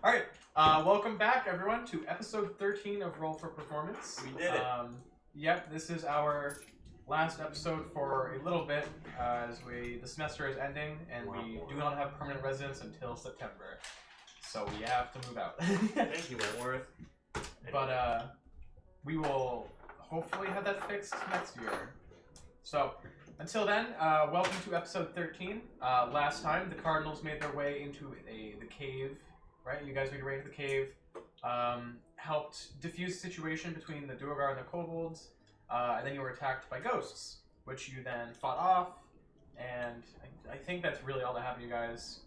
Alright, welcome back everyone to episode 13 of Roll for Performance. We did it. Yep, this is our last episode for a little bit, as the semester is ending and we do not have permanent residence until September. So we have to move out. Thank you, Wentworth. But we will hopefully have that fixed next year. So until then, welcome to episode 13. Last time the Cardinals made their way into the cave, right? You guys made your way into the cave, helped diffuse the situation between the Duergar and the Kobolds, and then you were attacked by ghosts, which you then fought off, and I think that's really all that happened to you guys.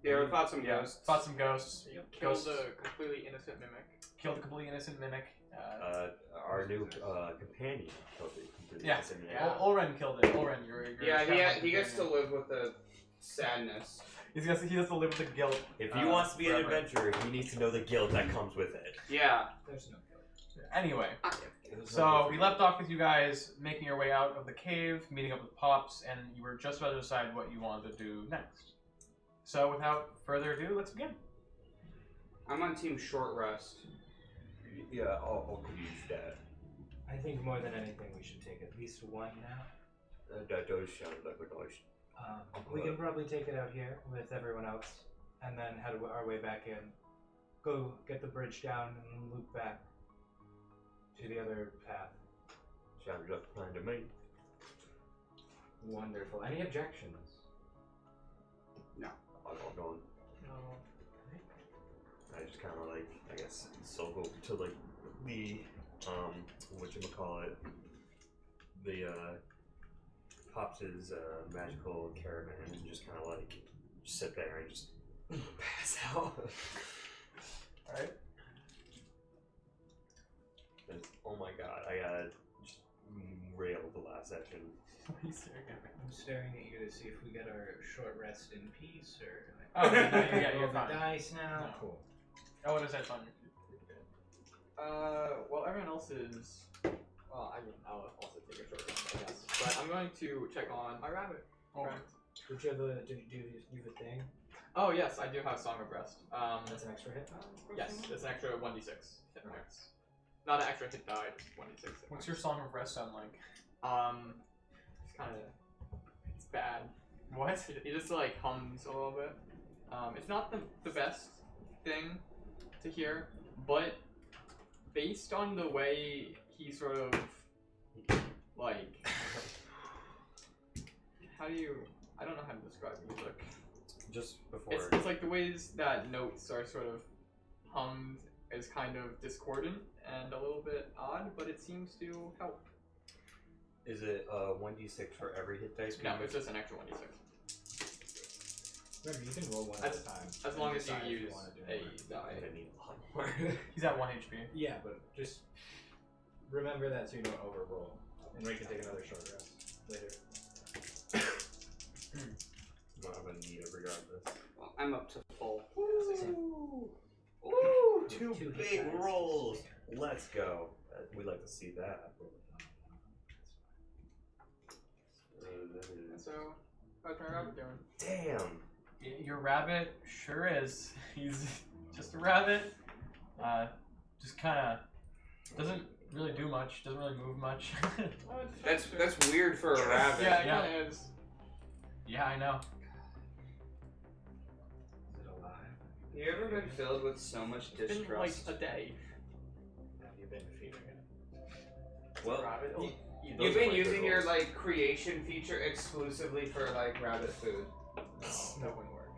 Yeah, we fought some ghosts. Fought some ghosts. Killed a completely innocent mimic. Killed a completely innocent mimic. Our new companion killed it completely. Yeah. Olren killed it. Olren, you're he gets to live with the sadness. He has to live with the guilt. If he wants to be an adventurer, he needs to know the guilt that comes with it. Yeah. There's no guilt. Anyway, so we left off with you guys making your way out of the cave, meeting up with Pops, and you were just about to decide what you wanted to do next. So without further ado, let's begin. I'm on team short rest. Yeah, I'll use that. I think more than anything we should take at least one now. That does sound like a nice. We can probably take it out here with everyone else, and then head our way back in. Go get the bridge down and loop back to the other path. Sounds like a plan to me. Wonderful. Any objections? No. I'll go on. No. I just kind of like, I guess, go to like the whatchamacallit, the Pops' magical caravan and just kind of like sit there and just pass out. Alright. Oh my god, I got just railed the last session. What are you staring at me? I'm staring at you to see if we get our short rest in peace, or... Oh, yeah, you're roll the fine. dice now. No. Cool. Oh, what is that fun? Well, everyone else is. Well, I mean, I'll also take a short rest, I guess. But I'm going to check on my rabbit. Oh. Friend. Did you do the thing? Oh, yes, I do have Song of Rest. That's an extra hit. Yes, it's an extra 1d6 hit points. Not an extra hit die, just 1d6 hit What's points. your Song of Rest sound like? It's kind of. It's bad. What? He just like hums a little bit. It's not the best thing to hear, but based on the way he sort of like, I don't know how to describe music. Just before. It's like the ways that notes are sort of hummed is kind of discordant and a little bit odd, but it seems to help. Is it 1d6 for every hit dice? No, it's just an extra 1d6. Remember, you can roll one at a time. As long as you decide if use wanna do a more. die. I need a lot more. He's at 1 HP. Yeah, but just remember that so you don't overroll, and we can take another short rest later. Well, I'm gonna need it regardless. Well, I'm up to full. Ooh, two hit big dice. rolls. Let's go. We'd like to see that. So, how's my rabbit doing? Damn. Your rabbit sure is. He's just a rabbit. Just kind of doesn't really do much. Doesn't really move much. That's weird for a rabbit. Yeah, it Yeah. kind of is. Yeah, I know. Is it alive? You ever been filled with so much It's been like distrust? a day. Have you been feeding it? Well, Rabbit. You've been using your like creation feature exclusively for like rabbit food. That wouldn't work.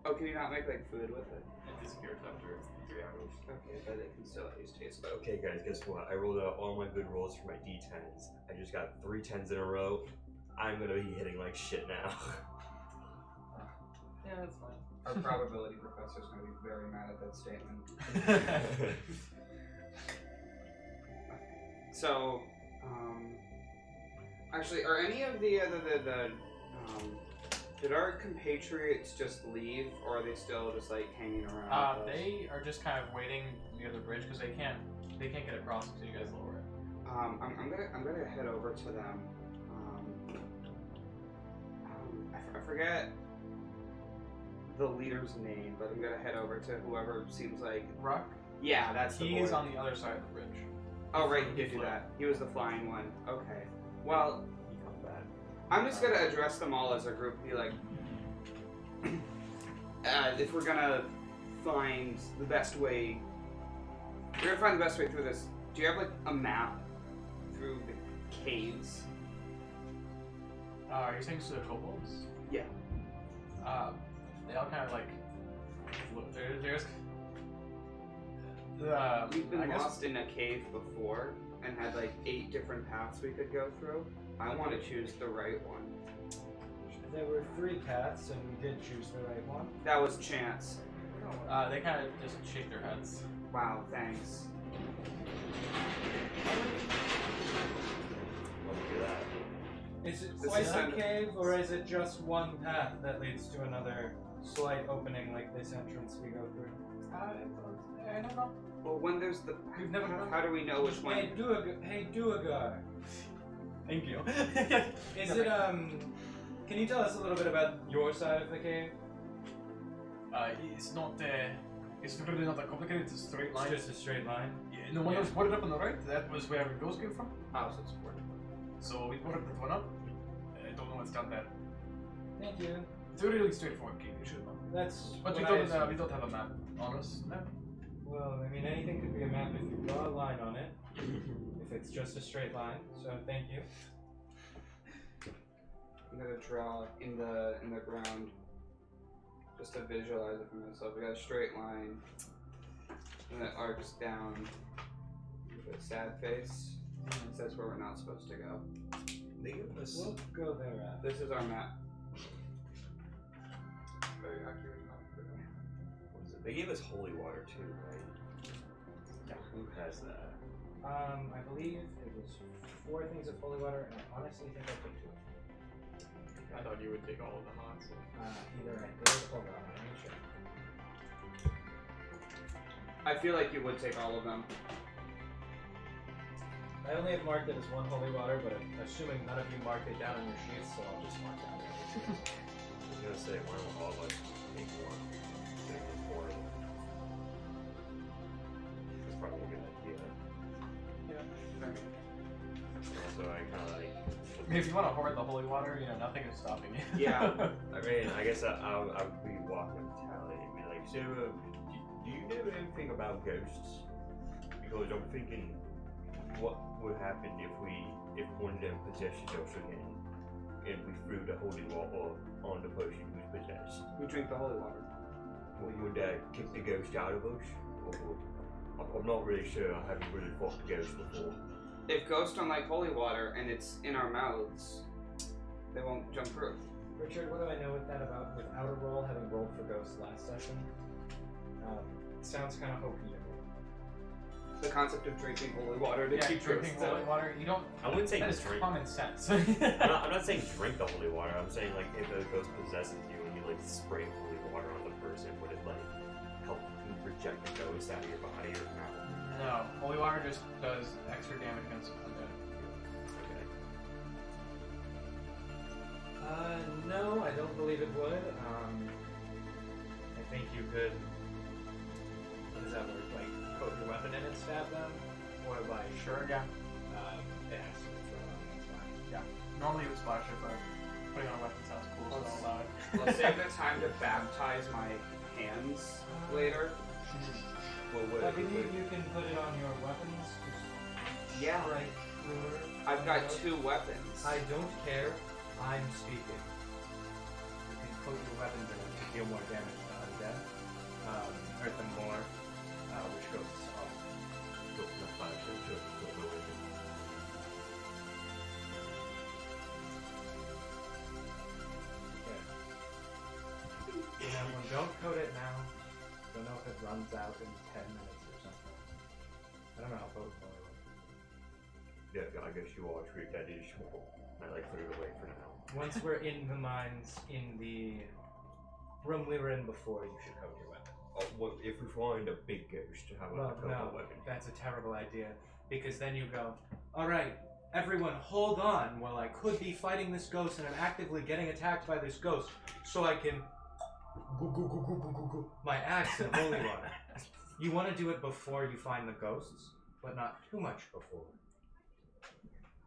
Oh, can you not make like food with it? It disappears after 3 hours. Okay, but it can still at least taste good. okay, guys, guess what? I rolled out all my good rolls for my d10s. I just got 3 10s in a row. I'm gonna be hitting like shit now. Yeah, that's fine. Our probability professor's gonna be very mad at that statement. So, actually, are any of the did our compatriots just leave, or are they still just like hanging around? with us? They are just kind of waiting near the bridge because they can't get across until you guys lower it. I'm gonna head over to them. I forget the leader's name, but I'm gonna head over to whoever seems like. Rock. Yeah, that's the He boy. is on the other side of the bridge. Oh right, he He did do flew. that. He was the flying one. Okay. Well, He come back. I'm just gonna address them all as a group. Be like, if we're gonna find the best way, we're gonna find the best way through this. Do you have like a map through the caves? Are you saying to the kobolds? Yeah. They all kind of like. There's. We've been I guess lost in a cave before and had like 8 different paths we could go through. I want to choose the right one. There were 3 paths, and we did choose the right one. That was chance. they kind of just shake their heads. Wow, thanks. Let me do that. Is it This quite is a kind of- cave, or is it just one path that leads to another slight opening like this entrance we go through? I don't know. Well, when there's the We've never done how do we know which one? Hey, Duergar. Thank you. Is it, can you tell us a little bit about your side of the cave? It's not. It's really not that complicated. It's a straight It's line. just a straight line. Yeah, the one Yeah. that's boarded up on the right, that was where the ghost came from. House is important. So we boarded that one up. I don't know what's down there. Thank you. It's a really straightforward cave, you should know. That's But we what I don't. assumed. We don't have a map on us. No. Well, I mean, anything could be a map if you draw a line on it. If it's just a straight line. So thank you. I'm gonna draw in the ground just to visualize it for myself. We got a straight line, and it arcs down with a sad face. That's where we're not supposed to go. They give us. We'll go there after. This is our map. Very accurate map. What is it? They gave us holy water too, right? Yeah. Who has that? I believe it was 4 things of holy water, and I honestly think I took 2. I thought you would take all of them, honestly. Either I did. Hold on, let me check. I feel like you would take all of them. I only have marked it as 1 holy water, but I'm assuming none of you marked it down on your sheets, so I'll just mark down the other 2. I was gonna say, why don't all of us take one? Take one for it. That's probably a good idea. Also, I kind of like. I mean, if you want to hoard the holy water, you know, nothing is stopping you. Yeah. I mean, I guess I would be walking with Tallie and be like, so, do you know anything about ghosts? Because I'm thinking, what would happen if one of them possesses us again, and we threw the holy water on the person who's possessed? We drink the holy water. Would that kick the ghost out of us? Or, I'm not really sure. I haven't really fought the ghost before. If ghosts don't like holy water and it's in our mouths, they won't jump through. Richard, what do I know with that about without a roll, having rolled for ghosts last session? It sounds kind of hokey to me. The concept of drinking holy water to Yeah, keep drinking ghosts holy out. water, you don't. I wouldn't say That is drink. common sense. I'm not saying drink the holy water. I'm saying like if a ghost possesses you and you like spray holy water on the person, would it like help you reject the ghost out of your body or not? No, holy water just does extra damage against undead. Okay. No, I don't believe it would. I think you could. What does that work? Like, coat your weapon in and stab them? Or like, Sure, yeah. it has to be thrown on, that's fine. Normally it would splash it, but putting on a weapon sounds cool, so I'll allow it. I'll save the time to baptize my hands later. Well, what I if we believe put- you can put it on your weapons. Yeah. Right through it. I've got 2 weapons. I don't care. I'm speaking. You can coat your weapons in it to deal more damage to undead. Hurt them more, which goes up. put the flash into it, put the weapon? Okay. And then don't coat it now. Don't know if it runs out in 10 minutes or something. I don't know how potable it is. Yeah, I guess you are true. That is small. I like put it away for now. Once we're in the mines, in the room we were in before, you should coat your weapon. Oh, well, if we find a big ghost, how Well, about the no, weapon? that's a terrible idea. Because then you go, alright, everyone hold on while I could be fighting this ghost and I'm actively getting attacked by this ghost, so I can my axe and holy water. You want to do it before you find the ghosts, but not too much before.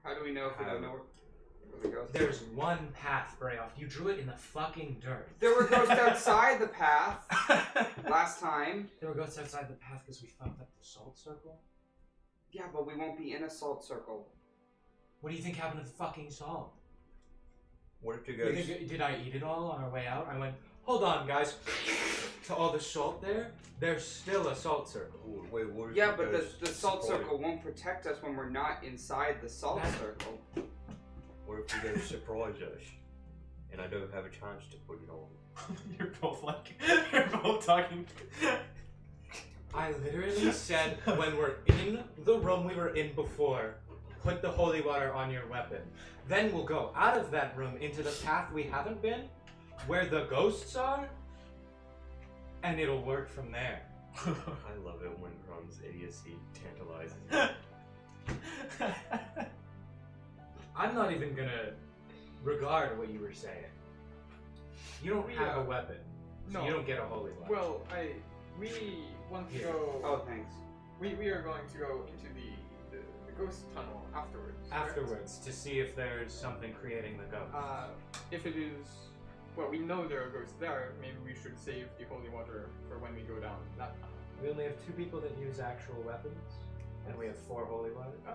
How do we know if we don't know where the ghosts are? There's one path, Brayoft. You drew it in the fucking dirt. There were ghosts outside the path last time. There were ghosts outside the path because we fucked up the salt circle? Yeah, but we won't be in a salt circle. What do you think happened to the fucking salt? What if the You ghost? think, did I eat it all on our way out? I went, hold on, guys. To all the salt there, there's still a salt circle. Wait, what if Yeah, the but ghost the salt supported- circle won't protect us when we're not inside the salt circle. What if the ghost surprise us, and I don't have a chance to put it on? You're both talking. I literally said when we're in the room we were in before, put the holy water on your weapon. Then we'll go out of that room into the path we haven't been, where the ghosts are, and it'll work from there. I love it when Crum's idiocy tantalizes me. I'm not even gonna regard what you were saying. You don't have a weapon, so no. you don't get a holy water. Well, we want to Here. go. Oh, thanks. We are going to go into the ghost tunnel afterwards. correct? Afterwards, to see if there's something creating the ghost. If it is, well, we know there are ghosts there. Maybe we should save the holy water for when we go down that tunnel. We only have 2 people that use actual weapons, and we have 4 holy waters. Oh.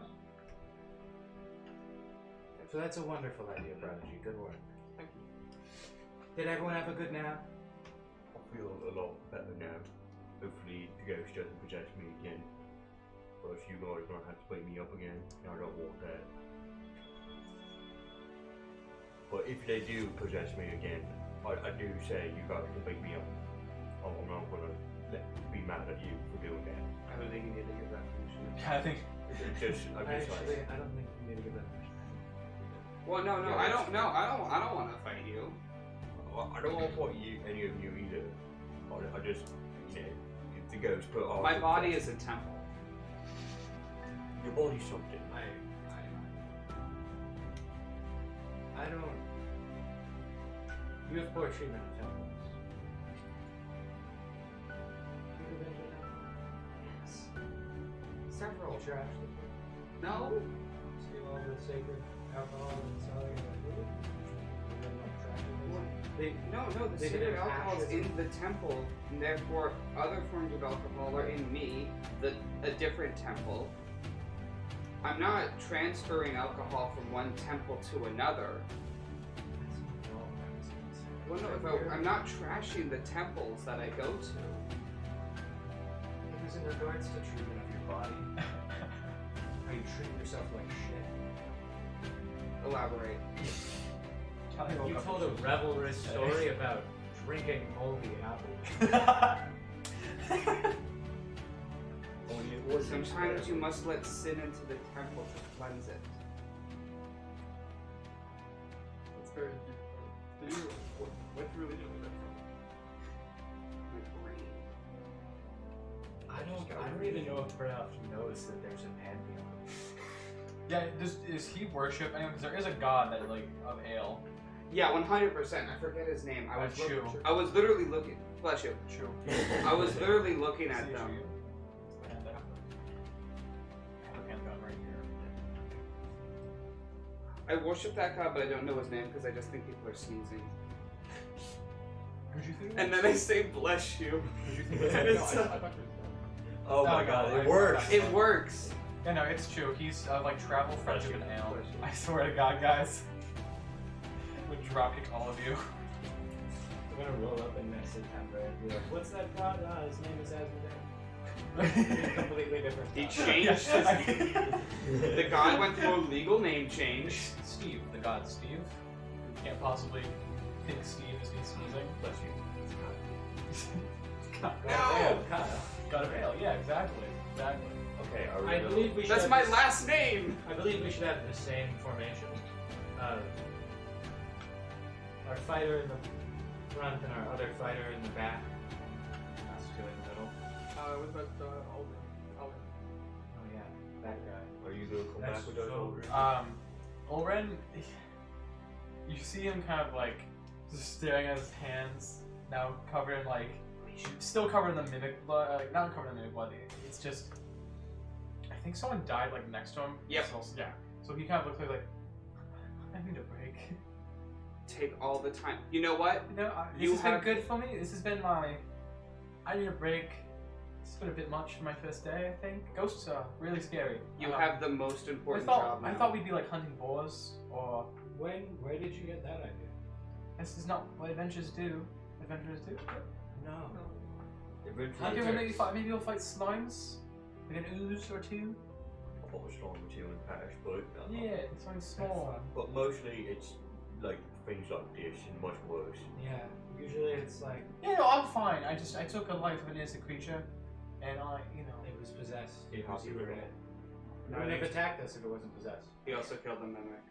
So that's a wonderful idea, Prodigy. Good work. Thank you. Did everyone have a good nap? I feel a lot better now. Hopefully the ghost doesn't possess me again. But if you guys are gonna have to wake me up again, I don't want that. But if they do possess me again, I do say you guys can wake me up. I'm not gonna be mad at you for doing that. I don't think you need to give that permission. I think. I'm just Actually, like, I don't think you need to give that permission. Well, no, Yeah, I don't know. I don't want to fight you. I don't want to fight you, any of you either. I just, you know, if the ghost put on. My body is a temple. Your body's something. I don't. You have poor treatment of temples. Have you been to a temple? Yes. Several. You trash the place? No. Steal all the sacred alcohol and sell it like food? And then like trash it? They, No, the They sacred didn't alcohol is ashes in the temple, and therefore other forms of alcohol are in me, a different temple. I'm not transferring alcohol from one temple to another. Well, no, I'm not trashing the temples that I go to. It was in regards to treatment of your body. How you treat yourself like shit. Elaborate. You told a revelrous story about drinking moldy apples. Sometimes you must let sin into the temple to cleanse it. That's very deep. Do you? What religion is that from? My brain. I don't even know if Brayoft knows that there's a pantheon. Yeah, is he worship? I know, because there is a god that like of ale. Yeah, 100%. I forget his name. Chew. I was literally looking. Bless you. Chew. I was literally looking at See, them. Chew. I have a pantheon right here. I worship that god, but I don't know his name because I just think people are sneezing. Would you think? And then I say bless you. Would you think? And No, it's, I thought it Oh my No, god, no, it I- works! it works. Yeah, no, it's true. He's like travel friendship and ale. Bless you. I swear to God, guys. Would dropkick all of you. I'm gonna roll up in next September and be like, what's that god? His name is Asmodee. Completely different. He god. changed his. The god went through a legal name change. Steve, the god Steve. You can't possibly think Steve is me sneezing. Bless you. God, No! God of ale, yeah, exactly. Exactly. Okay, are we I really- believe we should That's have my this- last name. I believe we should have the same formation. Our fighter in the front and our other fighter in the back. Us two in the middle. What about Alden? Oh yeah, that guy. Are you gonna come That's back with us so- over? Ulren, you see him kind of like just staring at his hands, now covered in like, still covered in the mimic blood, like not covered in the mimic blood. It's just, I think someone died like next to him. Yep. So, yeah. So he kind of looks like, I need a break. Take all the time. You know what? You know, You this has have- been good for me. This has been my, I need a break. It's been a bit much for my first day, I think. Ghosts are really scary. You have the most important I job now. thought we'd be like hunting boars, or Where did you get that idea? this is not what adventurers do. Adventurers do. No. Okay, well maybe we'll fight slimes, like an ooze or two. I thought it was strong with you and Pash, but Yeah, something small. But mostly it's like things like this and much worse. Yeah. Usually it's like Yeah, no, I'm fine. I took a life of an innocent creature, and it was possessed. It was You you were were it. it. It wouldn't have attacked us if it wasn't possessed. He also killed the mimic.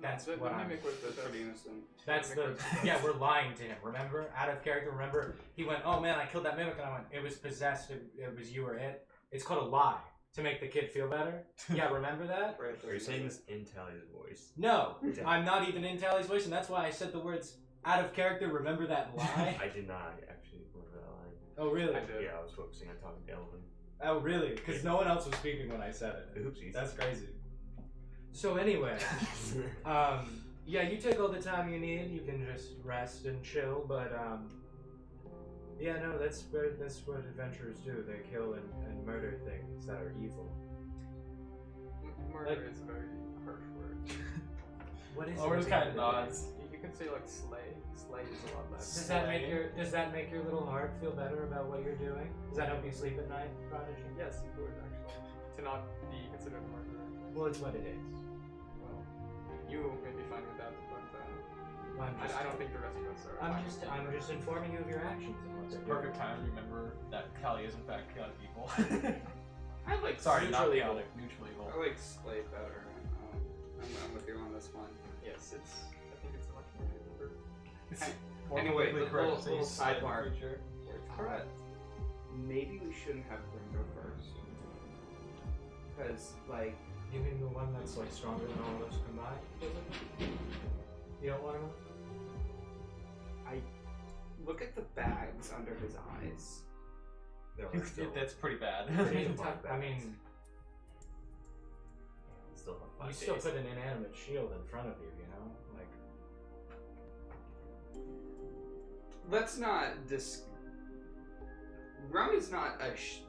That's the what I'm. mimic was That's the pretty innocent. That's the. Yeah, we're lying to him. Remember, out of character. Remember, he went, "Oh man, I killed that mimic," and I went, "It was possessed. It was you or it." It's called a lie to make the kid feel better. Yeah, remember that? Right, Are you saying this in Tallie's voice? No, I'm not even in Tallie's voice, and that's why I said the words out of character. Remember that lie? I did not actually remember that line. Oh really? I did. Yeah, I was focusing on talking to Elvin. Oh really? Because no one else was speaking when I said it. Oopsies. That's crazy. So anyway, yeah, you take all the time you need. You can just rest and chill. But yeah, no, that's what adventurers do. They kill and murder things that are evil. Murder is a very harsh word. What is? Or it? it's kind of nods. You can say like slay. Slay is a lot less. Does that make your little heart feel better about what you're doing? Does that help you sleep at night, Prodigy? Yes, it would actually. To not be considered a murderer. Well, it's what it is. Well, You may be fine with that, but I don't think the rest of us are. I'm fine with just informing you of your actions and what It's a they're perfect time to remember that Tallie is in fact killing people. I like Sorry, not neutral evil. chaotic, neutral evil. I like Slay better. I'm with you on this one. Yes, I think it's a much more favorite. More Anyway, politically the correct little- to say little slay the sidebar. creature. Correct. Maybe we shouldn't have Grim go first. Because, like, You mean the one that's like stronger than all of us combined? You don't want to? look at the bags under his eyes. There are still, That's pretty bad. I mean, still have 5 you days. still put an inanimate shield in front of you, you know? Like, Let's not Grum is not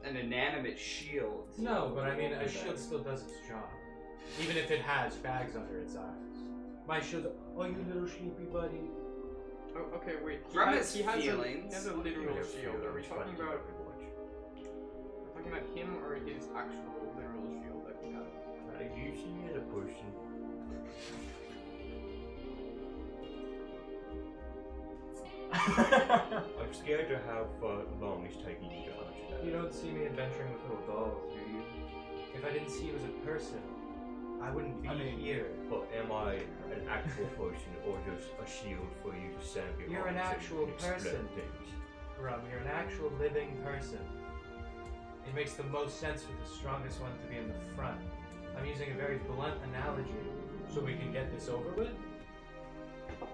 an inanimate shield. no, but I mean, a shield still does its job. Even if it has bags under its eyes. My shield, oh, you little sheepy buddy. Oh, okay, wait. Grum has he has feelings. a literal Yeah, shield. Are we talking fun, about watch. him or his actual literal shield that he has? Usually as a person. I'm scared to how long it's taking you to understand. You don't see me adventuring with little dolls, do you? If I didn't see you as a person, I wouldn't be here. But am I an actual person or just a shield for you to stand behind? You're an and actual explain person. things? Rum, you're an actual living person. It makes the most sense for the strongest one to be in the front. I'm using a very blunt analogy so we can get this over with.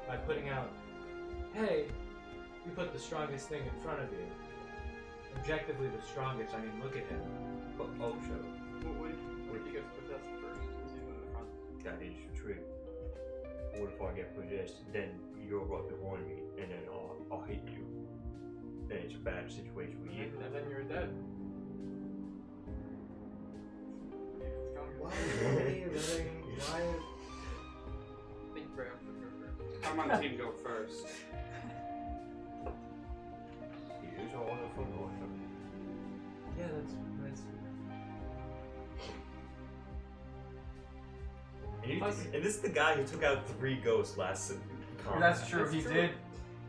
By putting out, hey, you put the strongest thing in front of you. Objectively the strongest, I mean, look at him. But also, What if he gets possessed first? Because he's in the front. that is true. What if I get possessed, then you're right behind me, and then I'll hit you. Then it's a bad situation for you. And then you're dead. Why are you letting, why? I think Brayoft should go first. Come on, team, go first. He is all on the front line. Yeah, that's And this is the guy who took out 3 ghosts last con. That's true. That's He true. did.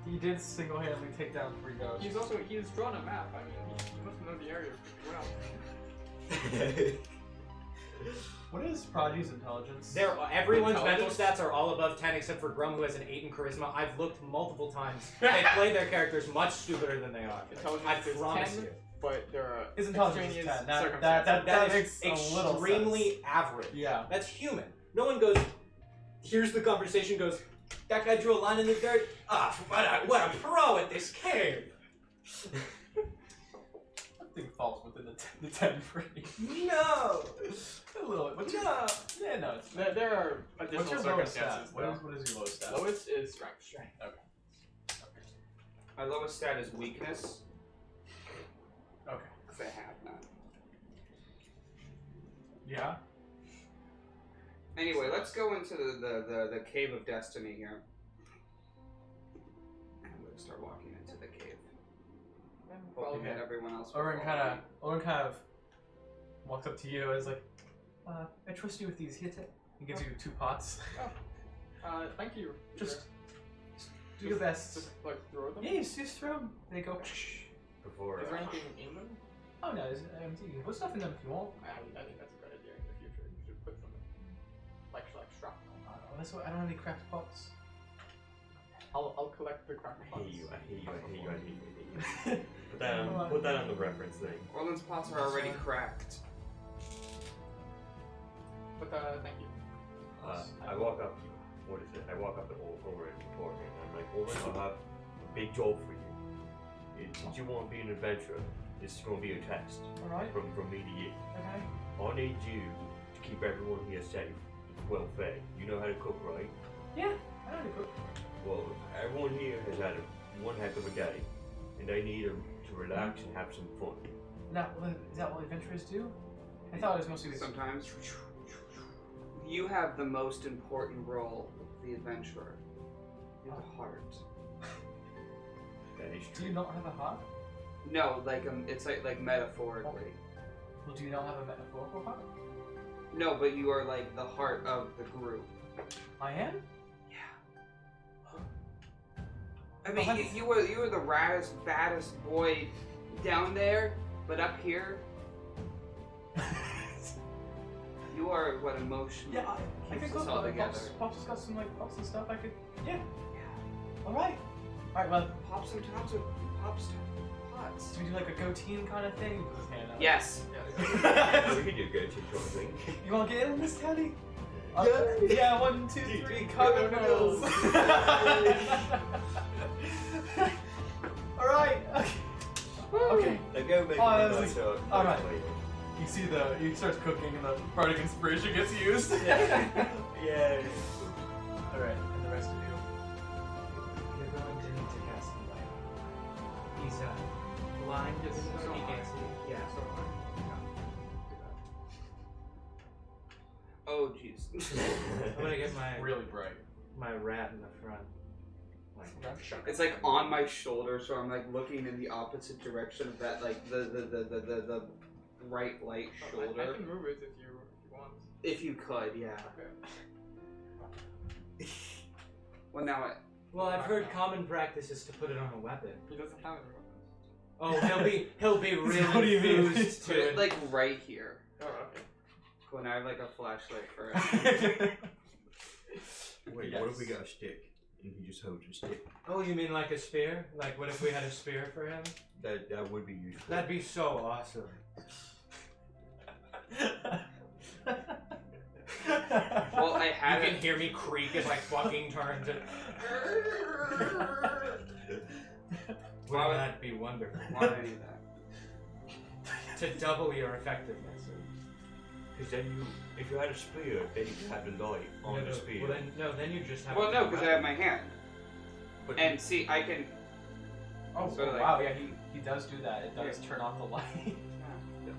He did single-handedly take down 3 ghosts. He's drawn a map. I mean, he must know the area pretty well. What is Prodigy's intelligence? Everyone's mental Intelligence? stats are all above 10 except for Grum, who has an 8 in charisma. I've looked multiple times. They play their characters much stupider than they are. Intelligence I is promise 10. you. But there are His intelligence is extraneous 10. That circumstances. makes is a little extremely sense. average. Yeah. That's human. No one goes, here's the conversation, goes, That guy drew a line in the dirt. Ah, what a pro at this cave. I think falls within the 10 frame. No. A little. What's your, No. yeah, no. It's, There are additional what's your lowest stat? circumstances. What is your lowest stat? Lowest is strength. Okay. My lowest stat is weakness, Okay. because I have none. Yeah. Anyway, let's go into the Cave of Destiny here. And I'm gonna start walking into the cave. Hoping that everyone else will Oren follow kind of walks up to you and is like, I trust you with these. Here, he gives you 2 pots. Thank you. Just do your best. Just like throw them. Yeah, you just throw them. They go. Before. Is there anything in them? Oh no, there's empty. You can put stuff in them if you want. I think that's a good idea in the future. You should put them in, like shrapnel. I don't know. That's what, I don't have any craft pots. I'll collect the cracker I pots. hate you. Put that on the reference thing. Orland's pots are already cracked. But thank you. I walk up. What is it? I walk up to Oren beforehand. I'm like, Oren, I have a big job for you. Since you want to be an adventurer, this is going to be a test All right. from me to you. Okay. I need you to keep everyone here safe, well fed. You know how to cook, right? Yeah, I know how to cook. Well, everyone here has had one heck of a day, and they need to relax and have some fun. Now, is that what adventurers do? I thought it was mostly this. Sometimes. You have the most important role of the adventurer. You're the heart. That is Do true. you not have a heart? No, like it's like metaphorically. Well, do you not have a metaphorical heart? No, but you are like the heart of the group. I am. I mean, you were the baddest boy down there, but up here, you are what emotionally Yeah, I keeps could us cook. all together. Pop's got some like pots and stuff. I could. Yeah. All right. All right. Well, Pop some pots. do we do like a go team kind of thing? Put his hand out. Yes. Yeah, we can do a go-to sort of thing. You want to get in on this, Tallie? Yeah. Yeah. 1, 2, 3. Cardinals. All right. Okay. Okay. Now go make Oh, a this nice is- all right. later. You see he starts cooking and the bardic inspiration gets used. Yeah. Alright, and the rest of you. You're going to need to cast the light. He's blind, so he can't see. Yeah. Oh, jeez. I'm gonna get Really bright. my rat in the front. It's like on my shoulder, so I'm like looking in the opposite direction of that, like the bright light I shoulder. can move it if you want. If you could, yeah. Okay. Well, now Well, I've heard common practice is to put it on a weapon. He doesn't have any weapons. Oh, he'll be What do really you mean? enthused put to it it. like right here. Oh, okay. Cool. Now I have like a flashlight for it. Wait, what if we got a stick and he just holds a stick? Oh, you mean like a spear? Like what if we had a spear for him? That would be useful. That'd be so awesome. Well, I had You it. can hear me creak as I fucking turn to. Wouldn't that be wonderful? Why did I need that? To double your effectiveness. Because then if you had a spear, then you could have the light on the spear. Well, then you just have. Well, no, because I have my hand. But And see, I can. Oh, So, like- wow, yeah, he does do that. It does turn off the light.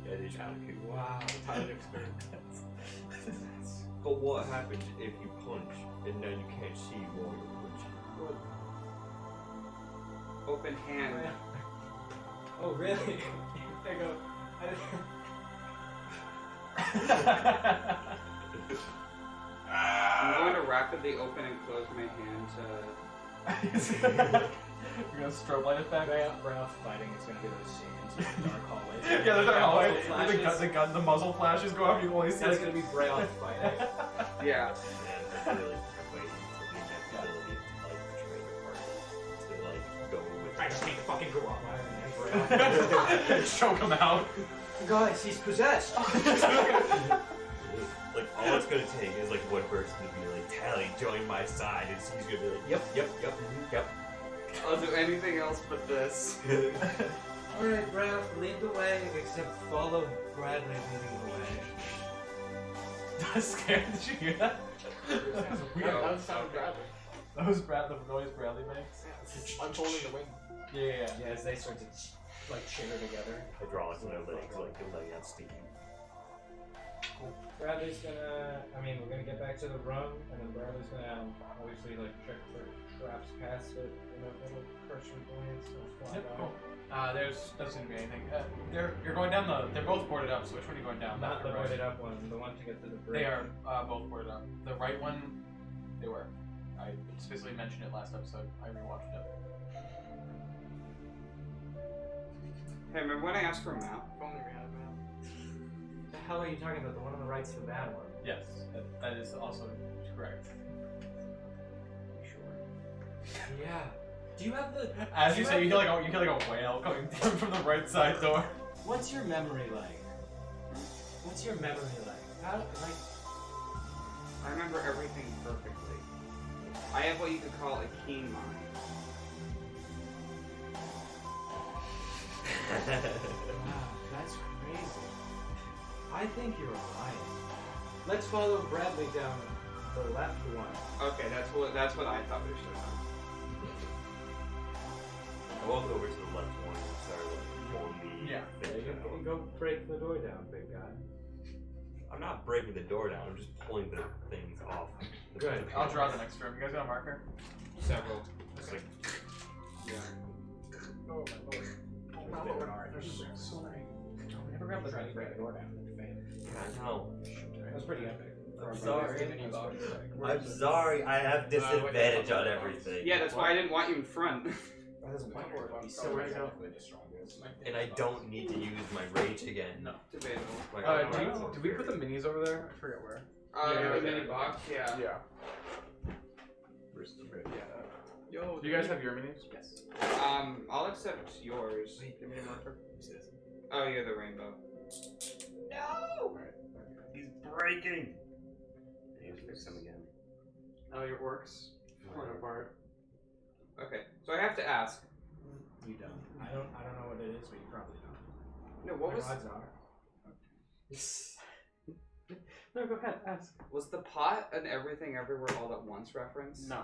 that is kind of cool. Wow, pilot experience. But what happens if you punch and then you can't see while you're punching? Open hand. Oh, really? I go. I'm going to rapidly open and close my hand You're gonna strobe light effect? Brayoft fighting is gonna be those scenes in the dark hallways. Yeah, the dark hallway. Flashes. The muzzle flashes go off. You only see That's like gonna be Brayoft fighting. to. Yeah. That's really waiting for the ability to like betray the party to like go with I just need to fucking go up. choke him out. Guys, he's possessed. like all it's gonna take is like one person to be like, Tallie, join my side, and so he's gonna be like, yep, yep. I'll do anything else but this. Alright, Brayoft, lead the way, except follow Bradley leading the way. That was scared. Did you hear that? That was Yeah, weird. that would sound Bradley. That was the noise Bradley makes. Yeah, unfolding the wing. Yeah. Yeah, as they start to like shiver together. Hydraulics and everything's like letting out steam. Bradley's gonna, we're gonna get back to the room, and then Bradley's gonna obviously like check for traps past it, little crushing blades. Yep, cool. Doesn't seem to be anything. You're going down they're both boarded up, so which one are you going down? Not Left the or right? boarded up one, the one to get to the bridge. They are both boarded up. The right one, they were. I specifically mentioned it last episode. I rewatched it. Hey, remember when I asked for a map? If only we had a map. The hell are you talking about? The one on the right's the bad one. Yes, that is also correct. Sure. Yeah. Do you have the? As you say, you hear like a whale coming down from the right side door. What's your memory like? What's your memory like? How like? I remember everything perfectly. I have what you could call a keen mind. Wow, that's crazy. I think you're lying. Let's follow Bradley down the left one. Okay, that's what I thought we should have done. I walked over to the left one and started like pulling the Yeah. thing You down. can go break the door down, big guy. I'm not breaking the door down, I'm just pulling the things off. Good. I'll draw the next room. You guys got a marker? Several. It's like, Yeah. Oh my lord. Sorry. We never grabbed the Trying to break the door down and failed. I know. That was pretty epic. I'm sorry. Mini box. I'm sorry, I have disadvantage on everything. Yeah, that's why I didn't want you in front. That doesn't matter. He's So still where's right it? the strongest. And I don't need to use my rage again. No. Debatable. Like, Did we put the minis over there? I forget where. The okay. mini box, yeah. Yeah. Where's the rage? Yo, Do you guys have your minis? Yes. I'll accept yours. Give me a marker. Oh, you're the rainbow. No! He's breaking! I need to fix him again. Oh, your orcs. Torn apart. Okay, so I have to ask. You don't. I don't know what it is, but you probably don't. No, what was odds are? No, go ahead. Ask. was the pot and everything everywhere all at once reference? No.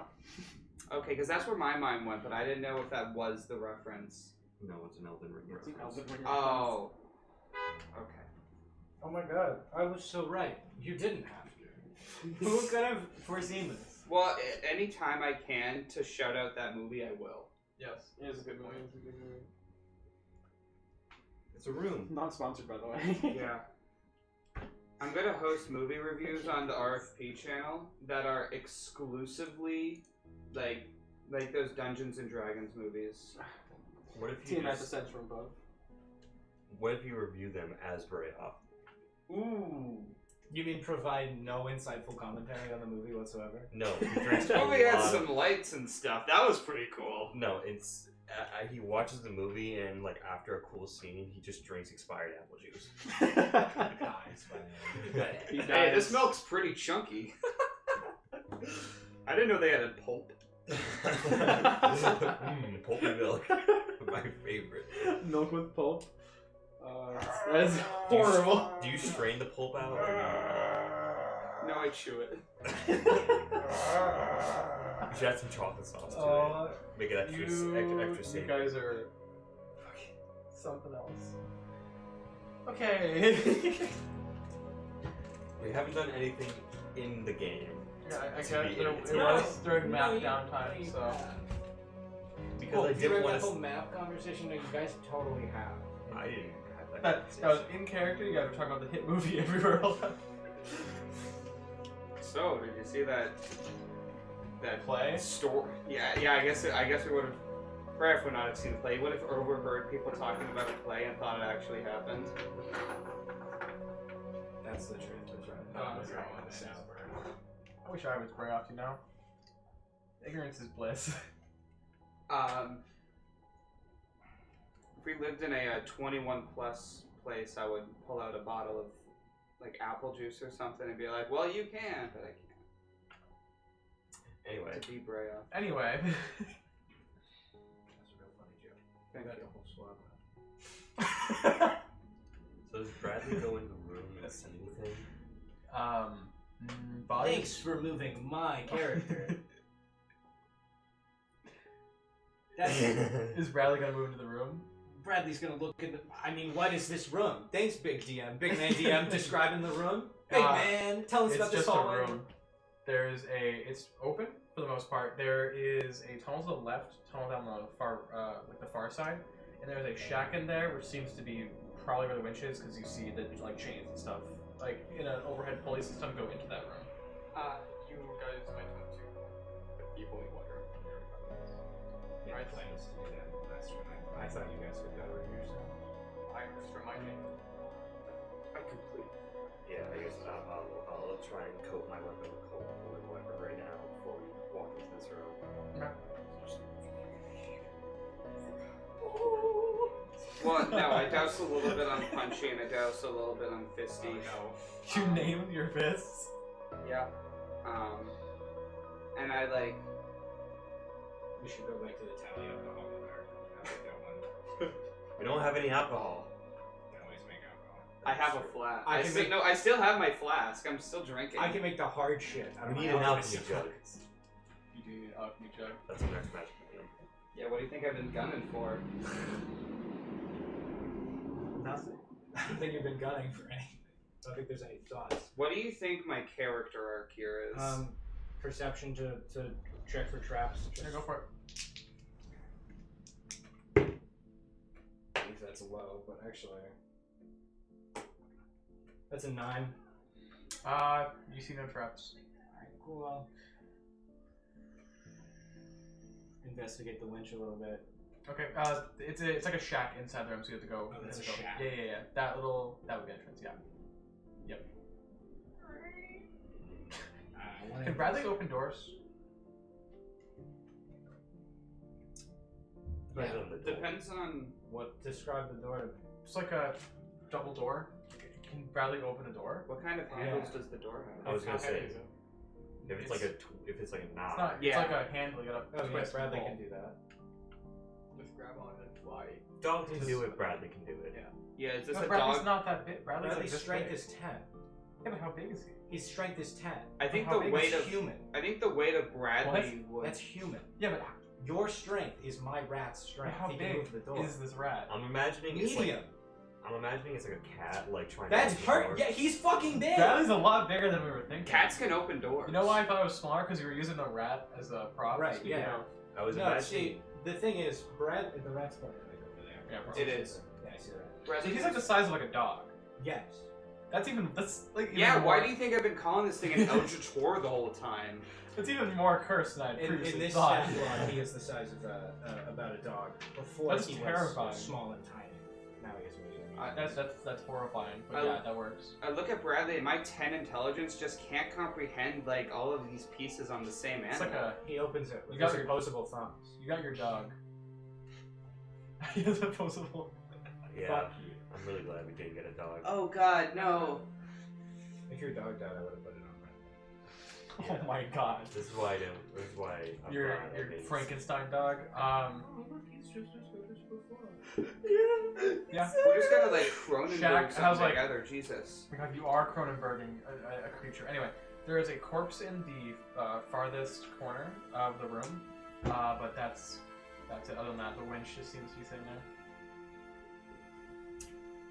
Okay, because that's where my mind went, but I didn't know if that was the reference. No, it's an Elden Ring It's an reference. Elden Ring Oh. Okay. Oh my god, I was so right. You didn't have to. Who could have foreseen this? Well, anytime I can to shout out that movie, I will. Yes. It is a good movie. It's a room. Not sponsored, by the way. Yeah. I'm gonna host movie reviews on the RFP channel that are exclusively like those Dungeons and Dragons movies. What if you TNI just, descends from above. what if you review them as Brayoft? Ooh. You mean provide no insightful commentary on the movie whatsoever? No, he drinks This a movie had lot some of- lights and stuff. That was pretty cool. No, it's he watches the movie and like after a cool scene, he just drinks expired apple juice. He Hey, this dies. milk's pretty chunky. I didn't know they had a pulp. Pulpy milk, my favorite. Milk with pulp. That's horrible. Do you strain the pulp out? Or No, I chew it. you should add some chocolate sauce to it. Make it extra You savory. guys are something else. Okay. We haven't done anything in the game Yeah, I To get be it. idiots. It No. was during map No, downtime, you so. because I you didn't read want that to. whole map conversation that you guys totally have. I didn't have that. That was in character. You guys were talking about the hit movie everywhere else. So, did you see that Play? story? Yeah. I guess we would have. Brad would not have seen the play. Would have overheard people talking about a play and thought it actually happened. That's the truth. That's right. That's right. I wish I was Brayoft, you know? Ignorance is bliss. If we lived in a 21 plus place, I would pull out a bottle of like apple juice or something and be like, well, you can, but I can't. Anyway. To be Brayoft. Anyway. That's a real funny joke. Thank Got you. the whole swab out. So does Bradley go in the room and see anything? Thanks for moving my character. That's Is Bradley gonna move into the room? Bradley's gonna look in the. I mean, what is this room? Thanks, Big DM. Big Man DM describing the room. Big Man, tell us It's about this just a hallway. room. It's open for the most part. There is a tunnel to the left, tunnel down the far, like the far side, and there's a shack in there, which seems to be probably where the winch is, because you see the like chains and stuff, like in an overhead pulley system, go into that room. You guys might want to put people in water. Yeah, Right. I plans to do that last one. I thought you guys would go over yourself. I'm just reminding. I complete. Yeah, I guess I'll try and coat my weapon with holy water right now before we walk into this room. Okay. Well, no, I douse a little bit on punchy and I douse a little bit on fisty. You named your fists. Yeah. And I like. We should go back to the Tallie alcohol bar. I like that one. We don't have any alcohol. We can always make alcohol. I have a flask. I can make- I still have my flask. I'm still drinking. I can make the hard shit. I We don't need know an how alchemy this jug. works. You do need an alchemy jug. That's the next magic item. Yeah, what do you think I've been gunning for? Nothing. I don't think you've been gunning for anything. I don't think there's any thoughts. What do you think my character arc here is? Perception to check for traps. Here, go for it. I think that's low, but actually, that's a 9. You see no traps. Alright, cool. Investigate the winch a little bit. Okay, it's like a shack inside the room, so you have to go. Oh, that's you have to a go- shack. Yeah. That would be entrance. Yeah. Yep. Can Bradley open doors? Depends on the door. Depends on What? Describe the door. It's like a double door. Can Bradley open a door? what kind of handles does the door have. I was gonna How say, heavy is it? if it's like a knob. It's not. Yeah. It's like a handle. You gotta Oh, yes, twist and Bradley pull. can do that. Just grab on and fly. Dog can do it. Bradley can do it. Yeah. Yeah, is this No, a Bradley's dog? not that big. Bradley's like Bradley's this strength big. is 10. Yeah, but how big is he? His strength is 10. I think How the big weight That's of human. Bradley would. That's human. Yeah, but Your strength is my rat's strength. how He can big move the door. is this rat? I'm imagining it's Medium. like a cat like trying That's to open the part. door. Yeah, he's fucking big. Bradley's a lot bigger than we were thinking. Cats can open doors. You know why I thought it was smaller? Because you were using the rat as a prop. Right, Speaking yeah. of- I was No, imagining. see, the thing is, the rat's probably right over there. Yeah, It is. Yeah, I see that. So Bradley he's like the size of like a dog. Yes. That's like even Yeah, more, why do you think I've been calling this thing an Eldritch Horror the whole time? It's even more cursed than I In previously this thought. stat block, he is the size of about a dog. Before That's he terrifying. was small and tiny. Now he is medium. That's horrifying, but I- yeah, that works. I look at Bradley and my 10 intelligence just can't comprehend like all of these pieces on the same It's animal. like He opens it with You got his your- opposable thumbs. you got your dog. He has opposable. Yeah, Fuck you. I'm really glad we didn't get a dog. Oh god, no. If your dog died, I would have put it on Oh my god. This is why I don't. This is why I'm Your glad I didn't. Frankenstein dog. Yeah. We're just gonna like Shack Cronenberg has, something like- together, Jesus. Oh my god, you are Cronenberging a creature. Anyway, there is a corpse in the farthest corner of the room, but that's it. Other than that, the winch just seems to be sitting there.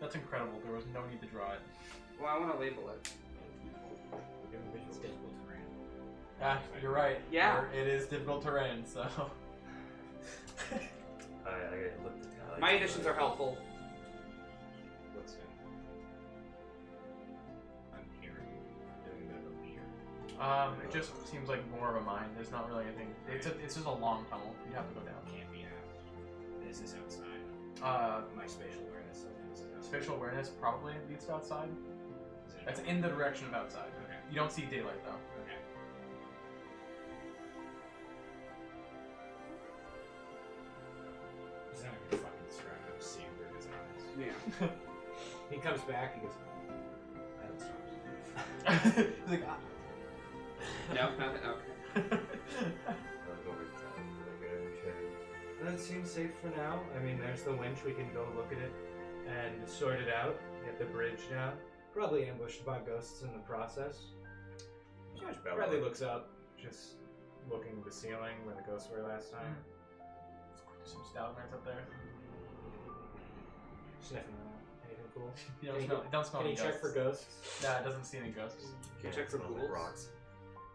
That's incredible. There was no need to draw it. Well, I want to label it. It's difficult terrain. Ah, you're right. Yeah. It is difficult terrain, so. I looked at Tallie. My additions are helpful. What's in? I'm hearing. Doing that over here. It just seems like more of a mine. There's not really anything. It's just a long tunnel. You have to go down. Can't be out. This is outside. My spatial awareness says this is outside. Spatial awareness probably leads to outside. Is it That's in the direction of outside. Okay. You don't see daylight though. Okay. He's not gonna fucking describe it. I'm seeing through his eyes. Yeah. He comes back. He goes, "I don't see." He's like, ah. No, nothing. Okay. I'll go over to that. Okay. That seems safe for now. I mean, there's the winch. We can go look at it and sort it out. Get the bridge down. Probably ambushed by ghosts in the process. Bradley looks up, just looking at the ceiling where the ghosts were last time. Some stalagmites up there. Sniffing around. Anything cool? You Can you don't smell Can any you check for ghosts. ghosts? Nah, it doesn't see any ghosts. Can't check for smell the ghouls? rocks.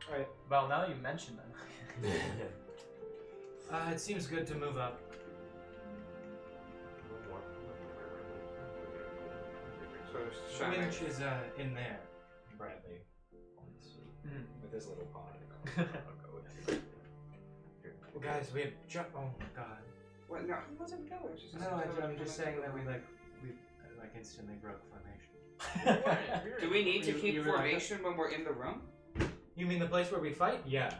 Alright. Well, now that you mention them. It seems good to move up. So it's The shining. winch is in there, Bradley. Mhm. With his little pod. I'll go with it. Well, guys, we have oh my god. What? No, he wasn't killer. No, I'm just saying that we instantly broke formation. Do we need to You- keep you were like formation when we're in the room? You mean the place where we fight? Yeah,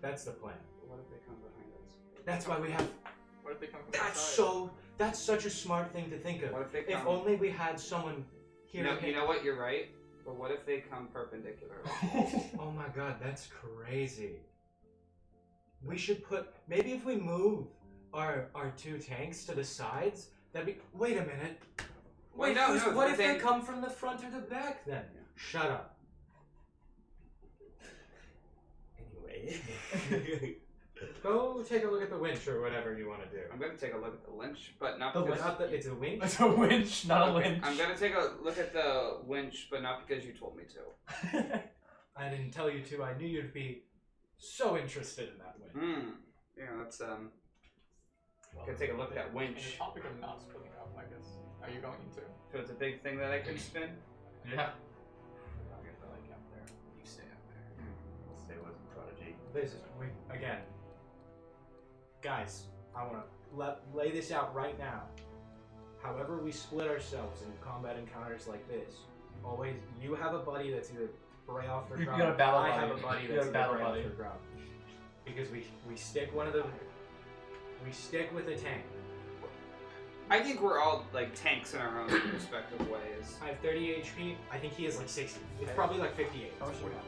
that's the plan. What if they come behind us? That's why we have. What if they come from outside? That's such a smart thing to think of. What if they If come? only we had someone here. No, you know what? You're right. But what if they come perpendicular? Oh my god, that's crazy. We should put. Maybe if we move our two tanks to the sides, that'd be. Wait a minute. Well, Wait, no, who's- no, what but if then- they come from the front or the back then? Yeah. Shut up. Anyway. Go take a look at the winch or whatever you want to do. I'm gonna take a look at the winch, but not The because. Not that it's a winch. It's a winch, not a Okay, winch. I'm gonna take a look at the winch, but not because you told me to. I didn't tell you to. I knew you'd be so interested in that winch. Yeah, let's Gonna take a look at that On the winch. topic of not splitting up, I guess. Are you going to? So it's a big thing that I can spin. Yeah. I'll get the like out there. You stay out there. Let's say it was a prodigy. This is again, guys. I want to lay this out right now. However, we split ourselves in combat encounters like this. Always, you have a buddy that's either Brayoft or You Ground. got a battle I buddy. have a buddy You that's got a either battle Brayoft buddy. or Ground. Because we stick one of the. We stick with a tank. I think we're all like tanks in our own respective ways. I have 30 HP. I think he has like 60. It's probably like 58. How much you got?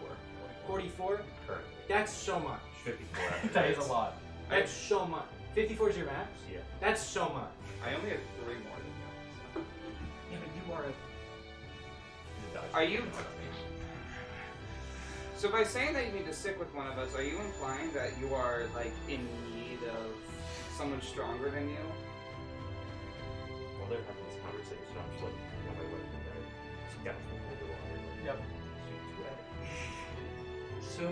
44? Currently. That's so much. 54. That is a lot. That's so much. 54 is your max? Yeah. That's so much. I only have 3 more than Yeah, but you are a. Are you- you. So by saying that you need to stick with one of us, are you implying that you are like in need of someone stronger than you? While they're having this conversation, I'm just like, my wife and I just got from the water. Yep. She's wet. So,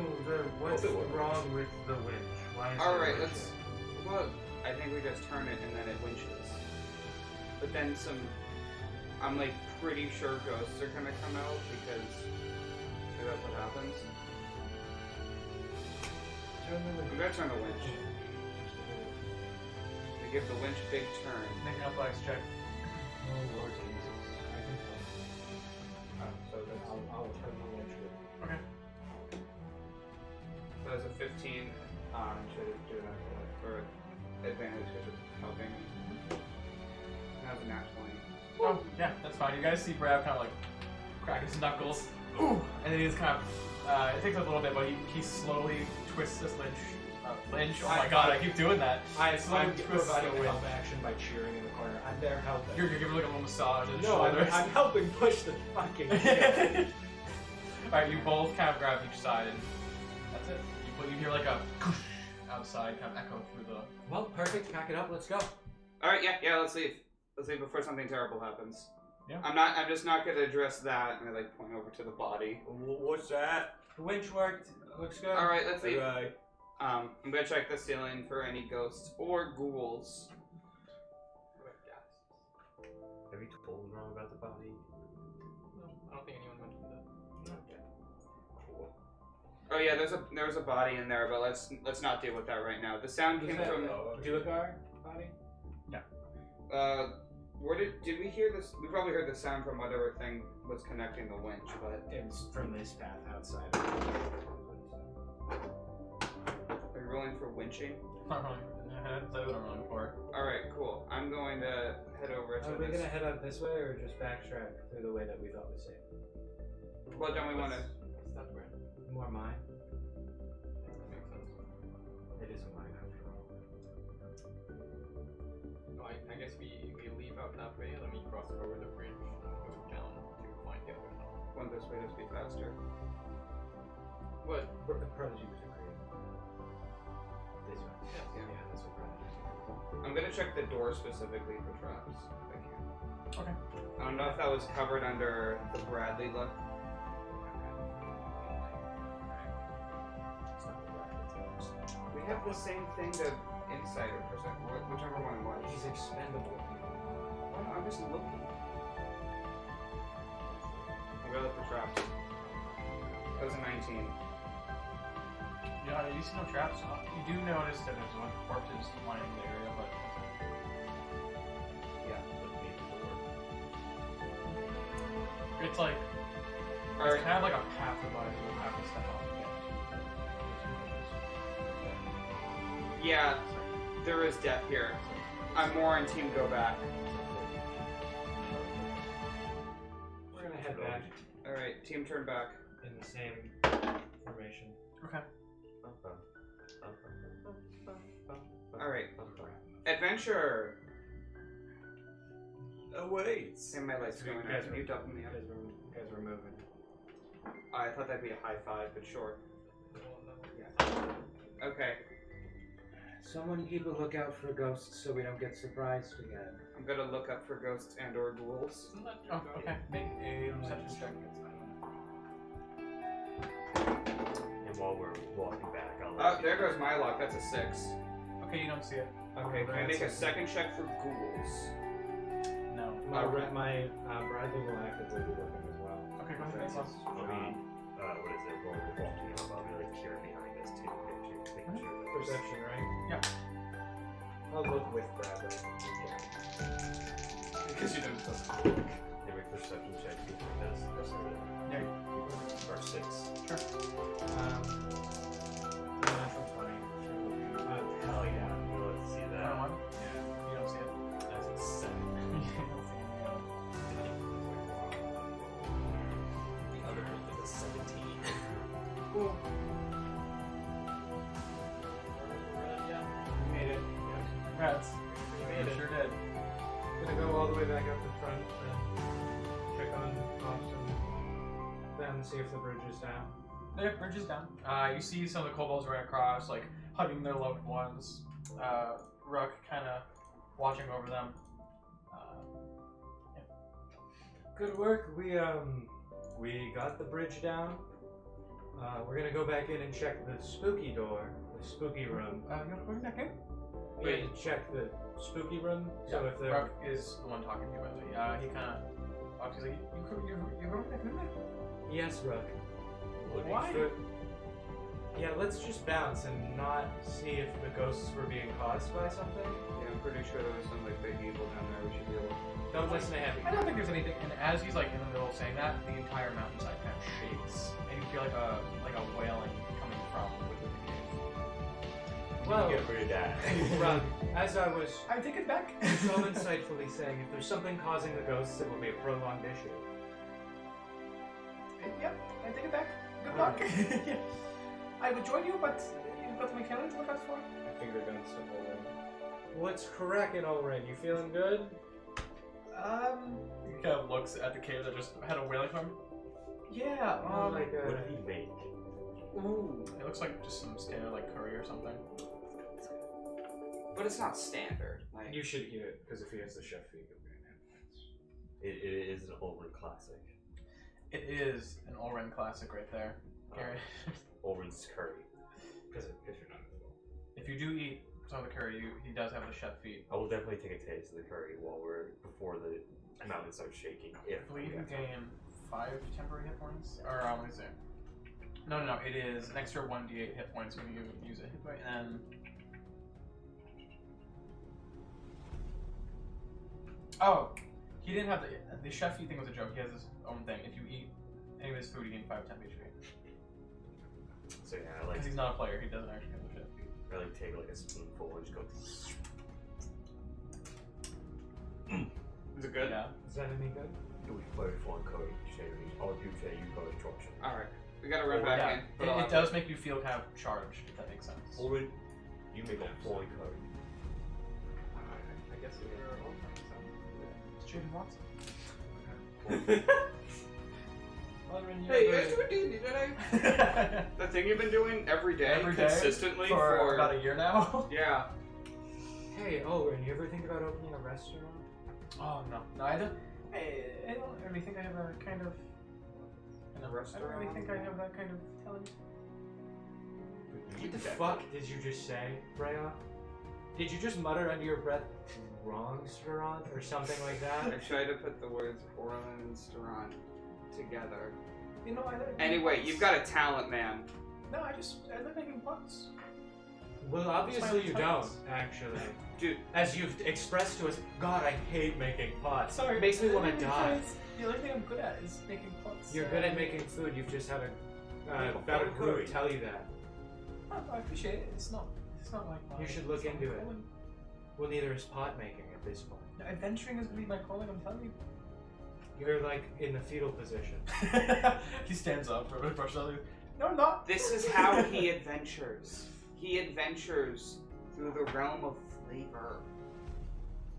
what's Hope it works. wrong with the winch? Why is Alright, let's. Well, I think we just turn it and then it winches. But then I'm like pretty sure ghosts are gonna come out because that's what happens. Turn the I'm gonna turn the winch. We give the winch a big turn. Make an athletics check. Oh, Lord Jesus. I can tell. Oh, so then I'll turn the winch with. Okay. That was a 15. Should do that for advantage because it's helping. That was a nat 20. Oh, yeah, that's fine. You guys see Brad kind of like crack his knuckles. Ooh! And then he's kind of, it takes a little bit, but he slowly twists this lynch. Oh my god, I keep doing that. I'm Slowly twists providing the a winch. help action by cheering in the corner. I'm there helping. You're giving like a little massage to the no, shoulders. I'm helping push the fucking. Alright, you both kind of grab each side and that's it. You hear like a outside kind of echo through the... Well, perfect. Pack it up. Let's go. Alright, yeah, let's leave. Let's leave before something terrible happens. Yeah. I'm just not gonna address that, and I like point over to the body. What's that? The winch worked. Looks good. Alright, let's leave. Bye. I'm gonna check the ceiling for any ghosts or ghouls. Have you told him wrong about the body? No, I don't think anyone mentioned that. Not yet. Cool. Oh yeah, there was a body in there, but let's not deal with that right now. The sound came from Duagar body? where did we hear this? We probably heard the sound from whatever thing was connecting the winch, but It was from this path outside. are you rolling for winching? Not really. That's what I'm rolling for. Alright, cool. I'm going to head over to Are we this. gonna head up this way or just backtrack through the way that we thought was safe? Well, don't we want to? more mine. That makes sense. It is a mine after all. So I guess we leave out that way, then we cross over the bridge and go down to find the other tunnel. Wouldn't this way just be faster? What? Prodigy was agreeing. This way. Yeah. Yeah, that's what Prodigy was agreeing. I'm gonna check the door specifically for traps. If I can. Okay. I don't know if that was covered under the Bradley look. It's not the right, it's ours. We have the same thing to insight or perception, whichever one it was. He's expendable. Oh, no, I'm just looking. I'm gonna look for traps. That was a 19. Yeah, you see no traps. You do notice that there's one corpses lining the area, but Yeah. it's like Alright. it's kind of like a path of life you have to step on. Yeah, there is death here. I'm more on team go back. We're gonna head back Alright, team turn back. in the same formation. Okay. Alright. Adventure! Oh wait. And my light's going out. Can you double me up? You guys were moving. I thought that'd be a high five, but sure. Okay, Someone keep a lookout for ghosts so we don't get surprised again. I'm gonna look up for ghosts and or ghouls. Isn't that Oh, okay. Make a perception check. And while we're walking back, I'll Oh, there goes my luck. That's a 6. Okay, you don't see it. Okay, can I make a second check for ghouls? No. My Bradley will actively be looking as well. Okay, go ahead. That's- I'll be, what is it, while we're walking up, I'll be like peering behind us too, making sure that Perception, right? Yeah. I'll look with Bradley. Because you didn't. every perception check see if it does. Yeah. Or 6. Sure. Natural 20. Hell yeah, let's see that. 1. Yeah. You don't see it. That's a 7. You don't see anything else. The other is a 17. Cool. Yeah. We made it. Congrats. made You it. sure did. Gonna go all the way back up the front and check on Pops and then see if the bridge is down. The bridge is down. You see some of the kobolds right across, like hugging their loved ones. Rook kind of watching over them. Good work. We got the bridge down. We're gonna go back in and check the spooky door, the spooky room. You're going back in? We had to check the spooky room. So if there, Rook is the one talking to you, by the way. He kind of walks. He's like, "You're going back in there?" yes, Rook. Why? Yeah, let's just bounce and not see if the ghosts were being caused by something. Yeah, I'm pretty sure there was some like big evil down there we should deal with. Don't listen to him. I don't think there's anything. And as he's like in the middle of saying that, the entire mountainside kind of shakes, and you feel like a wailing coming from within the cave. Well, Get rid of that. Rook, as I was I take it back. so insightfully saying, if there's something causing the ghosts, it will be a prolonged issue. Yep, I take it back. Good luck. Yeah. I would join you, but you've got the mechanic to look out for. My finger guns to hold in. What's cracking, Olrin? You feeling good? He kind of looks at the cave that just had a wailing from. Yeah, like What did he make? Ooh. it looks like just some standard like curry or something. But it's not standard. Like, You should eat it, because if he has the chef feed, he'll be in points. It is an Olrin classic. It is an Olren classic right there. Garrett. Olrin's curry. Because you're not in the middle. If you do eat some of the curry, he does have the chef feet. I will definitely take a taste of the curry before the mountain starts shaking. I believe you gain 5 temporary hit points. Or let me see. No, it is an extra 1d8 hit points when you use a hit point, and oh, he didn't have the chef feed thing was a joke. He has his own thing. If you eat any of his food, you gain 5 temp HP. So yeah, I like Because he's not a player, he doesn't actually have the chef feed. take like a spoonful and just go. is it good? Yeah. Is that any good? Du får ifrån curry, tjejer. Och du säger ju curry torchen. Alright. We gotta run Oh, back Yeah, in. Put all it our- does make you feel kind of charged, if that makes sense. Already, you make a boy card. I guess we were all friends, It's Jaden Watson. Hey, you guys do a D&D today? The thing you've been doing every day, Every day consistently for about a year now. Yeah. Hey, Owen, you ever think about opening a restaurant? Oh no, I don't. I don't really think I have a kind of. In a I don't really restaurant? think I have that kind of talent. What the fuck did you just say, Brayoft? Did you just mutter under your breath, wrong, restaurant, or something like I that? tried to put the words Orlin and Staron together. You know, I like. Anyway, you've got a talent, man. No, I like making puns. Well, obviously you don't, talents. actually. Dude, As you've expressed to us, God, I hate making pots. Sorry, It makes me want to the die. only thing I'm good at is making puns. You're good at making food, you've just had about a group tell you that. I appreciate it. It's not like my. You should look it's not into my it. calling. Well, neither is pot making at this point. No, adventuring is gonna be my calling. I'm telling you. You're like in the fetal position. He stands up for a brush. No, I'm not. this is how he adventures. He adventures through the realm of flavor.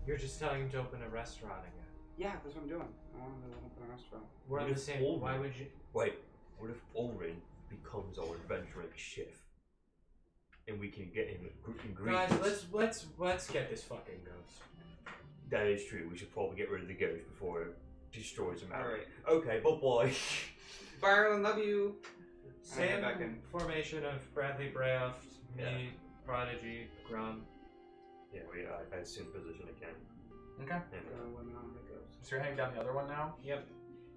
You're just telling him to open a restaurant again. Yeah, that's what I'm doing. I want to open a restaurant. We're on What the if same. all Why men- would you? Wait, what if Ulrin becomes our adventuring chef? And we can get him ingredients. Guys, let's get this fucking ghost. That is true. We should probably get rid of the ghost before it destroys him. Alright. Okay, bye-bye. Byron, love you. Same head back in. formation of Bradley Brayoft, me, Yeah. Prodigy, Grum. Yeah, I assume position again. Okay. And, Women on the ghost. So you're heading down the other one now, Yep.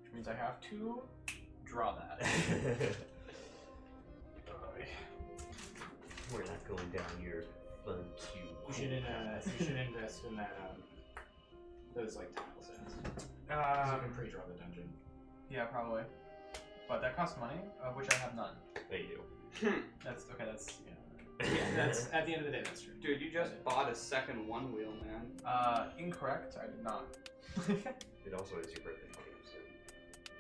which means I have to draw that. we're not going down your fun cube. You should invest in that those like tile sets. You Um, can pre-draw the dungeon. yeah, probably. But that costs money, of which I have none. There you do. That's okay. That's Yeah, that's at the end of the day. That's true. Dude, you just bought a second one wheel, man. Incorrect. I did not. It also is your birthday money, so.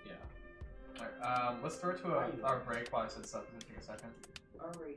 Yeah. Alright. Let's throw it to our break while I set this up. It'll take a second. Alrighty.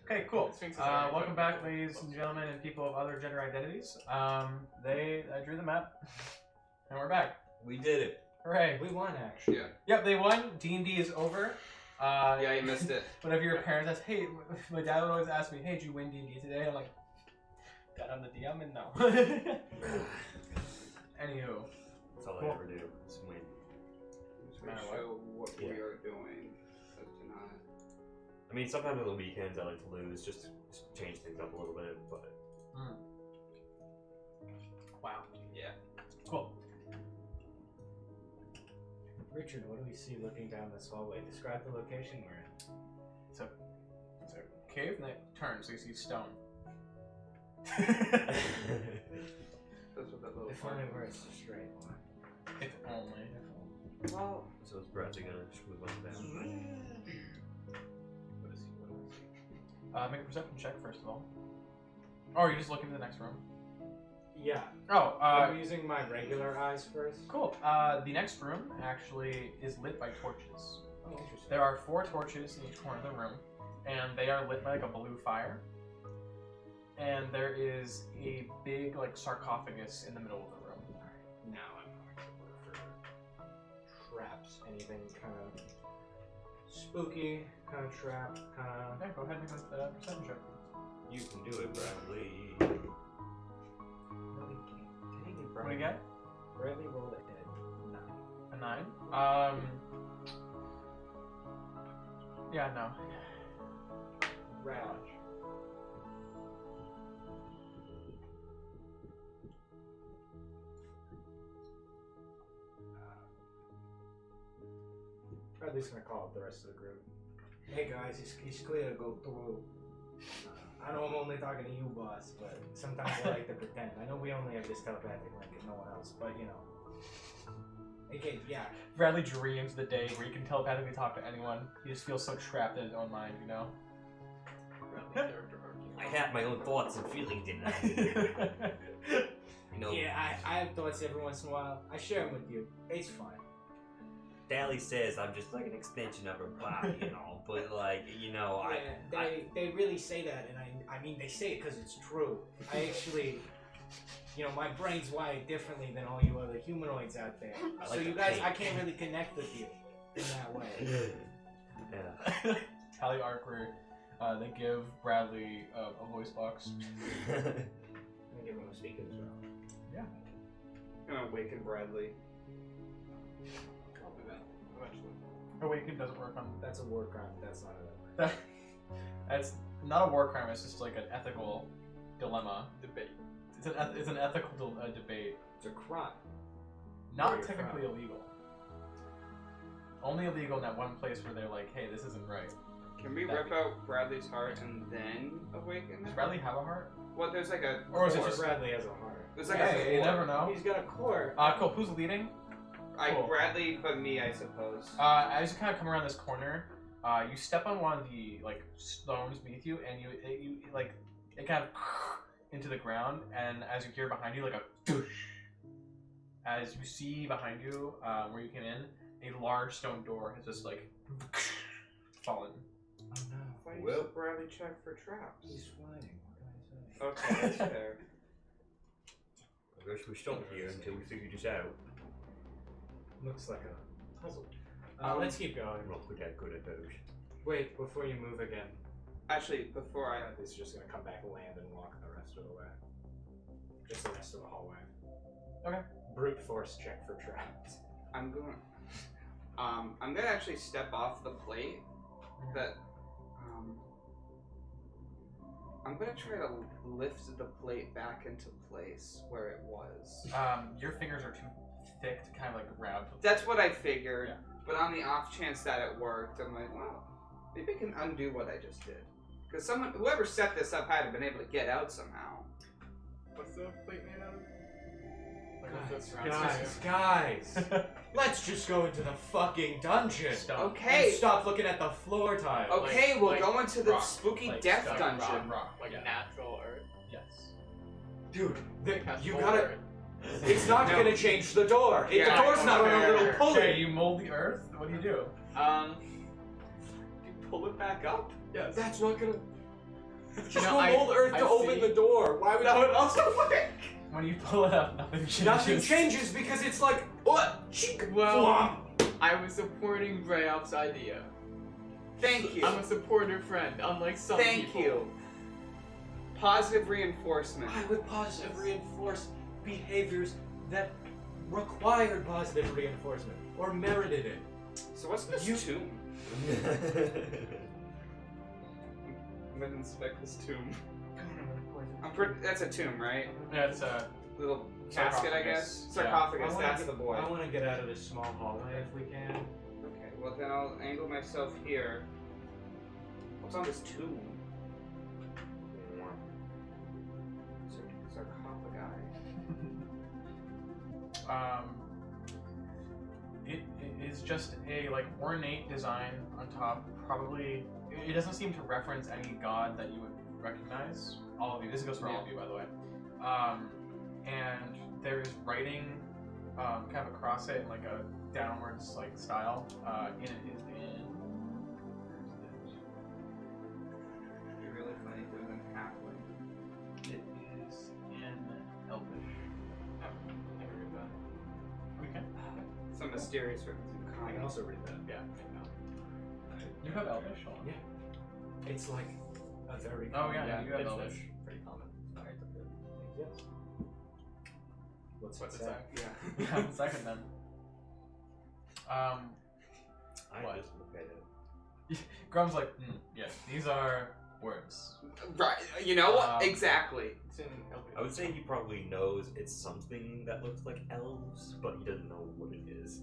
Okay, cool. Sphinx is already Welcome done. back, ladies and gentlemen, and people of other gender identities. I drew the map, and we're back. We did it. Hooray! We won, actually. Yeah. Yep, they won. D&D is over. Yeah, you missed it. Whenever your parents ask, hey, my dad would always ask me, hey, did you win D&D today? And I'm like, Dad, I'm the DM, and no. Anywho. That's all Cool. I ever do. Is win. Just Matter gonna show what we Yeah. are doing tonight. I mean, sometimes on the weekends I like to lose, just change things up a little bit, but Wow. Yeah. Cool. Richard, what do we see looking down this hallway? Describe the location we're in. It's a cave, and it turns, so you see stone. That's what that little If part only is. we're a straight line. If only. Well, so is Bradley gonna just move on down? What is he? What do I see? Make a perception check, first of all. Oh, are you just looking to the next room? Yeah. Oh, I'm using my regular eyes first. cool. The next room actually is lit by torches. Oh, interesting. There are 4 torches in each corner of the room, and they are lit by like a blue fire. And there is a big like sarcophagus in the middle of the room. Now I'm going to look for traps. Anything kind of spooky, kind of trap, kind of. Yeah, go ahead and make a perception check. You can do it, Bradley. Really can't. Dang it, What do you get? Bradley rolled ahead. 9. A 9. Yeah, no. Raj. Bradley's gonna call up the rest of the group. Hey guys, it's clear to go through. I know I'm only talking to you, boss, but sometimes I like to pretend. I know we only have this telepathic link and no one else, but you know. Okay, yeah. Bradley dreams the day where he can telepathically talk to anyone. He just feels so trapped in his own mind, you know? Character arc. I have my own thoughts and feelings in that. You know, Yeah, I have thoughts every once in a while. I share them with you. It's fun. Tallie says I'm just like an extension of her body, you know. But like, you know, They really say that, and I mean they say it because it's true. I actually, you know, my brain's wired differently than all you other humanoids out there. I So like you the guys, pain. I can't really connect with you in that way. Yeah. Tallie arc where they give Bradley a voice box. I'm gonna give him a speaking as well. I'm gonna awaken Bradley. I'll do that eventually. Awaken doesn't work on That's a war crime. That's not it. that. That's not a war crime, it's just like an ethical dilemma. Debate. It's an ethical debate. It's a crime. Not Where you're technically from. illegal. Only illegal in that one place where they're like, hey, this isn't right. Can we rip out Bradley's heart and then awaken Does him? Bradley have a heart? Well, there's like a Or is it core. just- Bradley has a heart. There's like Hey, a you core. never know. He's got a core. Cool. Who's leading? Cool. Bradley, but me, I suppose. As you kind of come around this corner, you step on one of the like stones beneath you, and it kind of into the ground. And as you hear behind you, like a doosh. As you see behind you, where you came in, a large stone door has just like fallen. Oh no. Why Well- well, Bradley check for traps? He's flying. What can I say? Okay, that's fair. I guess we stopped here until we figured this out. Looks like a puzzle. Let's keep going. I'm not that good at those. Wait, before you move again, Actually, before I Bradley's just gonna come back, land, and walk the rest of the way. Just the rest of the hallway. Okay. Brute force check for traps. I'm gonna actually step off the plate. That I'm gonna try to lift the plate back into place where it was. Your fingers are too thick to kind of like grab. That's what I figured. Yeah. But on the off chance that it worked, I'm like, well, maybe I can undo what I just did. Because whoever set this up had to been able to get out somehow. What's the plate made out of? Guys, let's just go into the fucking dungeon. Okay. And stop looking at the floor tile. Okay, we'll like go into the rock, spooky like death stuff, dungeon. rock, Like yeah. natural earth. Yes. Dude, Has you full gotta. earth. It's not No. gonna change the door. Yeah, the door's not on a little fair. pulley. Okay, you mold the earth. What do? You pull it back up? Yes. That's not gonna. Just know, go mold Earth I to open see. the door. Why would That would also work. When you pull it up, nothing changes. Nothing changes because it's like, what? Well, I was supporting Brayoft's idea. Thank you. I'm a supporter friend, unlike some Thank people. you. Positive reinforcement. I would positively reinforce behaviors that required positive reinforcement or merited it. So what's this You- tomb? I'm gonna inspect this tomb. That's a tomb, right? Yeah, it's a. Little casket, I guess. Yeah. Sarcophagus. That's the boy. I want to get out of this small hallway if we can. Okay, well then I'll angle myself here. What's on this tomb? Sarcophagi. It is just a like ornate design on top. Probably, it doesn't seem to reference any god that you would recognize. All of you. This goes for all of you, by the way. And there is writing, kind of across it in like a downwards like style. It is in. Where is it? It'd be really funny if it was in halfway. It is in Elvish. Oh, I can read that. Okay. Some mysterious reference in I comics. can also read that. Yeah, I know. You have Elvish? Hold on. Yeah. It's like a very Oh, yeah, Yeah, you have it's Elvish. pretty common. Alright, that's good. Yes. What's What's that? that? Yeah. Yeah, second then. I What? just look at it. Grum's like, yes, these are words. Right. You know what? Um, Exactly. It's in Elvish. I would say he probably knows it's something that looks like elves, but he doesn't know what it is.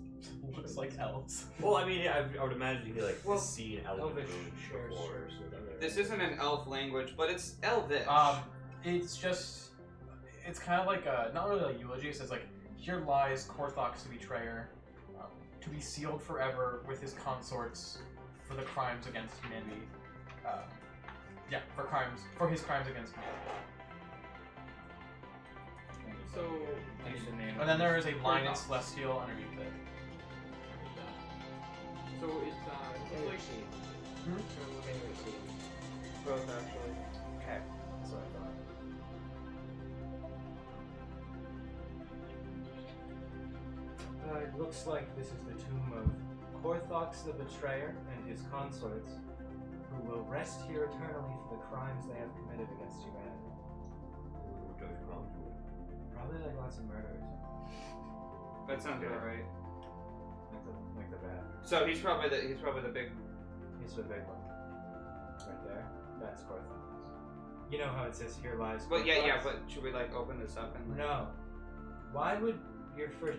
Looks like elves. Well, I mean, I would imagine he'd like Well, seen elven Elvish moon shares before. shares with other. This isn't an elf language, but it's Elvish. It's just, it's kind of like a, not really a eulogy. It says like, here lies Korthok's the betrayer, to be sealed forever with his consorts for the crimes against humanity. For his crimes against humanity. So, Use the name. And then there is a line in Korthok. Celestial underneath it. so it's like Both actually. Okay. That's what I thought. It looks like this is the tomb of Korthox the Betrayer and his consorts, who will rest here eternally for the crimes they have committed against humanity. Probably like lots of murders. That sounds about right. Like the bad. So he's probably the big. He's the big one. Right there. That's Korthox. You know how it says here lies Well, yeah, Korthox? but should we like open this up and like? No. Why would your first...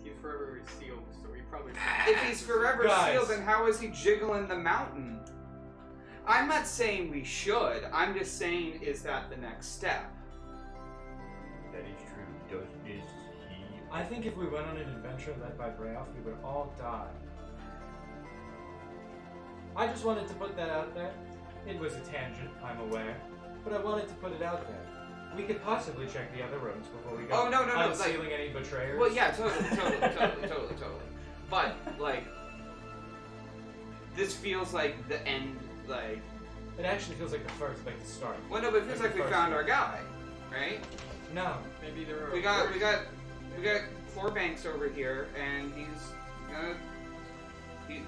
he's forever sealed, so he probably. If he's forever Guys. sealed, then how is he jiggling the mountain? I'm not saying we should. I'm just saying, is that the next step? That is true. Is he? I think if we went on an adventure led by Brayoft, we would all die. I just wanted to put that out there. It was a tangent, I'm aware, but I wanted to put it out there. We could possibly check the other rooms before we go. Oh, no, like- unsealing any betrayers. Well, yeah, totally. But like, this feels like the end. Like, It actually feels like the first, like the start. well, no, but it feels like we found our guy, right? No. Maybe there are. We got Corbanks over here, and he's gonna.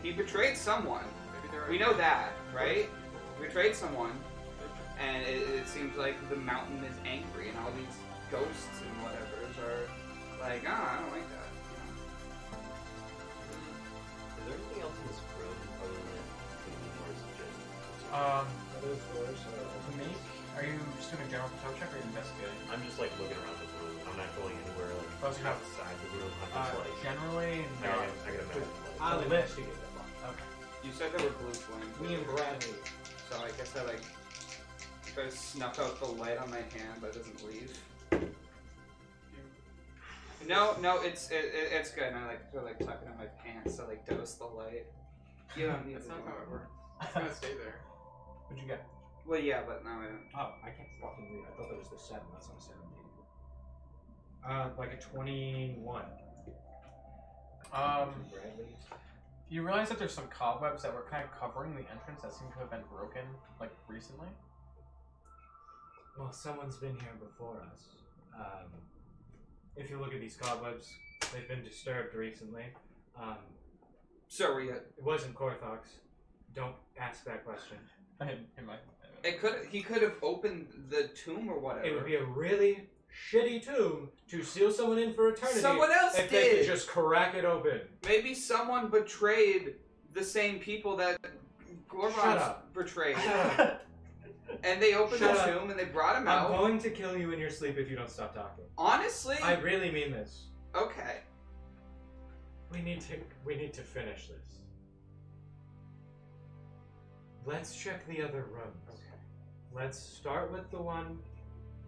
He betrayed someone. Maybe there are. We know that, right? He betrayed someone, and it seems like the mountain is angry, and all these ghosts and whatever's are like, I don't like that. Is there anything else in this room other than or is it just? Those doors To make, are you just doing a general patrol check or are you investigating? I'm just like looking around this room. I'm not going anywhere like Plus you have- outside the room. I'm just like Generally, I not. gotta imagine. Like, I'll lit. investigate that one. Okay. You said there were blue flames. Me and Bradley. So I guess I like try to snuff out the light on my hand, but it doesn't leave. No, it's good. And I like to like tuck it in my pants to like dose the light. You don't need That's to not do how it. it works. It's gonna stay there. What'd you get? Well, yeah, but now I don't. Oh, I can't fucking read. I thought that was the 7. That's not 17. Like a 21. Um, Bradley. You realize that there's some cobwebs that were kind of covering the entrance that seem to have been broken, like, recently? Well, someone's been here before us. If you look at these cobwebs, they've been disturbed recently. So we. It wasn't Korthox. Don't ask that question. He could have opened the tomb or whatever. It would be a really shitty tomb to seal someone in for eternity. Someone else if did. they could just crack it open. Maybe someone betrayed the same people that Shut Gorbons up. betrayed. Shut up. And they opened Shut the up. tomb and they brought him I'm out. going to kill you in your sleep if you don't stop talking. Honestly? I really mean this. Okay. We need to finish this. Let's check the other rooms. Okay. Let's start with the one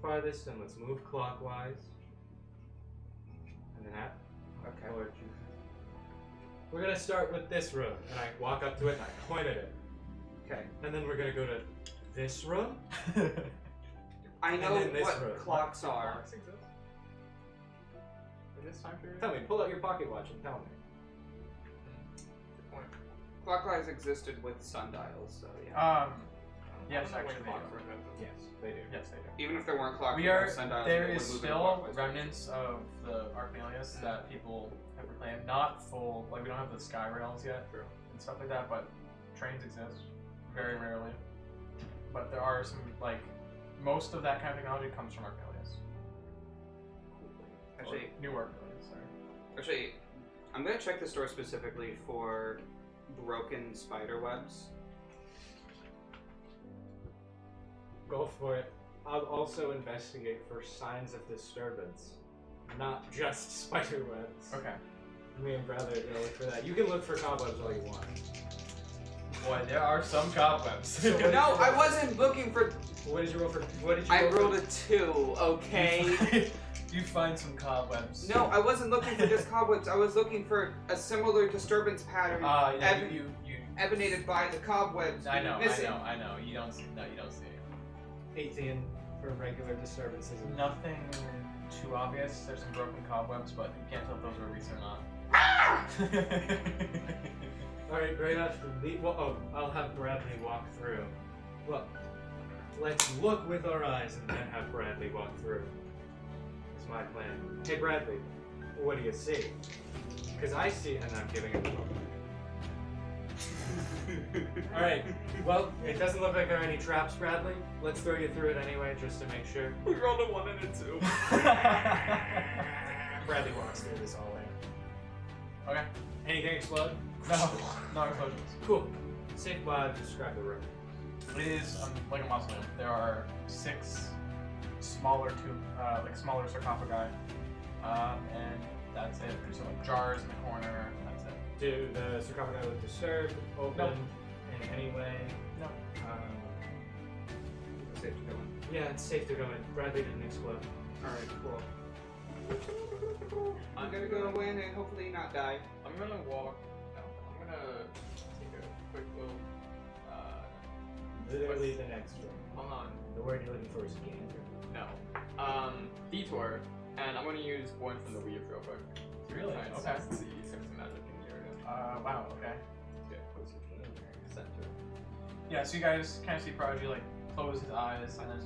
farthest and let's move clockwise. And then Okay. towards you. We're gonna start with this room, and I walk up to it and I point at it. Okay. And then we're gonna go to this room. I know then this what room. clocks are. Clocks exist? In this time period? Tell me, pull out your pocket watch and tell me. Good point. Clockwise existed with sundials, so yeah. Yes, I don't know actually when they clocks do. were invented. Yes, they do. Yes, they do. Even if there weren't clocks, We are. sundials, There they is would move in still clockwise remnants of the Archmalius that people have reclaimed. Not full. Like we don't have the sky rails yet and stuff like that, but trains exist very rarely. But there are some like most of that kind of technology comes from Archmalius. Actually, Or new Archmalius. Sorry. Actually, I'm gonna check the store specifically for broken spider webs. Go for it. I'll also investigate for signs of disturbance, not just spider webs. Okay. Me and brother go look for that. You can look for cobwebs all you want. Boy, there are some cobwebs. So what did No, you I roll? wasn't looking for. What did you roll for? What did you? I roll rolled a 2. Okay. You find some cobwebs. No, I wasn't looking for just cobwebs. I was looking for a similar disturbance pattern Yeah, Evan- you. emanated by the cobwebs. I know, missing. I know. You don't see. No, you don't see. 18 for regular disturbances. Nothing too obvious. There's some broken cobwebs, but you can't tell if those are recent or not. All right, Brayoft. Well, I'll have Bradley walk through. Well, let's look with our eyes and then have Bradley walk through. That's my plan. Hey, Bradley, what do you see? Because I see, and I'm giving it a look. Alright, well, it doesn't look like there are any traps, Bradley. Let's throw you through it anyway, just to make sure. We rolled a 1 and a 2. Bradley walks through this hallway. Okay. Anything explode? No explosions. Cool. Safe describe the room. It is like a mausoleum. There are 6 smaller smaller sarcophagi, and that's it. There's some like, jars in the corner. And that's it. Do the sarcophagi look disturbed, open, Nope. in any way? No. Safe to go in. Yeah, it's safe to go in. Bradley didn't explode. Alright, cool. I'm gonna go in and hopefully not die. I'm gonna walk. No, I'm gonna take a quick little. Literally the next room. Hold on. The word you're looking for is gander. No. Detour, and I'm gonna use one from the weave real quick. Really? Try and Okay. See some magic in the area. Wow. Okay. Get closer to the center. Yeah. So you guys kind of see Prodigy like close his eyes and then.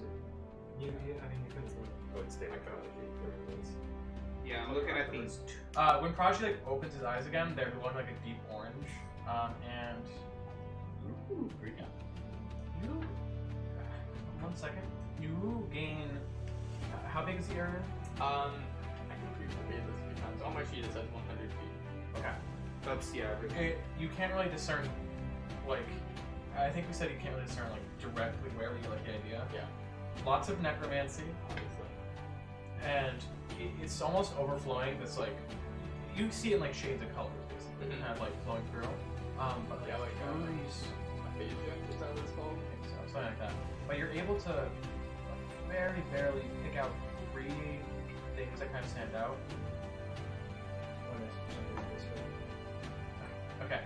I mean, you couldn't Go and stay psychology. Yeah, I'm looking at these two. When Prodigy like opens his eyes again, they're glowing like a deep orange. And Ooh, green. you 1 second. You gain. How big is the area? I can pre-read this a few times. On my sheet it says 100 feet. Okay. That's the average. You can't really discern, like, I think we said you can't really discern, like, directly where we get, like, the idea. Yeah. Lots of necromancy, Obviously. and it's almost overflowing. This, like, you see it in, like, shades of colors, basically, Mhm. kind of, like, flowing through. But, Yeah, like, these, Aphasia, is that what it's called? I think so, something like that. But you're able to very barely pick out 3 things that kind of stand out. Okay.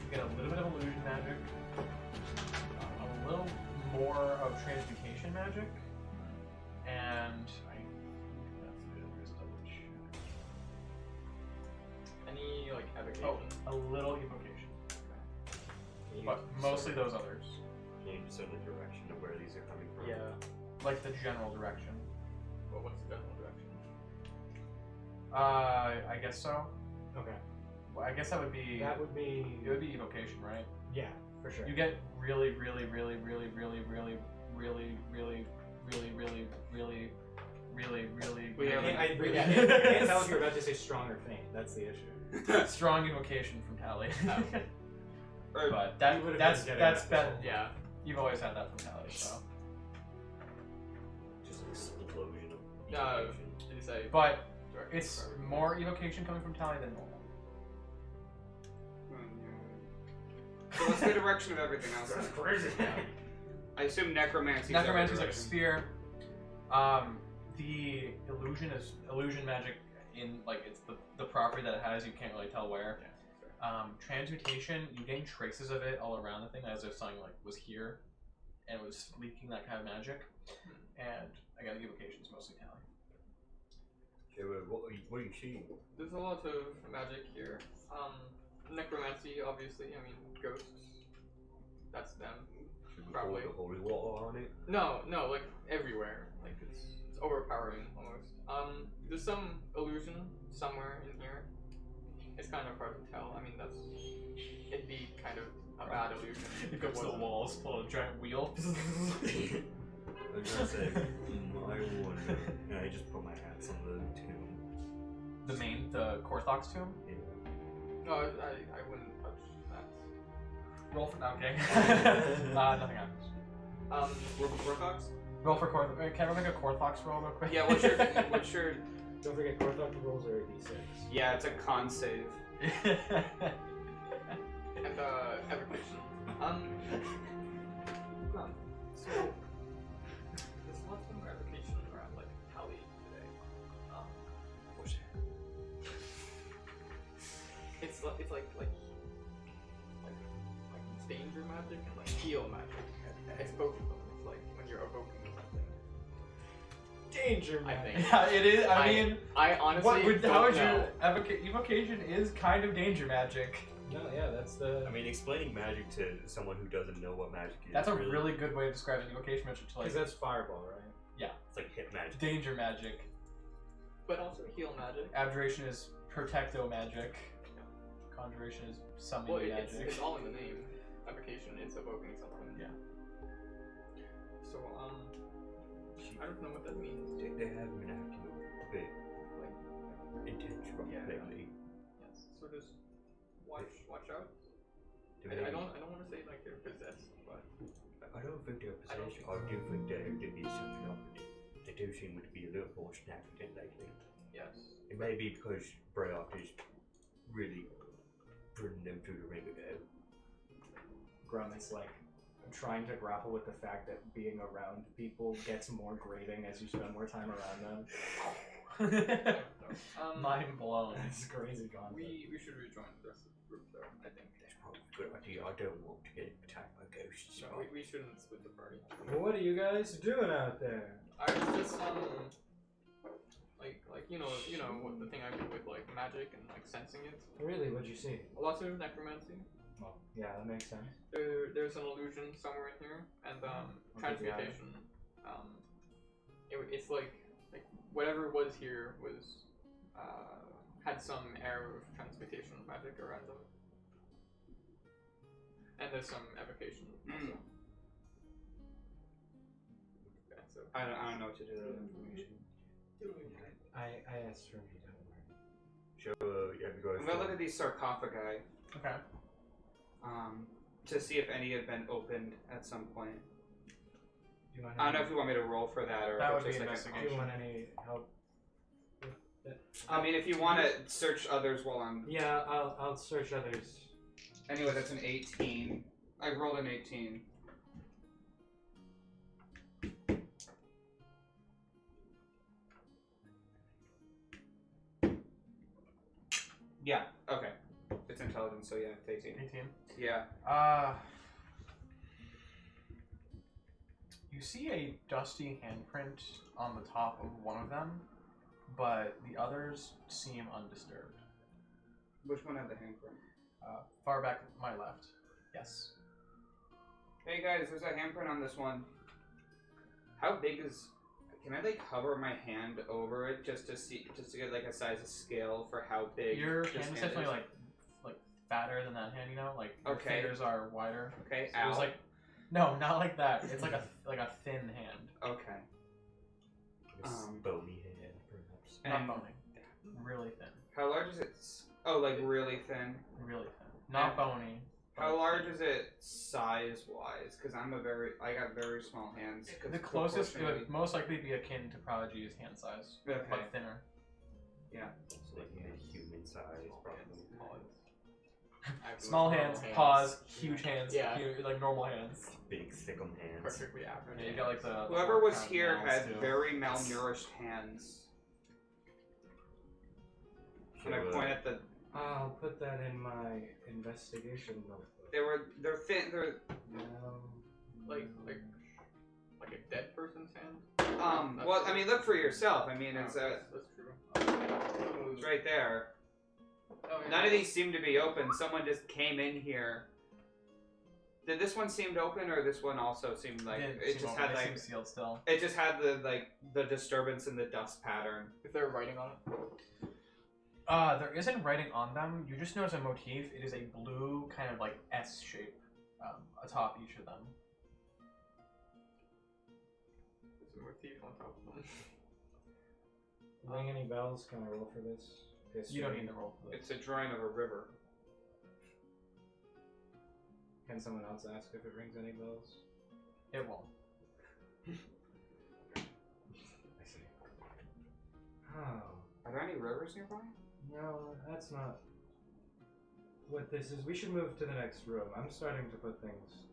You get a little bit of illusion magic, a little more of transmutation magic, and I think that's it. Just double check. Any like like evocation? Oh, a little evocation, Can you but mostly discern- those others. Can you discern the direction of where these are coming from? Yeah. Like the general direction. Well, what's the general direction? I guess so. Okay. Well, I guess that would be. That would be. It would be evocation, right? Yeah, for sure. You get really, really, really, really, really, really, really, really, really, really, really, really, really. We have I an- can't tell if you're about to say strong or faint. That's the issue. Strong invocation from Tallie. Or But You would've that's been getting that's that been this Yeah. you've always had that from Tallie, so. Just an explosion of No. evocation. Did you say? But direction it's for everything? more evocation coming from Tallie than normal. So what's the direction of everything else? That's then? crazy. I assume necromancy. Necromancy's like a sphere. The illusion magic in like it's the property that it has. You can't really tell where. Transmutation, you gain traces of it all around the thing, as if something like was here and was leaking that kind of magic. And I got evocations mostly Tallie. So, what are you seeing? There's a lot of magic here. Necromancy, obviously. I mean, ghosts. That's them. Probably. The holy water on it. No, like everywhere. Like it's overpowering almost. There's some illusion somewhere in here. It's kind of hard to tell. I mean, it'd be kind of a bad illusion. It goes to the wasn't. walls, pull a giant wheel. I was gonna say, I wonder. And I just put my hats on the tomb. the Korthok's tomb. Yeah. No, I wouldn't touch that. Roll for okay. Nothing happens. Orthox? Roll for Korthok. Can I make a Korthok's roll real quick? Yeah. What's your? Don't forget, Korthok rolls are a d6. Yeah, it's a con save. And evocation. So there's lots of evocation around like Tallie today. What's that? It's like danger magic and like heal magic. It's both of them. It's like when you're evoking something. Danger, I think. Yeah, it is. I mean, I honestly how would don't know. you evocation is kind of danger magic. No, yeah, that's the. I mean, explaining magic to someone who doesn't know what magic is. That's a really good way of describing evocation magic to like Because that's fireball, right? It's like hit magic. danger magic. But also heal magic. Abjuration is protecto magic. Conjuration is summoning Well, magic. it's all in the name. Evocation, it's evoking something. Yeah. So, I don't know what that means. They have been acting a bit Like, intense Yeah. lately. yes. So just watch out. Do I they- don't want to say like they're possessed, but I don't think they're I don't possessed. I do think there is something up with it. They do seem to be a little more snappy than lately. yes. It may be because Brayoft is really putting them through the ringer now. Grum is like trying to grapple with the fact that being around people gets more grating as you spend more time around them. Mind blown. That's crazy concept. We should rejoin the rest of the group though. I think. That's probably a good idea. I don't want to get attacked by ghosts. No, we shouldn't split the party. What are you guys doing out there? I was just like you know what the thing I did with like magic and like sensing it. Really, what'd you see? Lots of necromancy. Well, yeah, that makes sense. There's an illusion somewhere in here, and transmutation. It's like whatever was here was had some air of transmutation magic around them, and there's some evocation also. Okay, so I don't know what to do with that information. I asked for me, don't worry. So, yeah, we go. I'm gonna look at these sarcophagi Okay. to see if any have been opened at some point. Do you want I don't know if you want me to roll for that or That if would it's be just like Do you want any help? I mean, if you want to search others while I'm. Yeah, I'll search others. Anyway, that's an 18. I rolled an 18. Yeah, okay. It's intelligence, so yeah, it's 18. 18. Yeah. You see a dusty handprint on the top of one of them, but the others seem undisturbed. Which one had the handprint? Far back, my left. Yes. Hey guys, there's a handprint on this one. How big is? Can I like hover my hand over it just to get like a size of scale for how big Your this hand is definitely like fatter than that hand. You know, like your Okay. fingers are wider. Okay, So it was ow. like, no, not like that. It's like a thin hand. Okay. Bony hand, perhaps. Not And bony. Really thin. how large is it? Oh, like really thin. Really thin. Not bony. How but large thin. is it size-wise? Because I got very small hands. 'cause The closest it would proportionally- most likely be akin to Prodigy's hand size, Okay. but thinner. So like human size, probably. Small hands, paws, huge hands, Yeah. huge, like normal hands. Big, thickum hands. Perfectly average. Yeah, you got like the Whoever was kind of here nails, had too. very malnourished hands. And I point at the. I'll put that in my investigation notebook. They're thin. They're Like a dead person's hand. Well, I mean, look for yourself. I mean, it's that's true. it's right there. Oh, yeah. None of these seem to be open. Someone just came in here. Did this one seem open, or this one also seemed like Didn't it seem just open, had they like seem sealed still. it just had the disturbance in the dust pattern. Is there writing on it? There isn't writing on them. You just notice a motif. It is a blue kind of like S shape atop each of them. There's a motif on top of them. Ring any bells? Can I roll for this? You don't need to roll for this. It's a drawing of a river. Can someone else ask if it rings any bells? It won't. I see. Oh. Are there any rivers nearby? No, that's not what this is. We should move to the next room. I'm starting to put things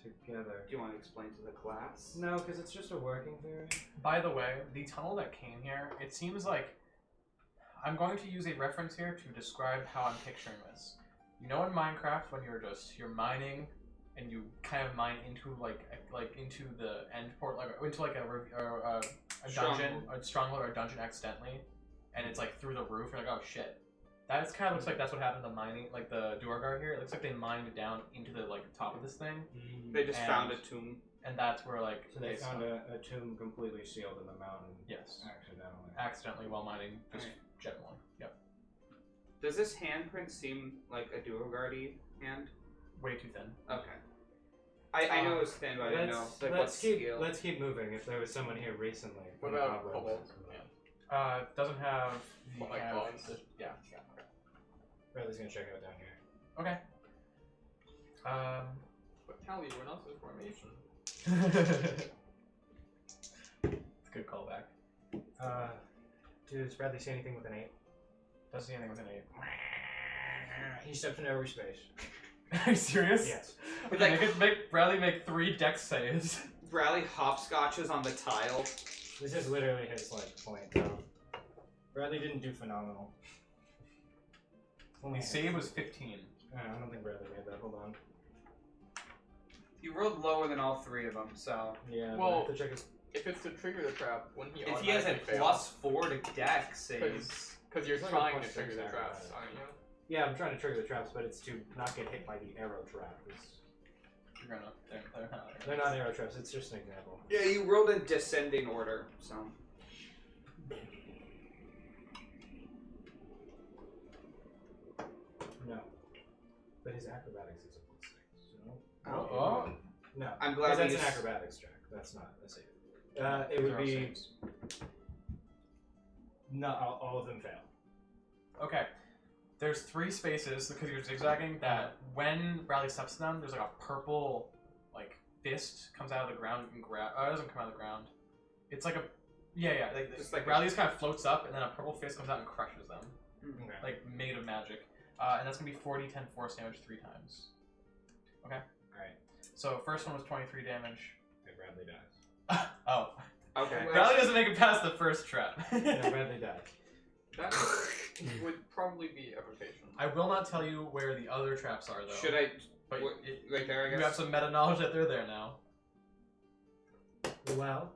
together. Do you want to explain to the class? No, because it's just a working theory. By the way, the tunnel that came here, it seems like I'm going to use a reference here to describe how I'm picturing this. You know in Minecraft when you're mining and you kind of mine into like into the end port, like into like a dungeon, a stronghold or a dungeon accidentally, and it's like through the roof. You're like, oh shit. That kind of looks like that's what happened to mining, like the Duergar here. It looks like they mined down into the like top of this thing, They just And- found a tomb. and that's where like So they found a tomb completely sealed in the mountain. yes, Accidentally. while mining, just Alright. generally. Yep, Does this handprint seem like a Duergar-y hand? way too thin. Okay. I know it was thin, but I didn't know like what scale. Let's keep moving. If there was someone here recently. What from about Cobwebs. kobolds? Yeah. Doesn't have the Like kind of- claws? yeah. Bradley's gonna check it out down here. Okay. But Tallie, what else is formation? It's a good callback. Does Bradley see anything with an 8? Doesn't see anything with an 8. He steps into every space. Are you serious? Yes. Okay, make Bradley make 3 dex saves. Bradley hopscotches on the tile. This is literally his like point. Bradley didn't do phenomenal. Only save was 15. I don't think Bradley made that. Hold on. You rolled lower than all 3 of them, so Yeah. Well, I have to check his. If it's to trigger the trap, wouldn't he if he has a automatically fail? +4 to dex saves, Because you're It's like a trying to +6 trigger the traps, acrobatic. aren't you? Yeah, I'm trying to trigger the traps, but it's to not get hit by the arrow trap. You're gonna. They're not. They're not arrow traps. It's just an example. yeah, you rolled in descending order, so. No. But his acrobatics is a +6. So Oh. no. I'm 'Cause glad that's we an just- acrobatics check. That's not a save. It would 0 be saves. not all of them fail. Okay. There's 3 spaces because you're zigzagging that when Bradley steps in them, there's like a purple like fist comes out of the ground. You can grab. Oh, it doesn't come out of the ground. It's like a yeah. Just like Bradley just kind of floats up, and then a purple fist comes out and crushes them, Okay. like made of magic. And that's gonna be 40, 10 force damage 3 times. Okay. Alright. So first one was 23 damage. Okay, Bradley dies. Oh. Okay. Bradley doesn't make it past the first trap. No, Bradley dies. That would probably be evocation. I will not tell you where the other traps are, though. Should I? But What- right there, I you guess. have some meta knowledge that they're there now. Well.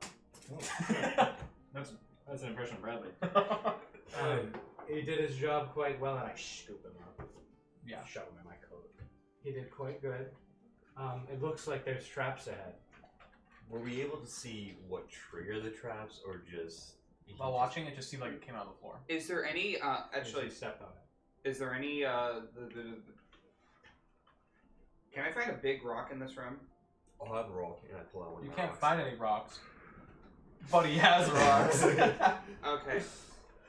That's an impression of Bradley. He did his job quite well, and I scoop him up. Yeah. Shove him in my coat. He did quite good. It looks like there's traps ahead. Were we able to see what triggered the traps, or just... While watching, it just seemed like it came out of the floor. Is there any, actually, He stepped on it. is there any, Can I find a big rock in this room? I'll have a rock, and I pull out one You of the can't rocks. find any rocks. But he has rocks. Okay.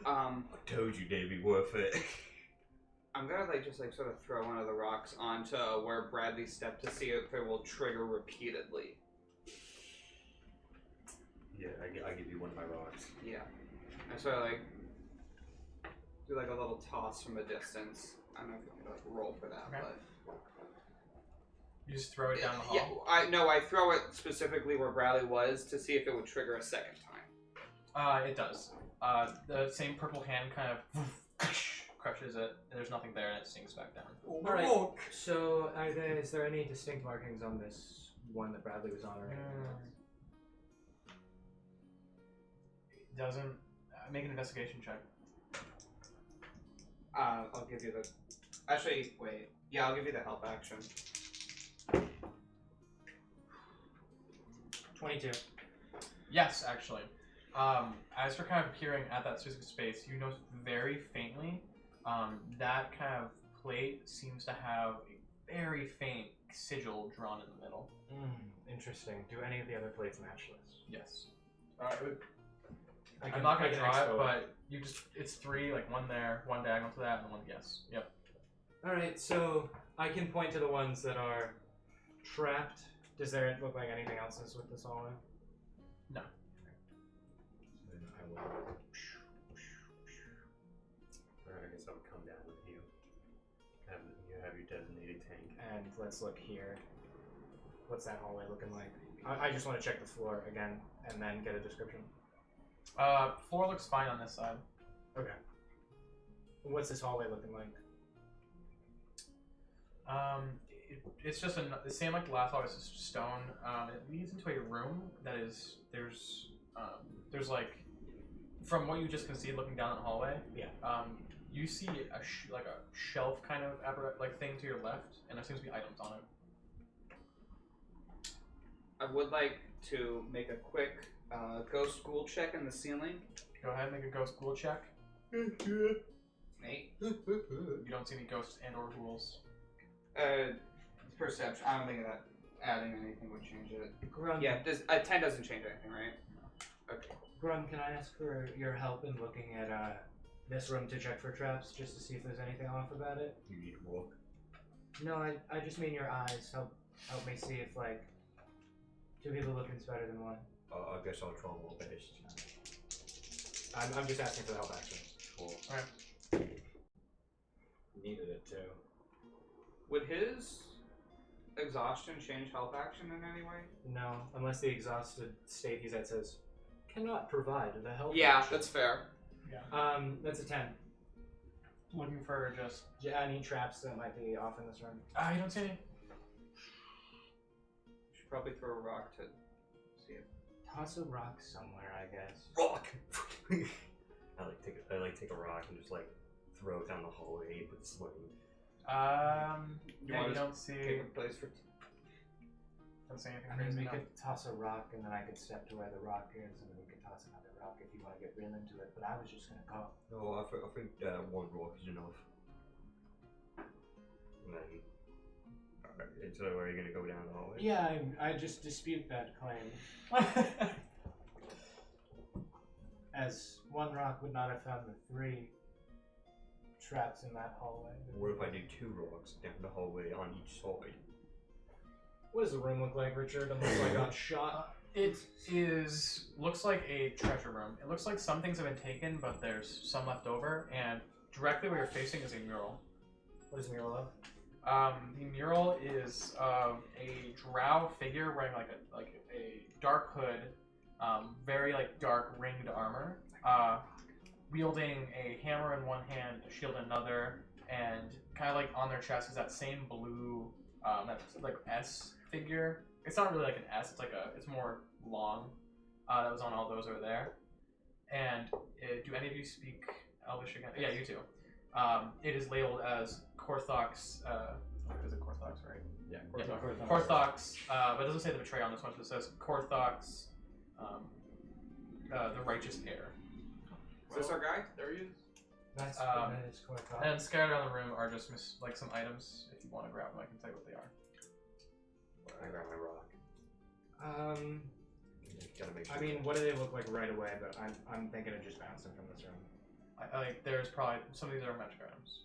I told you they'd be worth it. I'm gonna just sort of throw one of the rocks onto where Bradley stepped to see if it will trigger repeatedly. Yeah, I give you one of my rocks. Yeah. I sort of do a little toss from a distance. I don't know if you can roll for that, Okay. but You just throw it down the hall? yeah, I throw it specifically where Bradley was to see if it would trigger a second time. It does. The same purple hand kind of crushes it, and there's nothing there, and it sinks back down. Alright, so is there any distinct markings on this one that Bradley was on or anything else? It doesn't... make an investigation check. I'll give you the... Actually, wait. Yeah, I'll give you the help action. 22. Yes, actually. As you're kind of peering at that specific space, you notice very faintly that kind of plate seems to have a very faint sigil drawn in the middle. Interesting. Do any of the other plates match this? Yes. I I'm not going to draw it, expo but it's three, one there, one diagonal to that, and one yes. Yep. Alright, so I can point to the ones that are trapped. Does there look like anything else is with this hallway? No. Then I will. Alright, I guess I would come down with you. Have your designated tank. And let's look here. What's that hallway looking like? I just want to check the floor again and then get a description. Floor looks fine on this side. Okay. What's this hallway looking like? It's just the same like the last hallway. It's just stone. It leads into a room that is there's from what you just can see looking down the hallway. Yeah. You see a shelf kind of thing to your left, and there seems to be items on it. I would like to make a quick ghost ghoul check in the ceiling. Go ahead and make a ghost ghoul check. 8. You don't see any ghosts and or ghouls. Perception. I don't think that adding anything would change it. Grun, Yeah, 10 doesn't change anything, right? Okay. Grun, can I ask for your help in looking at this room to check for traps, just to see if there's anything off about it? You need to walk. No, I just mean your eyes. Help me see if two people looking's better than one. I guess I'll try and roll best. I'm just asking for the help action. Cool. Needed it too. Would his exhaustion change health action in any way? No, unless the exhausted state he's at says cannot provide the help. Yeah, action. that's fair. Yeah. That's a 10. Looking for just. Any traps that might be off in this room? You don't see any. Should probably throw a rock to see it. Toss a rock somewhere, I guess. Rock! I take a rock and just throw it down the hallway with the sling. You don't see. Take a place for. Don't see anything I mean, crazy. we No. could toss a rock and then I could step to where the rock is and then we could toss another rock if you want to get real into it, but I was just gonna go. No, I think one rock is enough. And then, so are you gonna go down the hallway? Yeah, I just dispute that claim. As one rock would not have found the 3 traps in that hallway. What if I do 2 rocks down the hallway on each side? What does the room look like, Richard? Unless I got shot. It looks like a treasure room. It looks like some things have been taken, but there's some left over, and directly where you're facing is a mural. What is the mural of? The mural is of a drow figure wearing a dark hood, very dark ringed armor, wielding a hammer in one hand, a shield in another, and kind of on their chest is that same blue that S figure. It's not really an S. It's more long. That was on all those over there. And do any of you speak Elvish again. Yeah, you too. It is labeled as Korthok's. Is it Korthok's, right? Yeah. Yeah, Korthok's. But it doesn't say the betrayal on this one. So it says Korthok's, the righteous heir. Is this our guy? There he is. That's Um, that is quite And scattered around the room are just like some items. If you want to grab them, I can tell you what they are. I grab my rock. Gotta make sure. I mean, what do they look like right away? But I'm thinking of just bouncing from this room. Like there's probably some of these are magic items.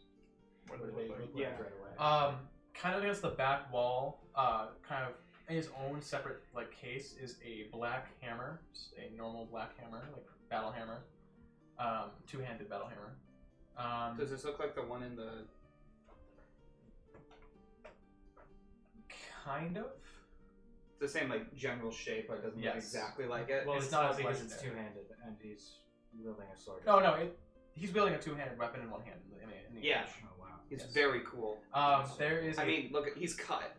What do they look like Yeah. right away? Kind of against the back wall, kind of in his own separate like case is a black hammer, just a normal black hammer, like battle hammer, two-handed battle hammer. Does this look like the one in the? Kind of. It's the same like general shape, but it doesn't look Yes. exactly like it. Well, it's it's not not as because it's legendary. two-handed and he's wielding a sword. No, he's wielding a two-handed weapon in one hand in the Yeah. image. Oh wow. He's Yes. very cool. There is. I mean, look, he's cut.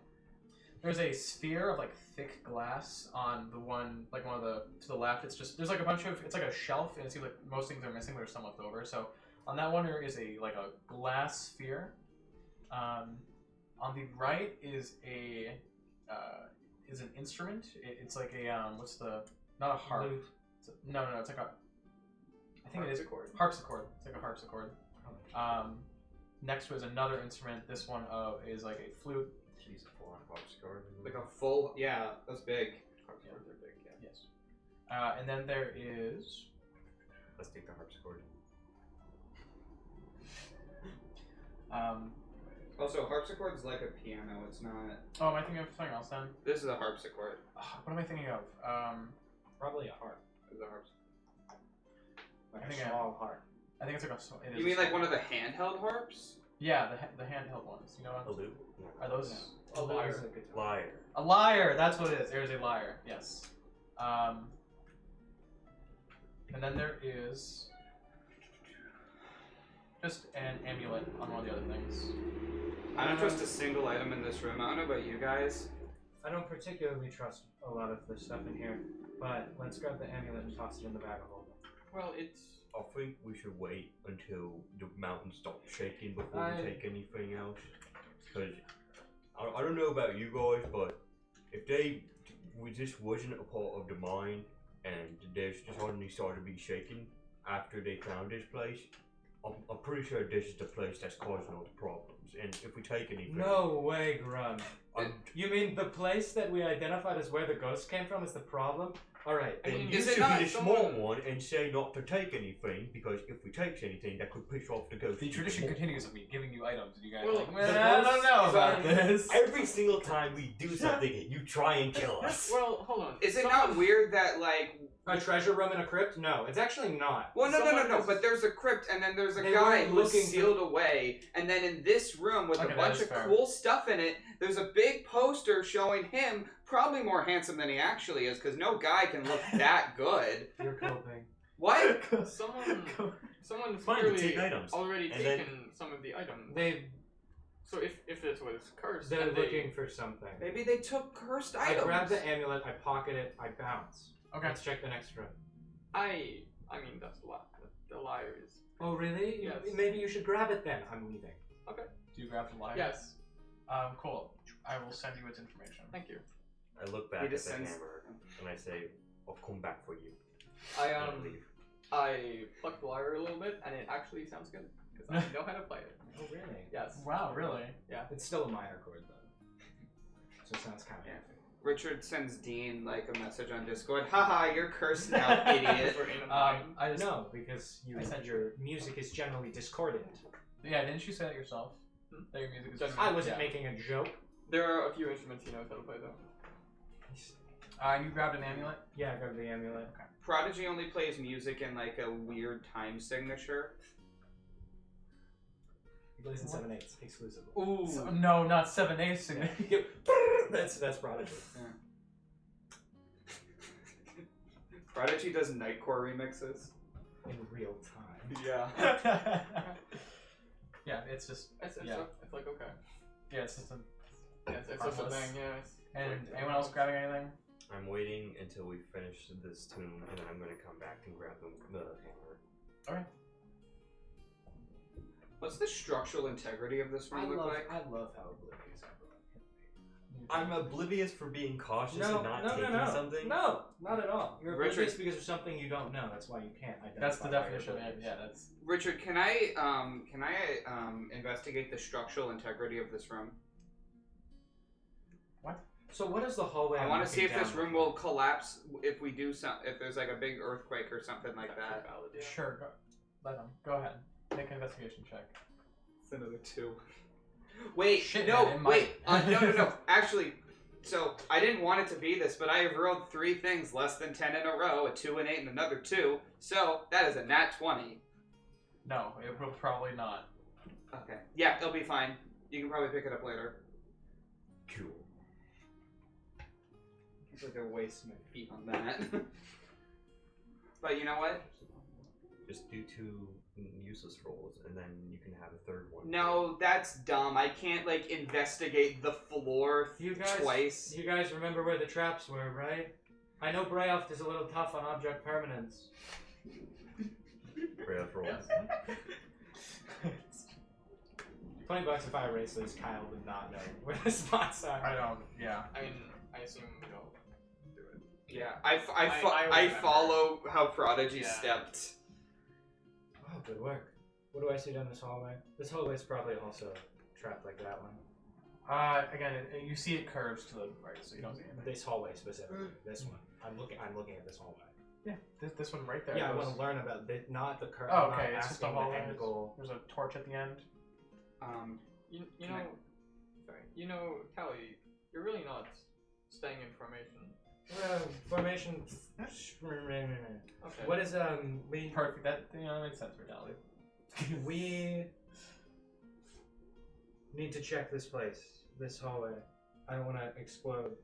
There's a sphere of like thick glass on the one of the to the left. It's just there's like a bunch of it's like a shelf and it seems like most things are missing. There's some left over. So on that one there is a glass sphere. On the right is an instrument. It's like a not a harp. Lute. No, it's like a I think it is Harpsichord. harpsichord. It's like a harpsichord. Next to it is another instrument. This one is like a flute. Jeez, a full-on harpsichord. Like a full, yeah, that's big. Harpsichords are big, yeah. Yes. And then there is. Let's take the harpsichord. Also, harpsichord's like a piano. It's not. Oh, am I thinking of something else then? This is a harpsichord. What am I thinking of? Probably a harp. This is a harpsichord. Like I a think small harp. I think it's like a. It is You mean like one of the handheld harps? Yeah, the handheld ones. You know A what? lute? Are those? A lyre. Is a guitar. Liar. A lyre. That's what it is. There's a lyre. Yes. And then there is just an amulet on one of the other things. I don't trust a single item in this room. I don't know about you guys. I don't particularly trust a lot of the stuff in here, but let's grab the amulet and toss it in the bag of holding. Well, it's I think we should wait until the mountain stops shaking before we take anything else. Because I don't know about you guys, but if this wasn't a part of the mine and this just suddenly started to be shaking after they found this place, I'm pretty sure this is the place that's causing all the problems. And if we take anything, No way, Grun. I'm- You mean the place that we identified as where the ghost came from is the problem? Alright. I mean, you is it should not be the small someone- one and say not to take anything, because if we take anything, that could piss off the ghost. The tradition even more. continues of me giving you items, and you guys Well, are like, the I don't know ghost about is this. Every single time we do something, you try and kill us. well. Hold on. Is it Someone- not weird that like? A treasure room in a crypt? No, it's actually not. Well, no. Someone But there's a crypt, and then there's a They guy weren't who's looking for- sealed away, and then in this room with Okay, a that bunch is of fair. cool stuff in it, there's a big poster showing him probably more handsome than he actually is, because no guy can look that good. You're coping. What? Someone's Fine, clearly take items. already And then- taken some of the items. So So if this was cursed, they're and they- looking for something. Maybe they took cursed I items. grab the amulet, I pocket it, I bounce. Okay. Let's check the next room. I mean that's a lot. The lyre is. Oh, really? Yes. Maybe you should grab it then. I'm leaving. Do you grab the lyre? Yes. Cool. I will send you its information. Thank you. I look back He at the just sends- hammer and I say, "I'll come back for you." I And leave. I plucked the lyre a little bit, and it actually sounds good because I know how to play it. Oh, really? Yes. Wow, really? It's still a minor chord, though. So it sounds kind of Richard sends Dean like a message on Discord. Haha, you're cursed now, idiot. We're in a mine. I just No, because I sent your music is generally discordant. yeah. Didn't you say that yourself? Hmm? That your music is. Generally. I wasn't Yeah. making a joke. There are a few instruments he knows how to play though. And you grabbed an amulet. Yeah, I got the amulet. Prodigy only plays music in like a weird time signature. He plays in 7/8 exclusively. Ooh. So, no, not 7/8. That's Prodigy. Prodigy does Nightcore remixes. In real time. Yeah. Yeah, it's just It's Yeah. it's like okay. yeah, it's just a. It's such a Harmless. thing. Yeah. It's And like- anyone else grabbing anything? I'm waiting until we finish this tomb, and then I'm gonna come back and grab the hammer. What's the structural integrity of this room look like? I love how oblivious I'm oblivious for being cautious and not taking something. No, not at all. You're Richard- oblivious because of something you don't know. That's why you can't identify. That's the why you're definition of it. oblivious. Yeah, that's. Richard, can I investigate the structural integrity of this room? So what is the hallway? I I'm want to see looking if this down room will collapse if we do if there's like a big earthquake or something like that. Valid, yeah. Sure, let him. Go ahead. Make an investigation check. It's another 2. Wait, Shit, no, man, it wait, might. no. Actually, so I didn't want it to be this, but I have rolled 3 things less than 10 in a row, a 2 and 8 and another 2. So that is a nat 20. No, it will probably not. Okay. Yeah, it'll be fine. You can probably pick it up later. Cool. I feel like I waste my feet on that. But you know what? Just do 2 useless rolls, and then you can have a 3rd one. No, that's dumb. I can't like investigate the floor You guys, twice. You guys remember where the traps were, right? I know Brayoft is a little tough on object permanence. Brayoft rolls. $20 if I erase these, Kyle would not know where the spots are. I don't. Yeah. I mean, I assume we don't do it. Yeah, I I remember. follow how Prodigy Yeah. stepped. Oh, good work. What do I see down this hallway? This hallway's probably also trapped like that one. Again, you see it curves to the right, so you don't see anything. This hallway specifically. This one. I'm looking at this hallway. Yeah, this one right there. Yeah, I goes- want to learn about it, not the curve. Oh, okay. It's just the asking hallway. end goal. There's a torch at the end. You Can know, sorry. You know, Tallie, you're really not staying in formation. Formation. Okay. What is we Perfect. That makes sense for Tallie. we need to check this place, this hallway. I don't want to explode.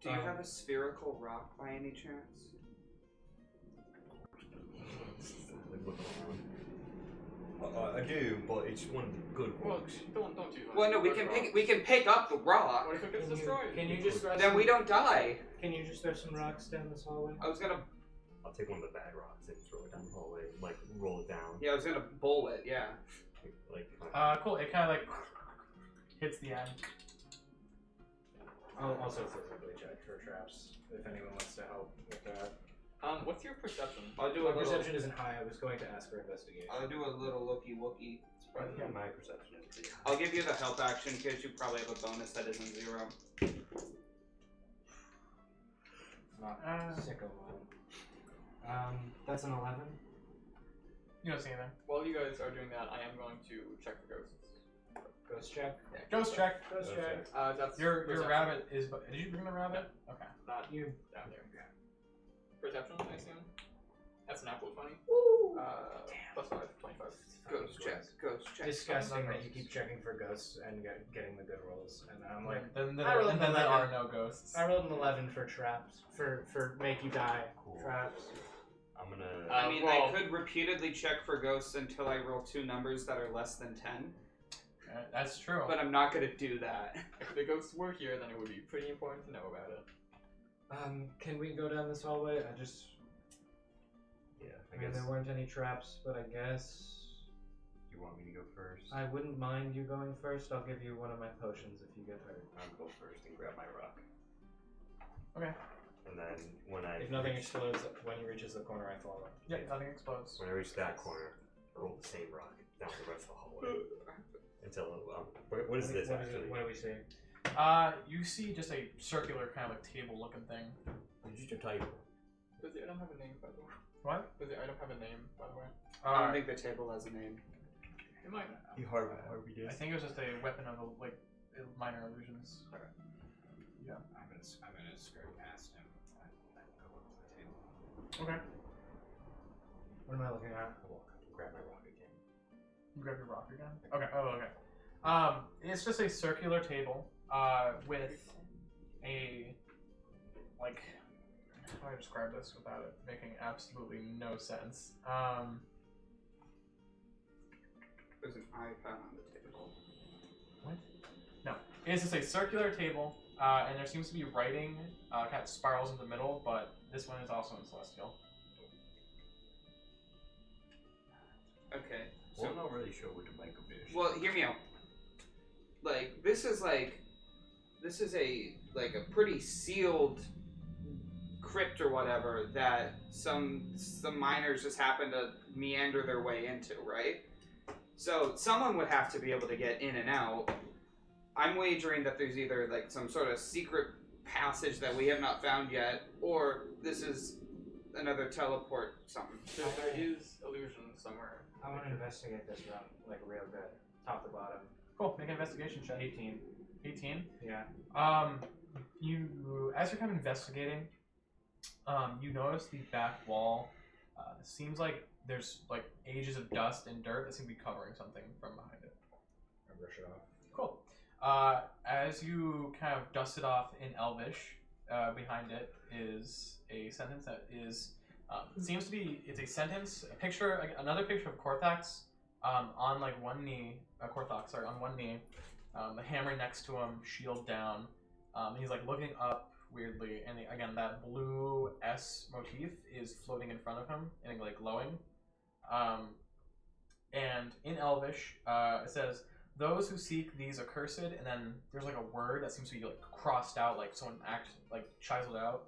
Do you have a spherical rock by any chance? Like, looking around. I do, but it's one of the good Well, ones. don't use. Well, no, we can pick up the rock. What if it gets destroyed? Can you just throw Then some, we don't die. Can you just throw some rocks down this hallway? I was gonna, I'll take one of the bad rocks and throw it down the hallway, like roll it down. yeah, I was gonna bowl it. Yeah. Like, Cool. It kind of like hits the end. I'll also physically check for traps if anyone wants to help with that. What's your perception? I'll do My a little. perception isn't high. I was going to ask for investigation. I'll do a little looky wookie. yeah, my perception is pretty high. I'll give you the help action because you probably have a bonus that isn't 0. Not sicko mode. That's an 11. You don't see anything. While you guys are doing that, I am going to check for ghosts. Ghost check. Yeah, Ghost check. Ghost check. That's Your perception. rabbit is. Did you bring the rabbit? Okay. Not You. down here. Perception, I assume. That's an apple 20. Plus 5, 25. Ghost check. Ghost check. Disgusting that you ghosts. keep checking for ghosts and getting the good rolls, and I'm like, then I rolled then there 11. are no ghosts. I rolled an 11 for traps, for make you die Cool. traps. I'm gonna. I mean, well- I could repeatedly check for ghosts until I roll 2 numbers that are less than 10, That's true. but I'm not gonna do that. If the ghosts were here, then it would be pretty important to know about it. Can we go down this hallway? Yeah, I mean, there weren't any traps, but I guess You want me to go first? I wouldn't mind you going first. I'll give you one of my potions if you get hurt. I'll go first and grab my rock. Okay. And then when I If nothing explodes when he reaches the corner, I follow. Yeah, nothing explodes. when I reach that corner, I roll the same rock down the rest of the hallway until what is this What actually? What do we see? You see just a circular kind of like table-looking thing. It's just a title. Does the item have a name, by the way? What? Does the item have a name, by the way? I don't think the table has a name. It might. You Harvey did. I think it was just a weapon of like minor illusions. I'm gonna skirt past him and go up to the table. Okay. What am I looking at? I walk up and grab my rock again. You grab your rock again. Okay. Oh, okay. It's just a circular table with a like. How do I describe this without it making absolutely no sense? There's an iPad on the table. What? No. It's just a circular table, and there seems to be writing kind of spirals in the middle, but this one is also in Celestial. Okay. Well, I'm not really sure what to make of it. Well, hear me out. Like this is a pretty sealed crypt or whatever that some miners just happen to meander their way into, right? So someone would have to be able to get in and out. I'm wagering that there's either like some sort of secret passage that we have not found yet, or this is another teleport something. There is illusion somewhere. I want to investigate this room like real good, top to bottom. Cool. Make an investigation check. 18. 18. Yeah. You as you're kind of investigating, you notice the back wall. Seems like there's like ages of dust and dirt that seem to be covering something from behind it. I brush it off. Cool. As you kind of dust it off in Elvish, behind it is a sentence that is seems to be it's a sentence, a picture, another picture of Korthax on like one knee. Korthax, sorry, on one knee, the hammer next to him, shield down. He's like looking up weirdly, and again that blue S motif is floating in front of him and like glowing. And in Elvish, it says, "Those who seek these accursed," and then there's like a word that seems to be like crossed out, like someone chiseled out.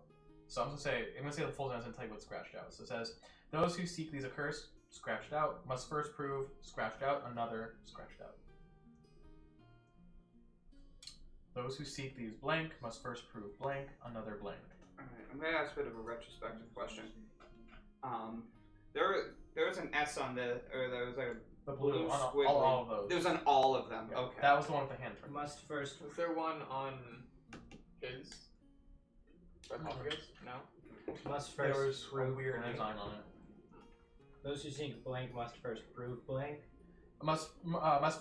So I'm gonna say the full sentence and tell you what's scratched out. So it says, "Those who seek these accursed," scratched out, "must first prove," scratched out, "another," scratched out. "Those who seek these blank must first prove blank, another blank." Alright, I'm gonna ask a bit of a retrospective question. There was an S on the, or there was a The blue blue on squiggly. all of those. There was on all of them. Yeah, Okay. that was the one with the handprint. Must first. Was there one on his sarcophagus? No. Must There first was a prove weird blank. design on it. Those who seek blank must first prove blank. Must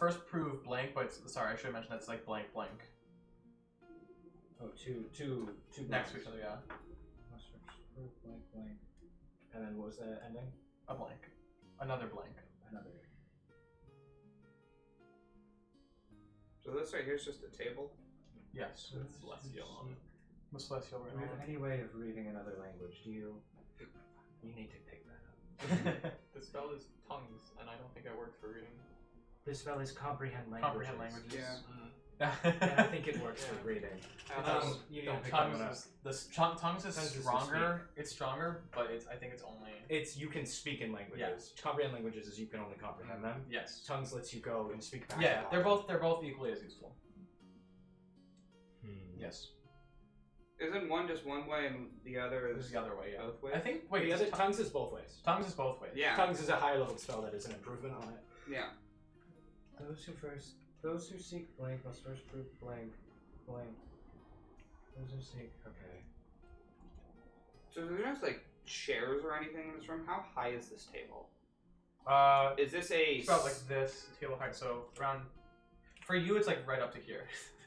first prove blank, but sorry, I should have mentioned that's like blank blank. Oh, two Next blanks. to each other, yeah. Must first prove blank blank. And then what was the ending? A blank. Another blank. Another. So this right here is just a table. Yes. With celestial on it. With celestial Do written we have on any way of reading another language? Do you? You need to pick that up. it. The spell is tongues, and I don't think it works for reading. This spell is comprehend languages. Comprehend languages. Yeah. And I think it works for reading. You Yeah, don't pick that tongues one up. is tongues is Tongues is to stronger. It's stronger, but I think it's only It's you can speak in languages. Comprehend languages is you can only comprehend them. yes. Tongues lets you go and speak back. Yeah, to them. they're both equally as useful. Yes. Isn't one just one way and the other This is is the other way. Yeah. both ways? I think. Wait. the other is tongues is both ways. tongues is both ways. Yeah. Tongues is a higher level spell that is an improvement on it. Yeah. Those who seek blank must first prove blank. Blank. Those who seek. Okay. So there's just like chairs or anything in this room. How high is this table? Is this a It's about like this table height. So around. For you, it's like right up to here.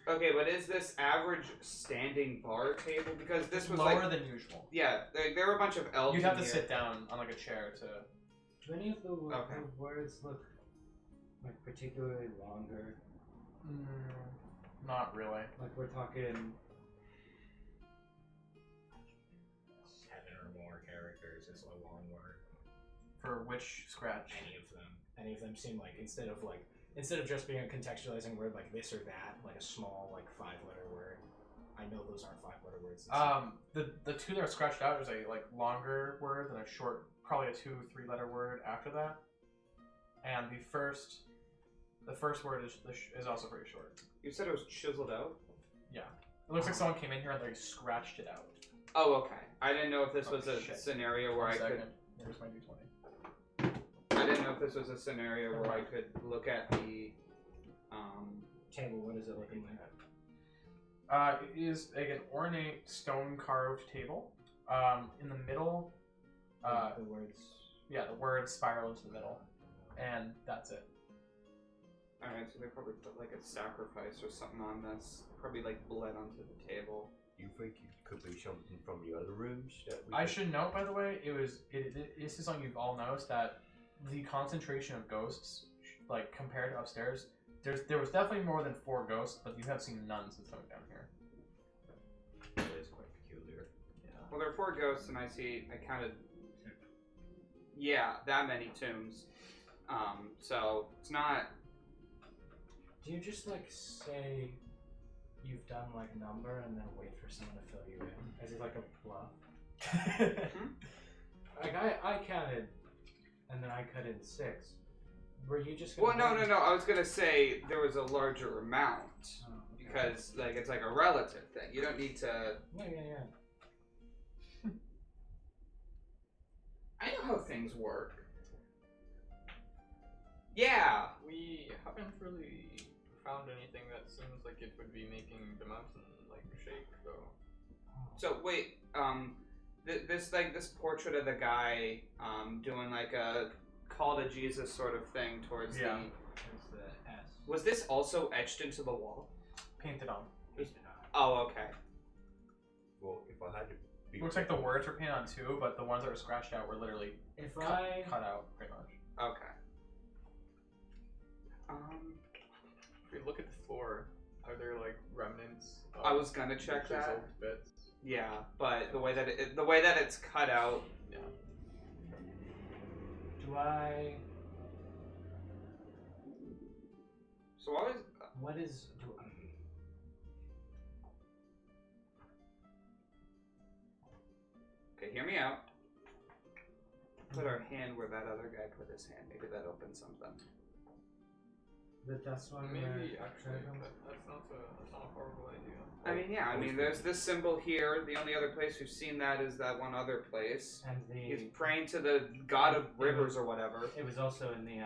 Okay, but is this average standing bar table? Because this was lower like than usual. yeah, there were a bunch of elves. You'd have in to here. sit down on like a chair to. Do any of the Okay. words look like particularly longer? Not really. Like we're talking 7 or more characters is a long word. For which scratch? Any of them seem like instead of just being a contextualizing word like this or that, like a small like 5-letter word. I know those aren't 5-letter words. The two that are scratched out is a like longer word than a short, probably a 2-3 letter word after that. And the first word is also pretty short. You said it was chiseled out. Yeah, it looks like someone came in here and they scratched it out. Oh, okay. I didn't know if this Oh, was a shit. scenario where One I could. second. Here's my d20. I didn't know if this was a scenario where I could look at the. Table, what is it looking like? It is like an ornate stone carved table. In the middle, The words. yeah, the words spiral into the middle, and that's it. Alright, so they probably put like a sacrifice or something on this. Probably like bled onto the table. You think it could be something from the other rooms that we I should note, by the way, this is something you've all noticed, that the concentration of ghosts, like compared to upstairs, there was definitely more than 4 ghosts, but you have seen none since coming down here. That is quite peculiar. Well, there are 4 ghosts, and I counted. Yeah, that many tombs. So it's not Do you just like say you've done like a number and then wait for someone to fill you in? Is it like a bluff? Like I counted, and then I cut in 6. Were you just gonna Well, no. I was gonna say there was a larger amount because like it's like a relative thing. You don't need to. Yeah. I know how things work. Yeah. We haven't really found anything that seems like it would be making the mountain like shake, though. So wait, this portrait of the guy doing like a call to Jesus sort of thing towards Yeah. There's the S. Was this also etched into the wall? Painted on. Oh, okay. Well, if I had to be... Looks like the words were painted on too, but the ones that were scratched out were literally If cut out, pretty much. Okay. If we look at the floor, are there like remnants? Of I was gonna check that. chiseled bits? Yeah, but the way that it's cut out. Yeah. Do I? So I was. What is? Okay, hear me out. Put our hand where that other guy put his hand. Maybe that opens something. The dust one. Maybe actually, that's not a horrible idea. I mean, yeah. I mean, there's this symbol here. The only other place we've seen that is that one other place. And He's praying to the god of rivers or whatever. It was also in the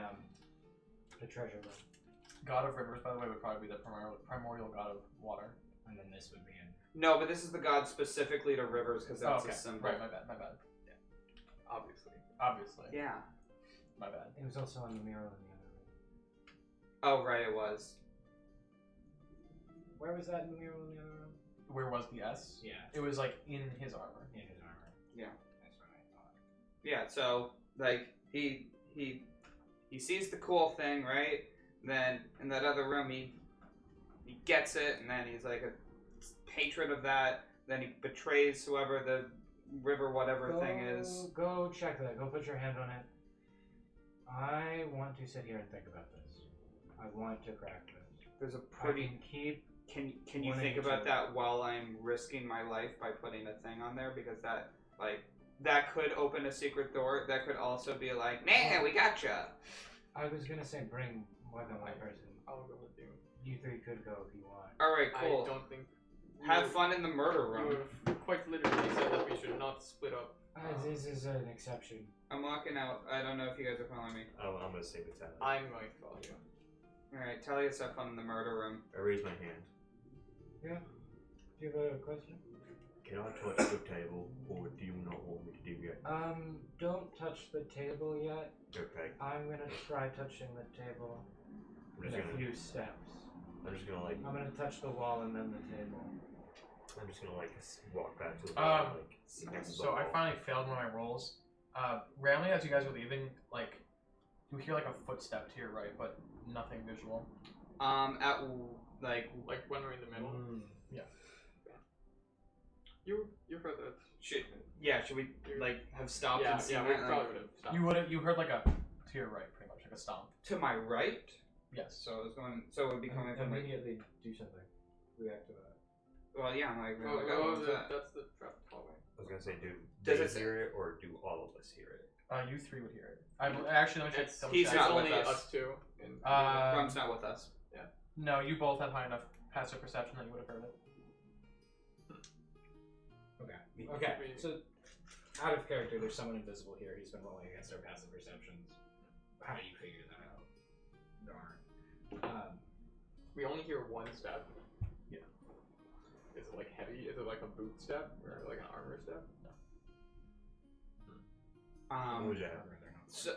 treasure room, God of rivers, by the way, would probably be the primordial god of water. and then this would be in. No, but this is the god specifically to rivers because that's okay. a symbol. Right, my bad. Yeah. Obviously. Yeah. My bad. It was also in the mural in the other room. Oh, right, it was. Where was that in the mural in the other room? Where was the S? Yeah, It was like in his armor. in his armor. Yeah. That's what I thought. Yeah, so like he sees the cool thing, right? Then in that other room he gets it, and then he's like a patron of that. Then he betrays whoever the river whatever thing is. Go check that. Go put your hand on it. I want to sit here and think about this. I want to crack this. There's a I pretty. can keep. Can you one think in each about of that while I'm risking my life by putting a thing on there, because that could open a secret door. That could also be like, nah, we gotcha. I was gonna say bring more than one person. I'll go with you. You 3 could go if you want. All right, cool. I don't think. Have fun in the murder room. You have quite literally said that we should not split up. This is an exception. I'm walking out. I don't know if you guys are following me. I'm gonna stay with Tallie. I'm going to follow you. Alright, Tallie, have fun in the murder room. I raise my hand. Yeah. Do you have a question? Can I touch the table, or do you not want me to do yet? Don't touch the table yet. Okay. I'm gonna try touching the table in a few steps. I'm just gonna like. I'm gonna touch the wall and then the table. I'm just gonna like walk back to the wall, like. sit next to the So I wall. finally failed one of my rolls. Randomly, as you guys are leaving, like, you hear like a footstep to your right, but nothing visual. At like Like when we're in the middle. Yeah. You heard that. should we like have stopped Yeah, and seen we that? Like, probably would have stopped. You heard like a to your right, pretty much like a stomp. to my right? Yes. So it was going. So it would be coming from like. Immediately do something. React to that. Well, yeah, I'm like, Oh, what's that? that's the trap hallway. I was gonna say, do Does they it say- hear it, or do all of us hear it? You 3 would hear it. Actually, let me check. It's, double he's check. it's not with only us. us two. Rum's not with us. No, you both have high enough passive perception that you would have heard it. Okay, so out of character, there's someone invisible here. He's been rolling against our passive perceptions. How do you figure that out? Darn. We only hear one step. Yeah. Is it like heavy? Is it like a boot step or like an armor step? What was that? So,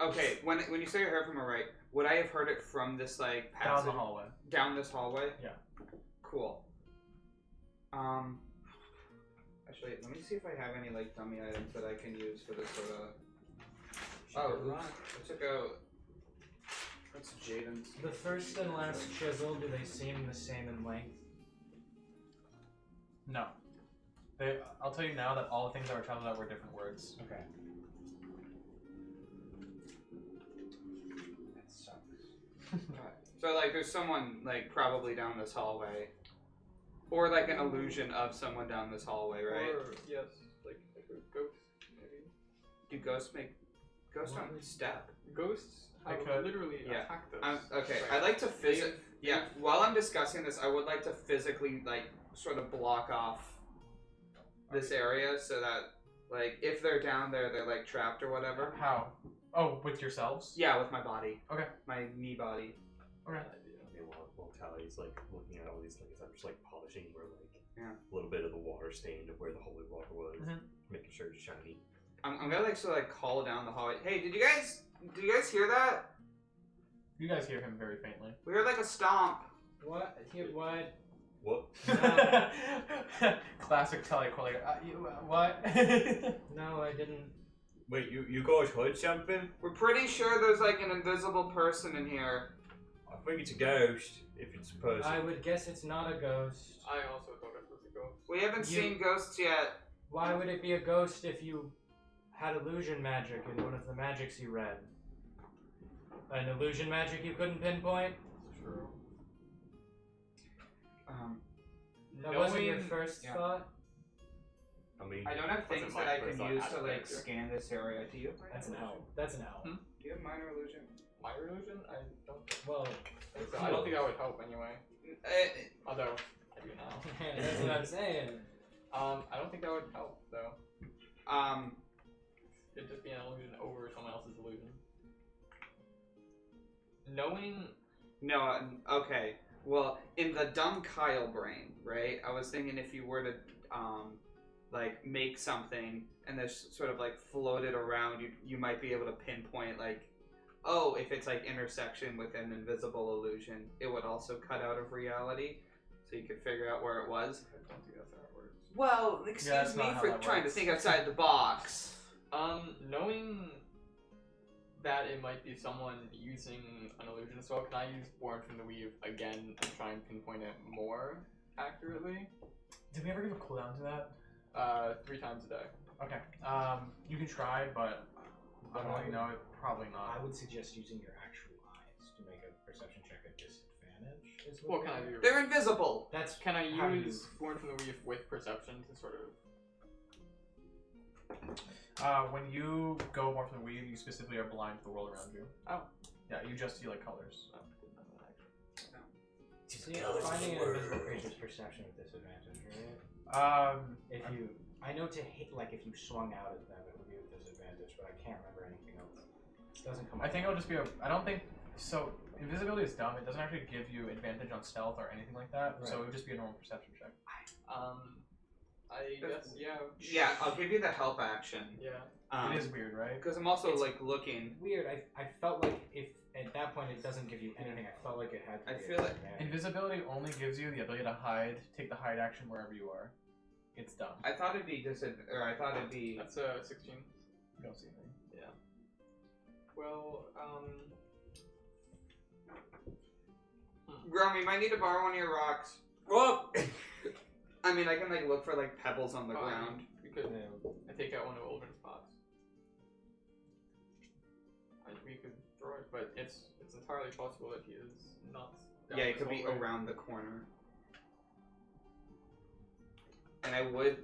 okay, when you say you heard from a right, would I have heard it from this like Down passage the hallway. down this hallway? Yeah. Cool. Actually, let me see if I have any like dummy items that I can use for this sort of. Oh, I took out. That's Jaden's. The first and last chisel, do they seem the same in length? No. I'll tell you now that all the things that were traveled out were different words. Okay. That sucks. So like, there's someone like probably down this hallway, or like an illusion of someone down this hallway, right? Or yes, like a ghost maybe. Do ghosts don't step? Ghosts have could. literally Yeah. attacked us. Okay, Right. I'd like to Yeah, while I'm discussing this, I would like to physically like sort of block off this area so that like if they're down there, they're like trapped or whatever. How? Oh, with yourselves? Yeah, with my body. Okay. My knee body. Okay. I mean, while Tallie's like looking at all these things, I'm just like polishing where like Yeah. a little bit of the water stain of where the holy water was, Mhm. making sure it's shiny. I'm gonna like sort of like call down the hallway. Hey, did you guys hear that? You guys hear him very faintly. We heard like a stomp. What? What? What? Classic Tallie quality. What? No, I didn't. Wait, you guys heard something? We're pretty sure there's like an invisible person in here. I think it's a ghost. If it's a person. I would guess it's not a ghost. I also thought it was a ghost. We haven't You- seen ghosts yet. Why would it be a ghost if you had illusion magic in one of the magics you read? An illusion magic you couldn't pinpoint? True. That wasn't your Knowing- first Yeah. thought? I mean, I don't have things my that I first can thought use as to a like character. scan this area. Do you? That's an L. That's an L. Do you have minor illusion? My illusion? I don't Well, think so. I don't think that would help anyway. Although I do now. that's what I'm saying. I don't think that would help though. It'd just be an illusion over someone else's illusion. Knowing No. Okay. Well, in the dumb Kyle brain, right? I was thinking if you were to like make something and this sort of like floated around, you might be able to pinpoint like, oh, if it's like intersection with an invisible illusion, it would also cut out of reality, so you could figure out where it was. I don't think that's how it works. Well, that's excuse me not how for that trying works. to think outside the box. Knowing that it might be someone using an illusion spell, can I use Born from the Weave again and try and pinpoint it more accurately? Did we ever give a cooldown to that? 3 times a day. Okay. You can try, but I don't really know. Probably I not. would suggest using your actual eyes to make a perception check at disadvantage. Is What can I we're- do? They're invisible. That's Can I how use Born from the Weave with perception to sort of? When you go more from the weave, you specifically are blind to the world around you. Oh. Yeah, you just see like colors. Oh, didn't know that actually. See, finding an invisible creature's perception with disadvantage, right? If you, I know to hit, like if you swung out at them, it would be with disadvantage, but I can't remember anything else. It doesn't come. I up. think it'll just be a. I don't think so. Invisibility is dumb. It doesn't actually give you advantage on stealth or anything like that. So Right. it would just be a normal perception check. I guess yeah. Yeah, I'll give you the help action. Yeah. It is weird, right? Because I'm also It's like looking. Weird. I felt like if at that point it doesn't give you anything, I felt like it had. To I be feel like- advantage. Invisibility only gives you the ability to hide, take the hide action wherever you are. It's dumb. I thought it'd be I thought it'd be. That's 16. You don't see anything. Yeah. Well, Grum, we might need to borrow one of your rocks. Whoa! I mean, I can like look for like pebbles on the fine. ground. We could. Yeah. I take out one of Aldrin's pots. We could throw it, but it's entirely possible that he is not. down Yeah, it this could be hallway. around the corner. And I would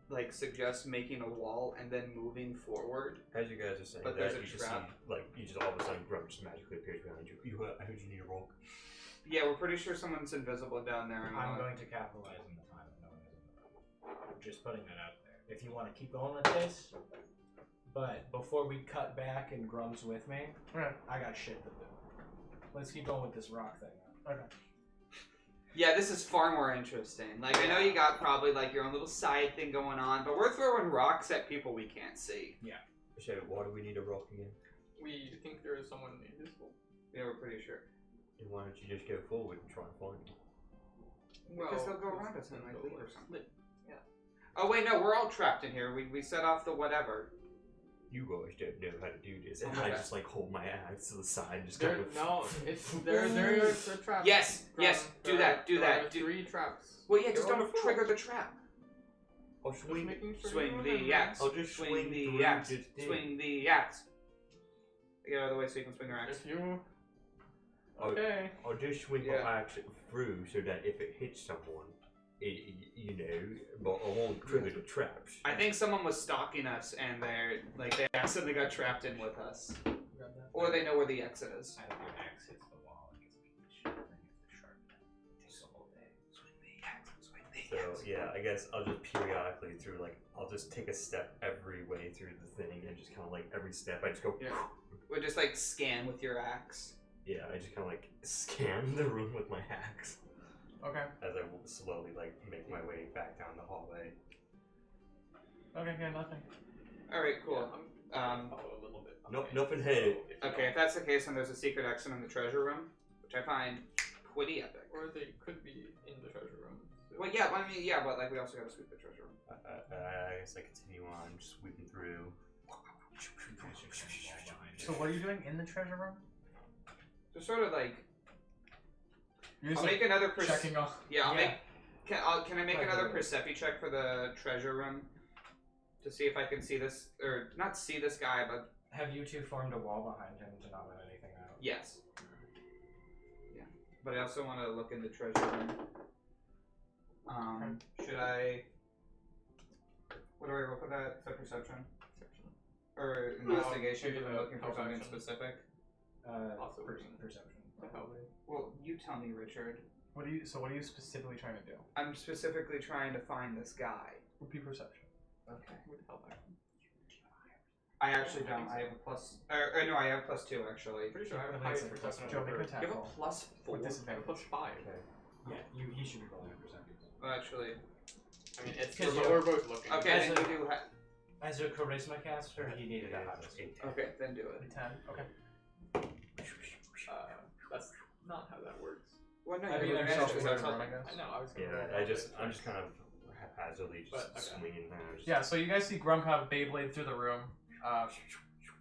like suggest making a wall and then moving forward. as you guys are saying But that, there's a you just see, trap. like, you just all of a sudden, Grum just magically appears behind you. I heard you need a rock. Yeah, we're pretty sure someone's invisible down there. And I'm going to capitalize on the time of knowing it. Just putting that out there. If you want to keep going with this, but before we cut back and Grum's with me, Alright. I got shit to do. Let's keep going with this rock thing. Okay. Yeah, this is far more interesting. Like, I know you got probably like your own little side thing going on, but we're throwing rocks at people we can't see. So, why do we need a rock again? We think there is someone invisible. Yeah, we're pretty sure. And why don't you just go forward and try and find them? Because they'll go because around us and like they'll leave or like something. slip. Oh wait, no, we're all trapped in here. We set off the whatever. You guys don't know how to do this. And Oh my I God. just like hold my axe to the side and just There, kind of. no, it's there's a trap. Yes, yes, do that, do There that, are do- 3 traps. Well, yeah, just They're all don't full. trigger the trap. I'll Just swing. making sure Swing you the remember. axe. I'll just Swing swing the through axe. this thing. Swing the axe. Get out of the way so you can swing your axe. If you Okay. I'll just swing Yeah. my axe through so that if it hits someone, but I won't trigger the traps. I think someone was stalking us, and they accidentally got trapped in with us, or they know where the exit is. I think your axe hits the wall and gets sharp. It takes a whole day. So yeah, I guess I'll just periodically I'll just take a step every way through the thing, and just kind of like every step I just go. Yeah. We'll just scan with your axe. Yeah, I just kind of scan the room with my axe. Okay. As I will slowly make my way back down the hallway. Okay, yeah, nothing. Alright, cool. Follow a little bit. Nope, nothing hit. Okay, if that's the case, then there's a secret exit in the treasure room, which I find pretty epic. Or they could be in the treasure room. Well, yeah, but we also gotta sweep the treasure room. I guess I continue on, just sweeping through. So what are you doing in the treasure room? Just sort of You're I'll just make another checking off. Yeah, I'll Yeah. make. Can I make Right, another right, right. perception check for the treasure room to see if I can see this, or not see this guy, but Have you two formed a wall behind him to not let anything out? yes. Yeah, but I also want to look in the treasure room. Should I? What do I roll for that? Is that perception or investigation? maybe If I'm the looking for something action. specific. Also Perception. Probably. Well, you tell me, Richard. What are you specifically trying to do? I'm specifically trying to find this guy. Would be perception. Okay. With help action. I actually I don't. think so. I have a plus. Or no, I have +2 actually. Pretty sure I have I a think highest it's perception. Joe, make an over- attack You have a roll. +4. With I have disadvantage. a +5. Yeah, he should be rolling a perception. Well, actually. I mean, it's Because we're both looking. Okay, As then a- you do have. As a charisma caster, he needed a high. Okay, then do it. 10. Okay. That's not how that works. Well, no, I you mean, have there's advantage, also that's room, all. I guess. I know. I was gonna. Yeah, roll I'm that, just but- kind of haphazardly just But, okay. swinging now. Yeah, so you guys see Grump have Beyblade through the room.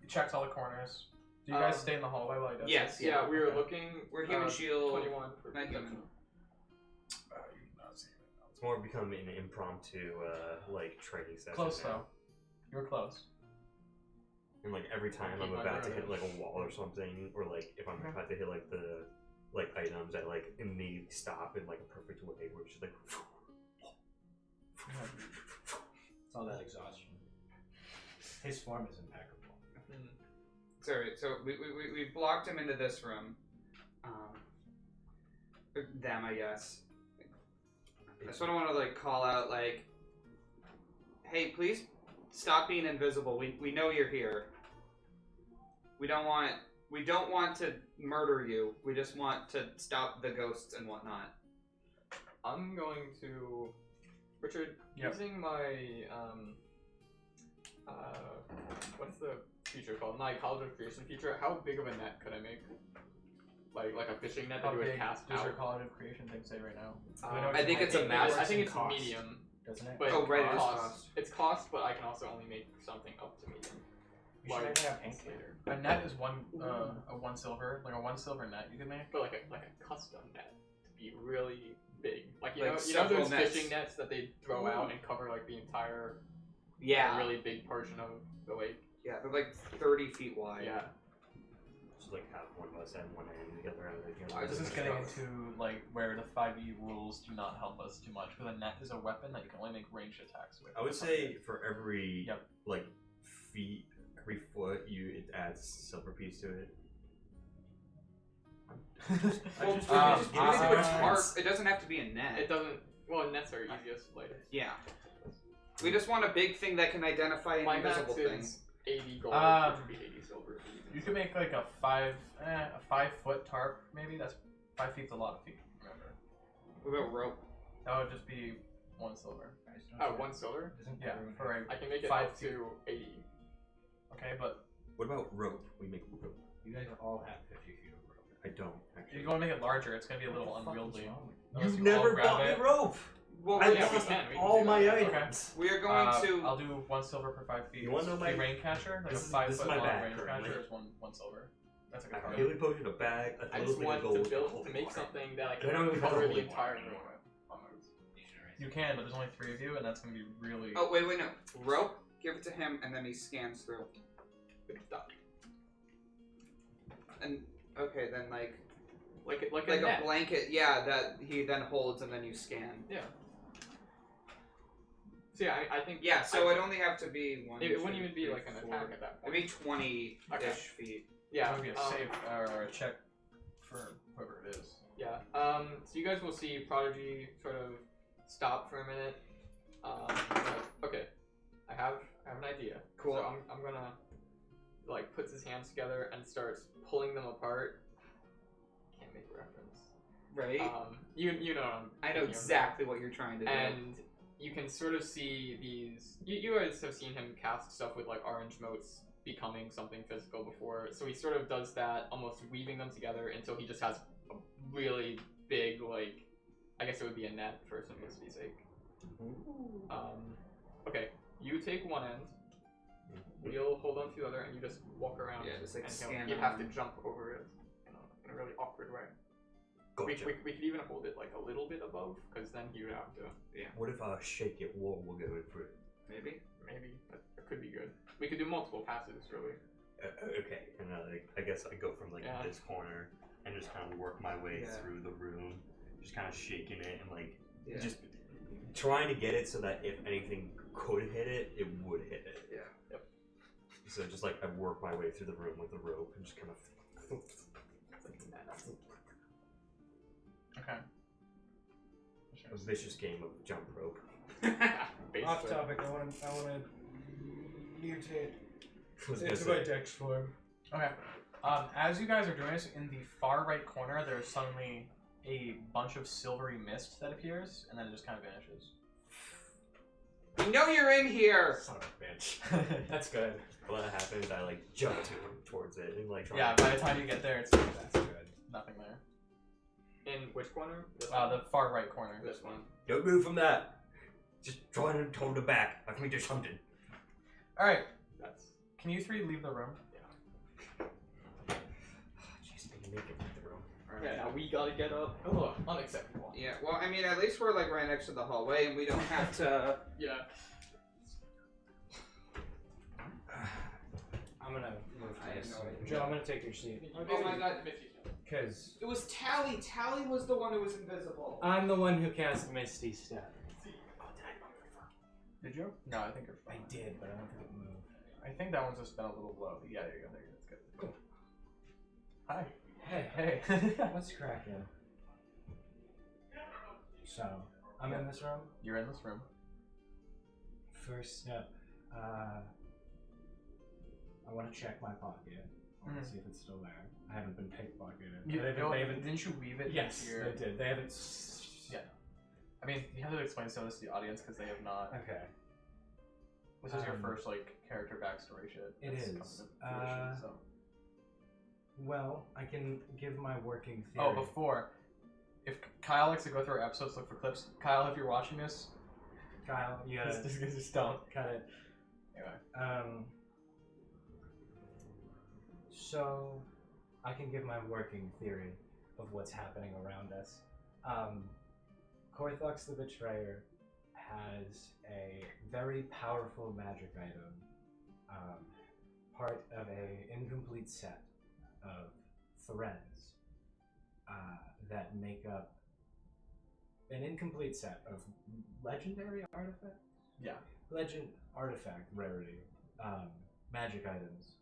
He checks all the corners. Do you guys stay in the hallway while he does Yes. this? Yeah, we were Okay. looking. We're human shield. 21 for Not human. perception. You're not seeing it. It's more becoming an impromptu training session. Close now. though. You're close. And every time I'm Keep my about to word. hit a wall or something, or if I'm Okay. about to hit the items, I immediately stop in a perfect way where it's just It's all that exhaustion. His form is impeccable. Sorry, so we blocked him into this room. Them, I guess. I sort of want to call out hey, please stop being invisible. We know you're here. We don't want to murder you. We just want to stop the ghosts and whatnot. I'm going to, Richard, Yep. using my what's the feature called? My College of Creation feature. How big of a net could I make? Like a fishing net that How you would big cast does out? your College of Creation thing say right now? I think it's a mass. I think it's cost. medium. Doesn't it? But Oh, right, it is cost. cost. It's cost, but I can also only make something up to medium. You should make it ink. later. A net is one silver, like a 1 silver net you can make. But like a custom net to be really big. Like you Like know several those nets. fishing nets that they throw out and cover the entire Yeah. really big portion of the lake. Yeah, they're 30 feet wide. Yeah. just have one of us at one end, the other end. This is getting into where the 5e rules do not help us too much. Because a net is a weapon that you can only make ranged attacks with. I would say for every Yep. feet, every foot, it adds a silver piece to it. Well, just we can give do me a some tarp. sense. It doesn't have to be a net. It doesn't. Well, nets are easiest, lightest. Yeah. We just want a big thing that can identify an My invisible max thing. is 80 gold, which would be 80 silver. You can make a 5-foot tarp, maybe. That's 5 feet's a lot of feet. Remember, What about rope? that would just be 1 silver. Oh, 1 silver. Isn't Yeah, everyone for I can make it 5 up to 80. Okay, but What about rope? We make rope. You guys all have 50 feet of rope. I don't if actually. you want to make it larger, it's going to be a little What the fuck is unwieldy. wrong with Unless You've you all never grab bought me it. rope. Well, I yeah, we lost can do all my that. items. we are going to. I'll do 1 silver per 5 feet. You wanna know my- The rain catcher? Like This a is- 5 this is foot my long bag range currently. catcher is 1 silver. That's a I good have a target. healing potion, a bag, a I little just bit want of gold. to build to make something that I I don't can even cover know the what entire you room. want. Almost. You can, but there's only 3 of you, and that's going to be really... Oh, wait, no. Rope, give it to him, and then he scans through. Good stuff. And, okay, then, like like a net. a blanket, yeah, that he then holds and then you scan. Yeah. So yeah, I think. Yeah, so it'd only have to be one. It wouldn't two, even be three, like an four. attack at that point. It'd be 20-ish Okay. feet. Yeah. That would be a save or a check for whoever it is. Yeah. So you guys will see Prodigy sort of stop for a minute. Okay. I have an idea. Cool. So I'm gonna like puts his hands together and starts pulling them apart. Can't make a reference. Right? You know what I'm I know thinking of. exactly what you're trying to do. And you can sort of see these. You guys have seen him cast stuff with like orange motes becoming something physical before. So he sort of does that, almost weaving them together until he just has a really big, like, I guess it would be a net for simplicity's sake. Okay, you take one end. We'll hold on to the other, and you just walk around. Yeah, just like and scan you'd have to around. jump over it in a really awkward way. Gotcha. We could even hold it like a little bit above, because then he would have to. What if I shake it wall will go through it? Maybe. Maybe that could be good. We could do multiple passes, really. Okay, and I guess I go from like Yeah. this corner and just kind of work my way Yeah. through the room, just kind of shaking it and like Yeah. just trying to get it so that if anything could hit it, it would hit it. Yeah. Yep. So just like I work my way through the room with the rope and just kind of. Okay. A vicious game of jump rope. Basically. Off topic. I want to mutate I was gonna into say, my dex form. Okay. As you guys are doing this, in the far right corner, there's suddenly a bunch of silvery mist that appears, and then it just kind of vanishes. We know you're in here! Son of a bitch. That's good. when that happens, I like jump towards it and like try. Yeah, by the time you get there, it's That's good. nothing there. In which corner? This The far right corner. This one. Don't move from that. Just try to hold it back. I think there's something. All right. That's. Can you three leave the room? Jeez, they make it leave the room. Okay, now we gotta get up. Oh, unacceptable. Yeah, well, I mean, at least we're like right next to the hallway and we don't have to. Yeah. I'm gonna move I have this. no idea. Joe, I'm gonna take your seat. Oh my god. Because It was Tallie. Tallie was the one who was invisible. I'm the one who cast Misty Step. Did you? No, I think you're I fine. did, but I don't think it moved. I think that one's just been a little low. Yeah, there you go. There you go. That's good. Cool. Hi. Hey, Hey. what's cracking? So, I'm in this room. You're in this room. First step, I want to check my pocket. I want to see if it's still there. I haven't been pickpocketed. Didn't you weave it Yes, into your... they did. They haven't. Yeah. I mean, you have to explain some of this to the audience because they have not. Okay. This is your first like character backstory shit. It that's is. come to fruition, so. Well, I can give my working theory. Oh, before, if Kyle likes to go through our episodes, look for clips. Kyle, if you're watching this, Kyle, you gotta just don't. cut it. Anyway. So, I can give my working theory of what's happening around us. Korthux the Betrayer has a very powerful magic item, part of a incomplete set of threads that make up an incomplete set of legendary artifacts? Yeah. Legend artifact rarity magic items.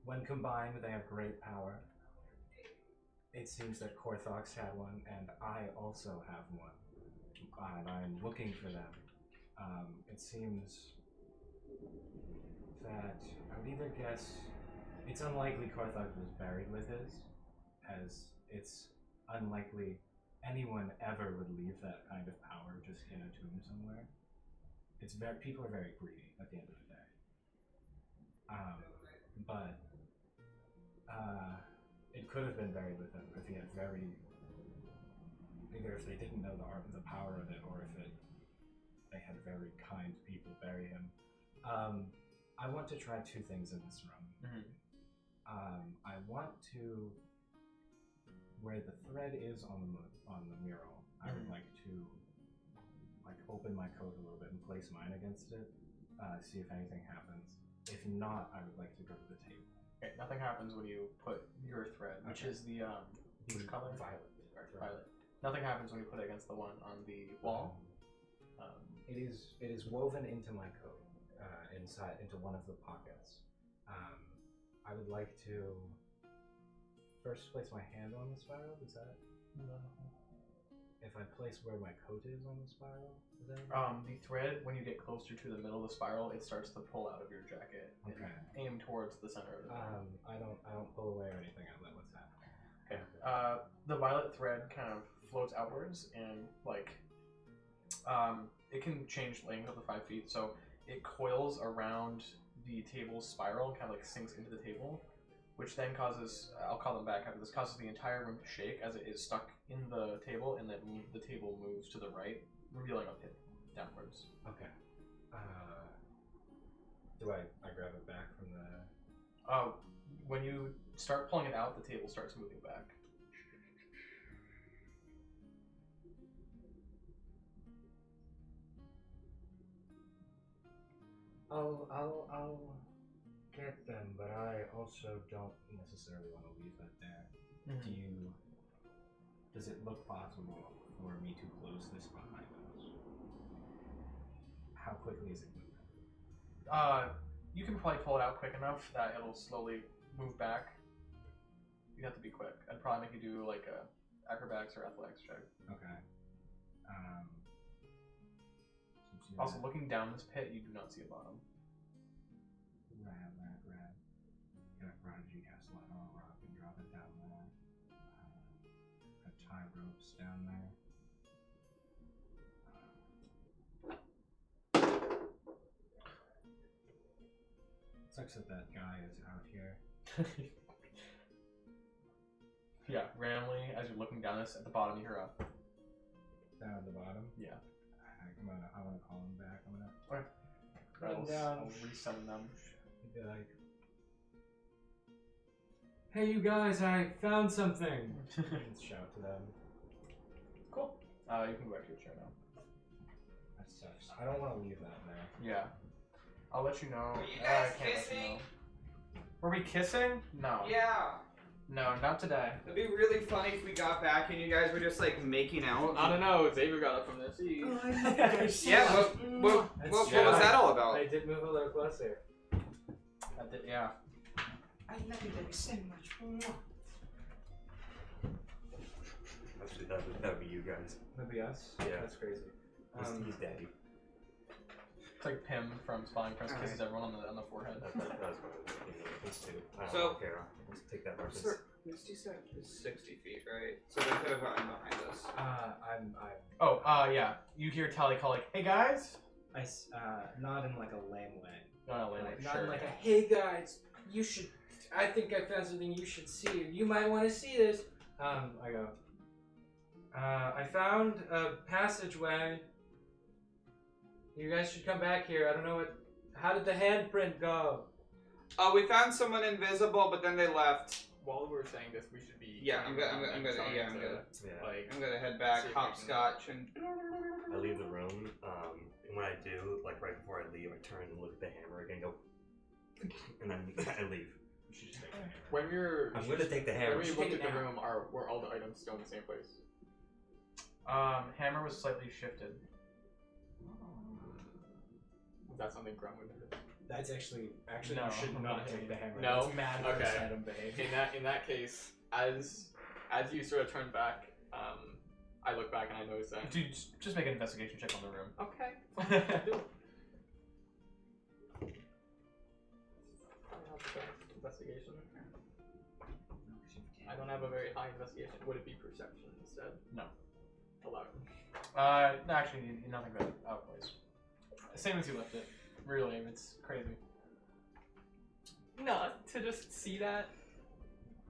When combined, they have great power. It seems that Korthux had one, and I also have one. And I'm looking for them. It seems that I would either guess it's unlikely Korthux was buried with his, as it's unlikely anyone ever would leave that kind of power just in a tomb somewhere. It's very, people are very greedy at the end of the day. But it could have been buried with him if he had either if they didn't know the power of it, or if they had very kind people bury him. I want to try two things in this room. I want to, where the thread is on the mural, I would like to open my coat a little bit and place mine against it, see if anything happens. If not, I would like to go to the table. Okay, nothing happens when you put your thread, which is the which color? Violet. Violet. Nothing happens when you put it against the one on the wall. It is woven into my coat, into one of the pockets. I would like to first place my hand on the spiral. Is that? If I place where my coat is on the spiral, is that? The thread, when you get closer to the middle of the spiral, it starts to pull out of your jacket and aim towards the center of the thread. I don't pull away or anything. I let what's happening. Okay. The violet thread kind of floats outwards and it can change length up to 5 feet. So it coils around the table's spiral and kind of like sinks into the table, which then causes, I'll call them back after this, causes the entire room to shake as it is stuck in the table, and then the table moves to the right, revealing a pit downwards. Okay. Do I grab it back from the... When you start pulling it out, the table starts moving back. I'll get them, but I also don't necessarily want to leave that there. Mm-hmm. Does it look possible for me to close this behind us? How quickly is it moving? You can probably pull it out quick enough that it'll slowly move back. You have to be quick. I'd probably make you do like a acrobatics or athletics check. Okay. Also, looking down this pit, you do not see a bottom. Rad. Get a prodigy castle on a rock and drop it down there. Tie ropes down there. Sucks that guy is out here. Yeah, randomly, as you're looking down this, at the bottom you hear a... Down at the bottom? Yeah. I want to call him back. I'm gonna Okay. run down. I'll resummon them. Be like, hey, you guys! I found something. And shout to them. Cool. You can go back to your chair now. That sucks. I don't want to leave that there. Yeah. I'll let you know. Are you guys I can't kissing? let you know. Were we kissing? No. Yeah. No, not today. It'd be really funny if we got back and you guys were just like making out. I don't know. Xavier got it from this. Yeah, what was that all about? I did move a little closer. Yeah. I love you so much. Actually, that would be you guys. Maybe us? Yeah. That's crazy. He's daddy. It's like Pim from Spelling Press kisses Alright. everyone on the forehead. That's what I was thinking. These two. I So- don't care. Let's take that reference. Sir, Misty said it's 60 feet, right? So they could have gotten behind us. Yeah. You hear Tallie call like, "Hey guys!" I not in like a lame way. No, Not sure. in like a, hey guys, you should, I think I found something you should see. You might want to see this. I go, I found a passageway. You guys should come back here. I don't know how did the handprint go? We found someone invisible, but then they left. While we're saying this, we should be. Yeah, I'm turning gonna, around I'm and gonna, trying yeah, I'm to, gonna, Yeah. Like, I'm gonna head back, See if we can- hopscotch, and. I leave the room, and when I do, like right before I leave, I turn and look at the hammer again and go, and then I leave. You should just take the hammer. when we were. I'm gonna take the When hammer. we should looked take at it the now. room, were all the items still in the same place? Hammer was slightly shifted. Is that something Grum would notice? That's actually No, you should I'm not not take the hammer. No? That's mad Okay. first item behavior. In that case, as you sort of turn back, I look back and I notice that. Dude, just make an investigation check on the room. Okay, fine, I'll do it. I have the best investigation. I don't have a very high investigation. Would it be perception instead? No. 11. Actually, nothing that out of place. Same as you left it. Really, it's crazy. No, to just see that,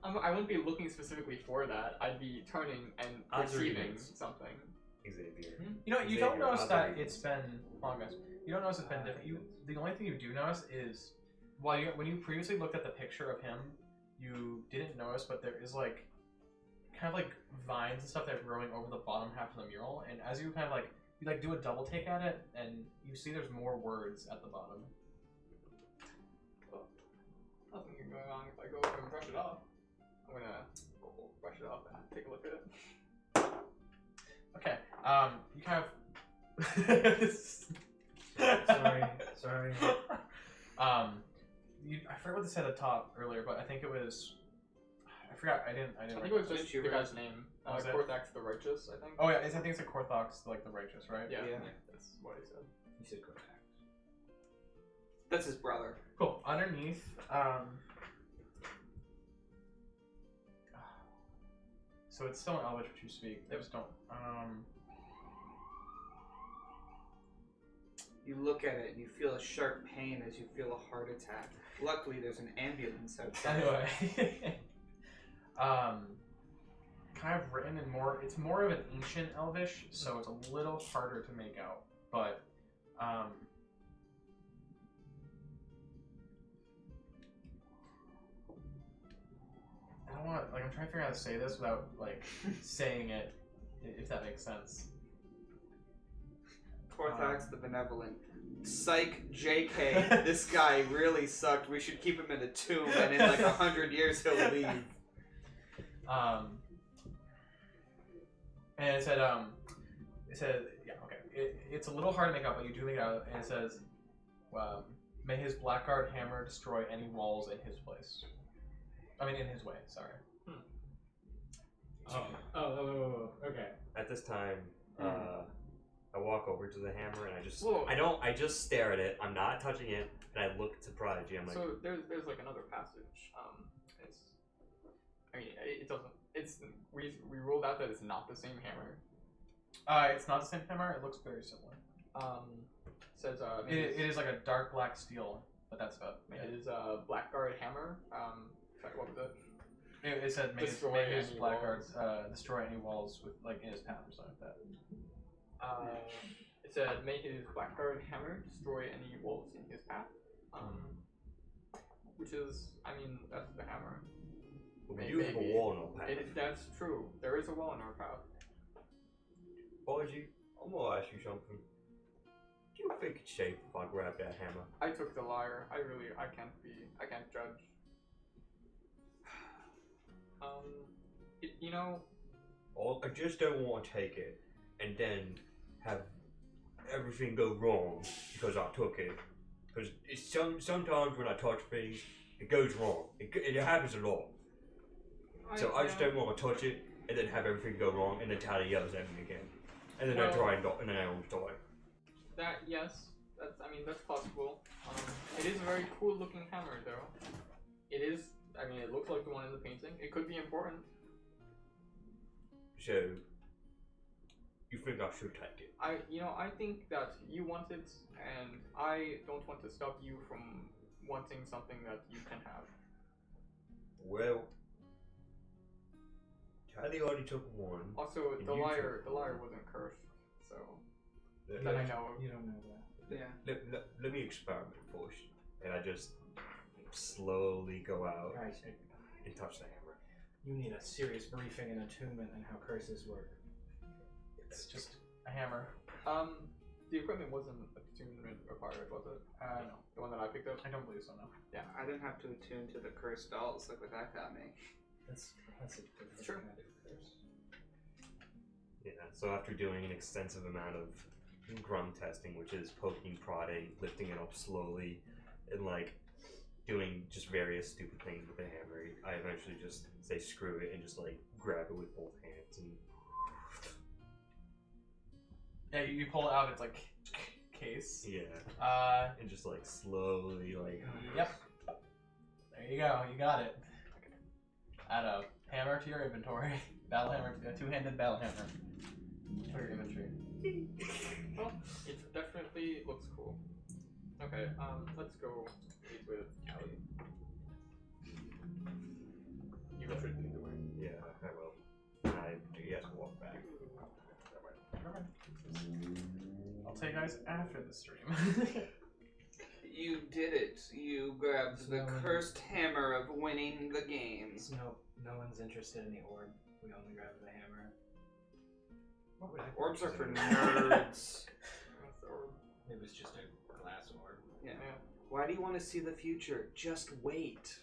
I wouldn't be looking specifically for that. I'd be turning and perceiving Observations. something. Xavier. You know, you Xavier, don't notice that observations. it's been long, guys. You don't notice it's been different. The only thing you do notice is when you previously looked at the picture of him, you didn't notice, but there is like kind of like vines and stuff that are growing over the bottom half of the mural, and as you kind of like do a double take at it, and you see there's more words at the bottom. Nothing can go wrong if I go and brush it off, I'm gonna brush it off and take a look at it. Okay. You kind of. Sorry. I forgot what they said at the top earlier, but I think it was. I forgot. I didn't. I think it was just the YouTuber. guy's name. Was it? Korthax the Righteous, I think. Oh yeah, I think it's a Korthox, like the righteous, right? Yeah, Yeah. that's what he said. You said Kodak. That's his brother. Cool. Underneath, so it's still in Elvish which you speak. I just don't. You look at it and you feel a sharp pain as you feel a heart attack. Luckily, there's an ambulance outside. Anyway, kind of written in more. It's more of an ancient Elvish, so it's a little harder to make out. But I don't want. Like, I'm trying to figure out how to say this without like saying it, if that makes sense. Korthax the Benevolent. Psych, JK, this guy really sucked. We should keep him in a tomb, and in like 100 years he'll leave. And it said, yeah, okay. It's a little hard to make out, but you do make it out. And it says, may his Blackguard hammer destroy any walls in his place. I mean, in his way, sorry. Oh, okay. At this time, I walk over to the hammer and I just Whoa. I just stare at it. I'm not touching it, and I look surprised. I'm like, So there's like another passage. It doesn't. It's we ruled out that it's not the same hammer. It's not the same hammer. It looks very similar. Says It is like a dark black steel, but that's about it is a Blackguard hammer. Sorry, what was it? It said may his Destroy any Blackguard destroy any walls with like in his path or something like that. It said may his Blackguard hammer destroy any walls in his path. Which is, I mean, that's the hammer. we do have a wall in our path. That's true. There is a wall in our path. Boyji, I'm gonna ask you something. Do you think it's safe if I grab that hammer? I took the liar. I can't judge. I just don't want to take it and then have everything go wrong because I took it. Because sometimes when I touch things, it goes wrong. It happens a lot. So I just don't want to touch it and then have everything go wrong and then Tallie yells at me again. And then I try and then I almost die. Yes, that's possible. It is a very cool looking hammer though. It is, it looks like the one in the painting. It could be important. So, you think I should take it? I think that you want it, and I don't want to stop you from wanting something that you can have. Well, Tallie already took one. Also, the liar wasn't cursed, so that I know of. You don't know that. Yeah. Let me experiment first. And I just slowly go out Guys, and touch the hammer. you need a serious briefing in attunement on how curses work. It's just a hammer. The equipment wasn't attunement required, was it? No. The one that I picked up? I don't believe so, no. Yeah. I didn't have to attune to the cursed dolls. Look what that got me. That's a different Sure. kind of curse. Yeah, so after doing an extensive amount of grum testing, which is poking, prodding, lifting it up slowly, and like doing just various stupid things with the hammer, I eventually just say screw it and just like grab it with both hands and Yeah, you pull it out of its like case. yeah, and just like slowly like Yep. There you go. You got it. Add a hammer to your inventory. Battle hammer, a two-handed battle hammer for your inventory. Well, it definitely looks cool. Okay, let's go meet with Tallie. You go straight the way. yeah, I will. I do you guys can walk back. I'll tell you guys after the stream. You did it. You grabbed the cursed hammer of winning the games. No one's interested in the orb. We only grab the hammer. Orbs are for nerds. It was just a glass orb. Yeah. Why do you want to see the future? Just wait.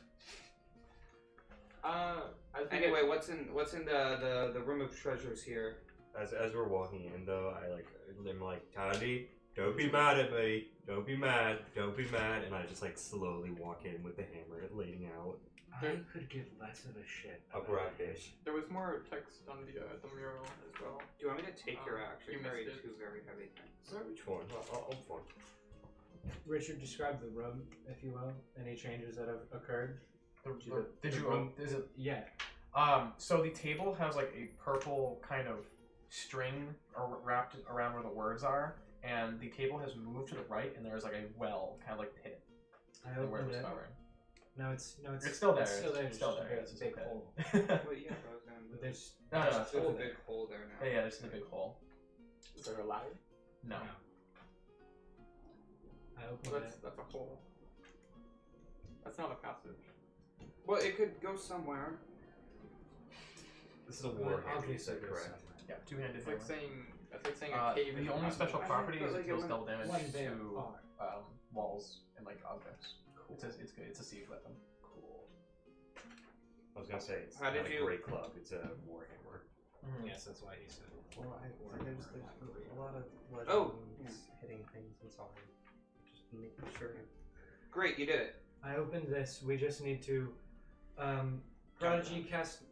I think Anyway, what's in the room of treasures here? As we're walking in though, I'm like, Tallie, don't be mad at me. Don't be mad. Don't be mad. And I just like slowly walk in with the hammer leaning out. I could give less of a shit. I'll grab this. there was more text on the mural as well. Do you want me to take your action? You Carry missed it. two very heavy things. Which one? I'll fun. Richard, describe the room, if you will. Any changes that have occurred? Did you? Is it? Yeah. So the table has like a purple kind of string wrapped around where the words are, and the table has moved to the right, and there's like a well, kind of like pit. I Where it opened was it. covering. No, it's still there. It's still there. It's still there. It's It's a big okay. hole. Well, yeah, I was gonna move. There's No, there's it's There's hole a there. big hole there now. Yeah, there's a big hole. Is there a ladder? No. I opened Well, it. that's a hole. That's not a passage. Well, it could go somewhere. This is a war hammer, Obviously, is that there's correct? somewhere. Yeah, two-handed It's like hammer. saying a cave. The is a only passage. special I property feel is like it it deals went double damage one bit to far. walls and like objects. It's good. It's a siege weapon. Cool. I was gonna say it's How not did a you- great club. It's a war hammer. Yes, that's why he said. Well, there's a lot of legends Oh, hitting things. I'm sorry. Just making sure. Great, you did it. I opened this. We just need to, Prodigy cast.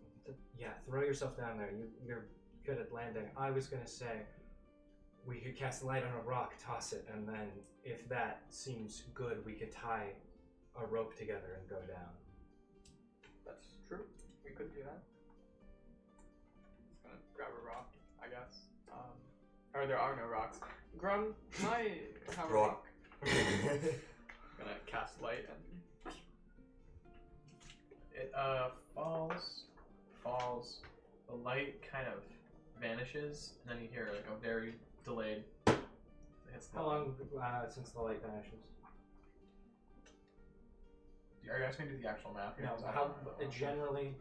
Yeah, throw yourself down there. You're good at landing. I was gonna say, we could cast light on a rock, toss it, and then if that seems good, we could tie a rope together and go down. That's true. We could do that. Just gonna grab a rock, I guess. Or there are no rocks. Grum, can I have a rock? Gonna cast light and It falls. The light kind of vanishes, and then you hear like a very delayed. It hits the How long since the light vanishes? Are you asking me to do the actual math? here? No, 'Cause I how don't know. generally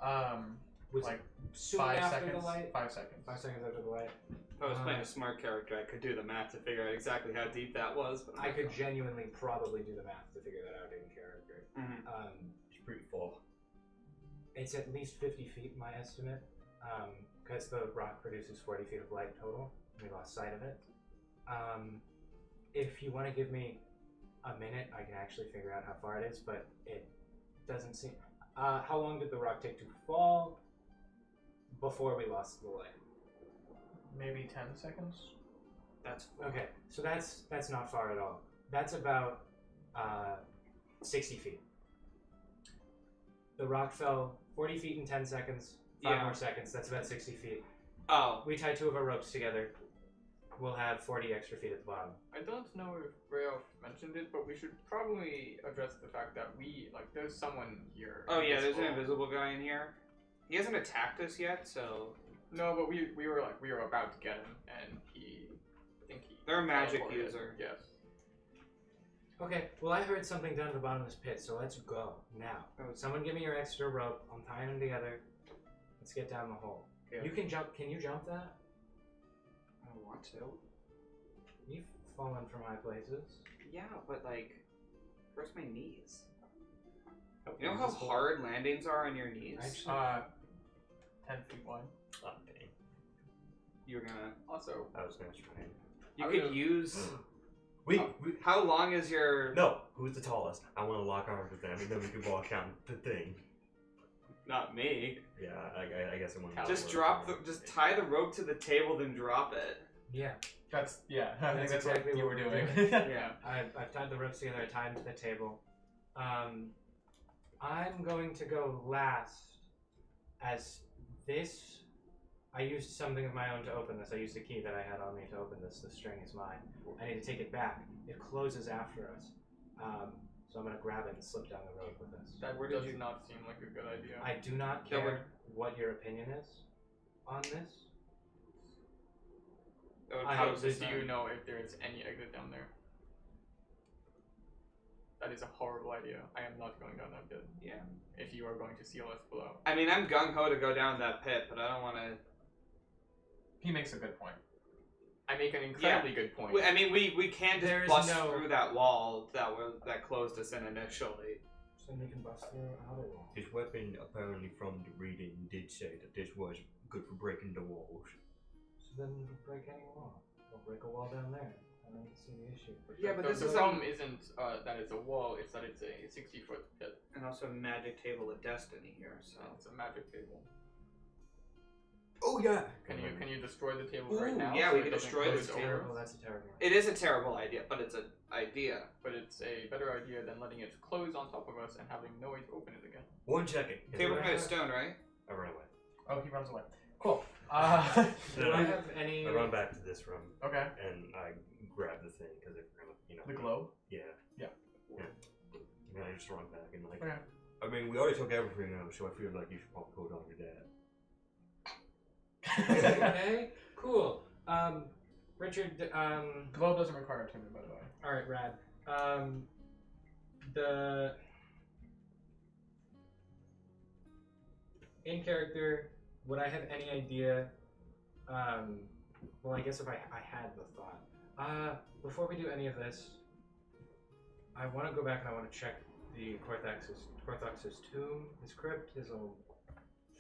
Like was it soon 5 after seconds. the light? 5 seconds. 5 seconds after the light. If I was playing a smart character, I could do the math to figure out exactly how deep that was. But I could genuinely probably do the math to figure that out in character. Mhm. It's pretty full. It's at least 50 feet, my estimate, because the rock produces 40 feet of light total. We lost sight of it. If you want to give me a minute, I can actually figure out how far it is, but it doesn't seem... how long did the rock take to fall before we lost the light? Maybe 10 seconds. That's Okay, so that's not far at all. That's about 60 feet. The rock fell 40 feet in 10 seconds. 5 more seconds. That's about 60 feet. Oh, We tie 2 of our ropes together. We'll have 40 extra feet at the bottom. I don't know if Brayoft mentioned it, but we should probably address the fact that there's someone here. oh yeah, there's an invisible. invisible guy in here. He hasn't attacked us yet, so No, but we were about to get him, and I think he. They're a magic teleported. user. Yes. Okay, well I heard something down at the bottom of this pit, so let's go now. Someone give me your extra rope. I'm tying them together. Let's get down the hole. Yeah. You can jump. Can you jump that? I want to. You've fallen from high places. Yeah, but like, hurts my knees. Oh, You know how hard landings are on your knees? Actually, 10 feet wide. Oh, dang. You were gonna. Also, I was gonna try. You I could would've- use. We How long is your? no. Who's the tallest? I want to lock arms with them, and then we can walk down the thing. Not me. Yeah, I guess I want. Just drop the. Just tie the rope to the table, then drop it. yeah. I think That's that's exactly what you what were we're doing. Yeah. I've tied the ropes together. I tied them to the table. I'm going to go last, as this. I used something of my own to open this. I used a key that I had on me to open this. The string is mine. I need to take it back. It closes after us. So I'm going to grab it and slip down the rope with this. that Where did does you- not seem like a good idea. I do not That would- care what your opinion is on this. That would I pose hope a this- Do you know if there is any exit down there? That is a horrible idea. I am not going down that pit. Yeah. If you are going to seal us below. I mean, I'm gung ho to go down that pit, but I don't want to. He makes a good point. I make an incredibly good point. I mean, we can't just There's bust no- through that wall that closed us in initially. So they can bust through another wall. His weapon, apparently from the reading, did say that this was good for breaking the walls. So then break any wall. Or break a wall down there. I don't see the issue. Yeah, but this the is problem isn't that it's a wall; it's that it's a 60-foot pit. And also magic table of destiny here, so. It's a magic table. Oh yeah. Can you destroy the table Ooh, right now? yeah, so we it can doesn't destroy close this over? table. Oh, that's a terrible idea. It is a terrible idea, but it's an idea. But it's a better idea than letting it close on top of us and having no way to open it again. 1 second. Table made of stone, right? I run away. Oh, he runs away. Cool. Do I have any... I run back to this room Okay. and I grab the thing because it kind of, The globe? Yeah. Yeah. And I just run back and like. Okay. I mean, we already took everything out, so I feel like you should probably hold on to that. Okay, cool. Richard, The globe doesn't require attunement, by the way. alright, rad. The... In character, would I have any idea, well, I guess if I had the thought. Before we do any of this, I want to go back and I want to check the Korthox's tomb, his crypt, his little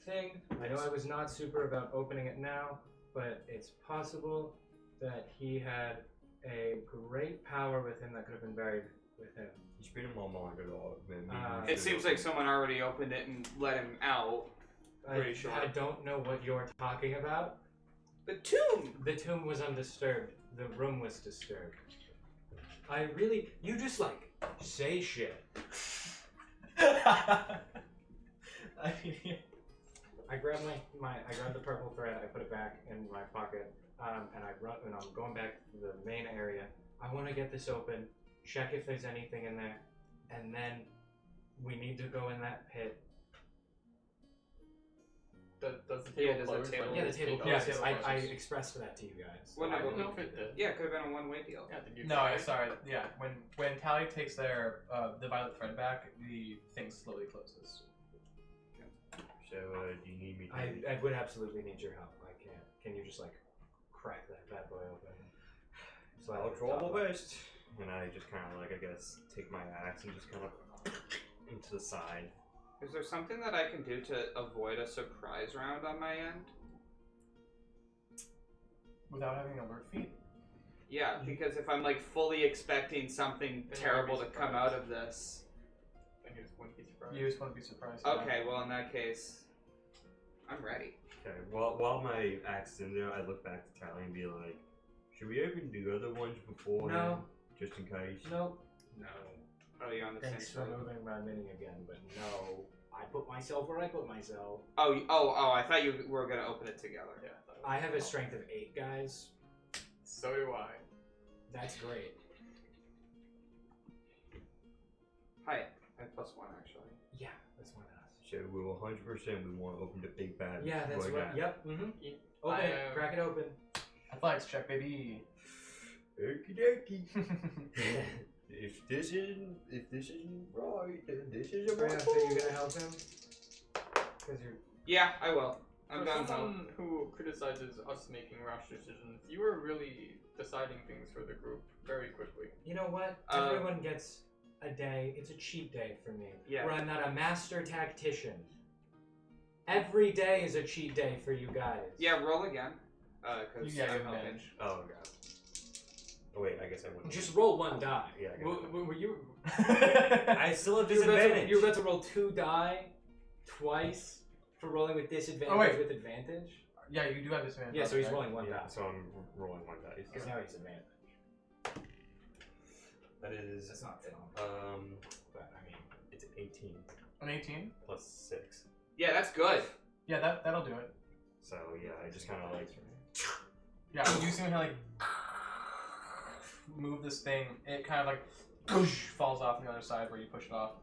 thing. I know I was not super about opening it now, but it's possible that he had a great power with him that could have been buried with him. He's been in my mind a lot. It seems like someone already opened it and let him out. Pretty sure. I don't know what you're talking about. The tomb! The tomb was undisturbed. The room was disturbed. You just like, say shit. I mean, I grabbed I grabbed the purple thread, I put it back in my pocket, and I'm going back to the main area. I want to get this open, check if there's anything in there, and then we need to go in that pit. Does the table does the close? table- Like, Yeah, the does table closes? closes. I expressed that to you guys. Well, I no, don't but know if it did. yeah, it could have been a one-way deal. Yeah, did you no, try? sorry. Yeah, when Tallie takes their the violet thread back, the thing slowly closes. So, do you need me to? I would absolutely need your help. I can't. Can you just like crack that bad boy open? So I'll try my best. And I just kind of like, I guess, take my axe and just kind of into the side. Is there something that I can do to avoid a surprise round on my end? Without having an alert feed? Yeah, because if I'm like fully expecting something Then terrible you'll to be come surprised. out of this. Then you just wouldn't be surprised. You just want to be surprised. yeah. Okay, well in that case, I'm ready. Okay, while my axe is in there, I look back to Tallie and be like, should we open the other ones before? No. Just in case? Nope. No. Oh, you're on the Thanks same for side. moving my mini again, but no. I put myself where I put myself. Oh, I thought you were gonna open it together. Yeah, that was- I have a strength of 8, guys. So do I. That's great. Hi, I have +1 actually. Yeah, that's one of us. So we will 100% we want to open the big bad. Yeah, that's right right. now. Yep. Mm-hmm. Yeah, Open I, it. Crack it open. Athletics check, baby. Okie dokie. If this isn't right, then this isn't right. Brayoft, are you gonna help him? Because you're. Yeah, I will. I'm For done. someone who criticizes us making rash decisions, you are really deciding things for the group very quickly. You know what? Everyone gets a day. It's a cheat day for me. Yeah. Where I'm not a master tactician. Every day is a cheat day for you guys. Yeah, roll again. Cause Yeah, you I'm have helping. advantage. Oh god. Oh wait, I guess I wouldn't. Just roll one die. Yeah, I got it. Were you? I still have disadvantage. You're about to roll 2 die twice for rolling with disadvantage Oh, wait. with advantage. Yeah, you do have disadvantage. Yeah, so he's right? rolling 1 Yeah, die. so I'm rolling 1 dice. Because now he's advantage. That is That's not phenomenal. But I mean, it's 18 An 18? plus 6. Yeah, that's good. Yeah, that'll do it. So yeah, I just kind of like. Yeah, you see when he like move this thing, it kind of like falls off on the other side where you push it off.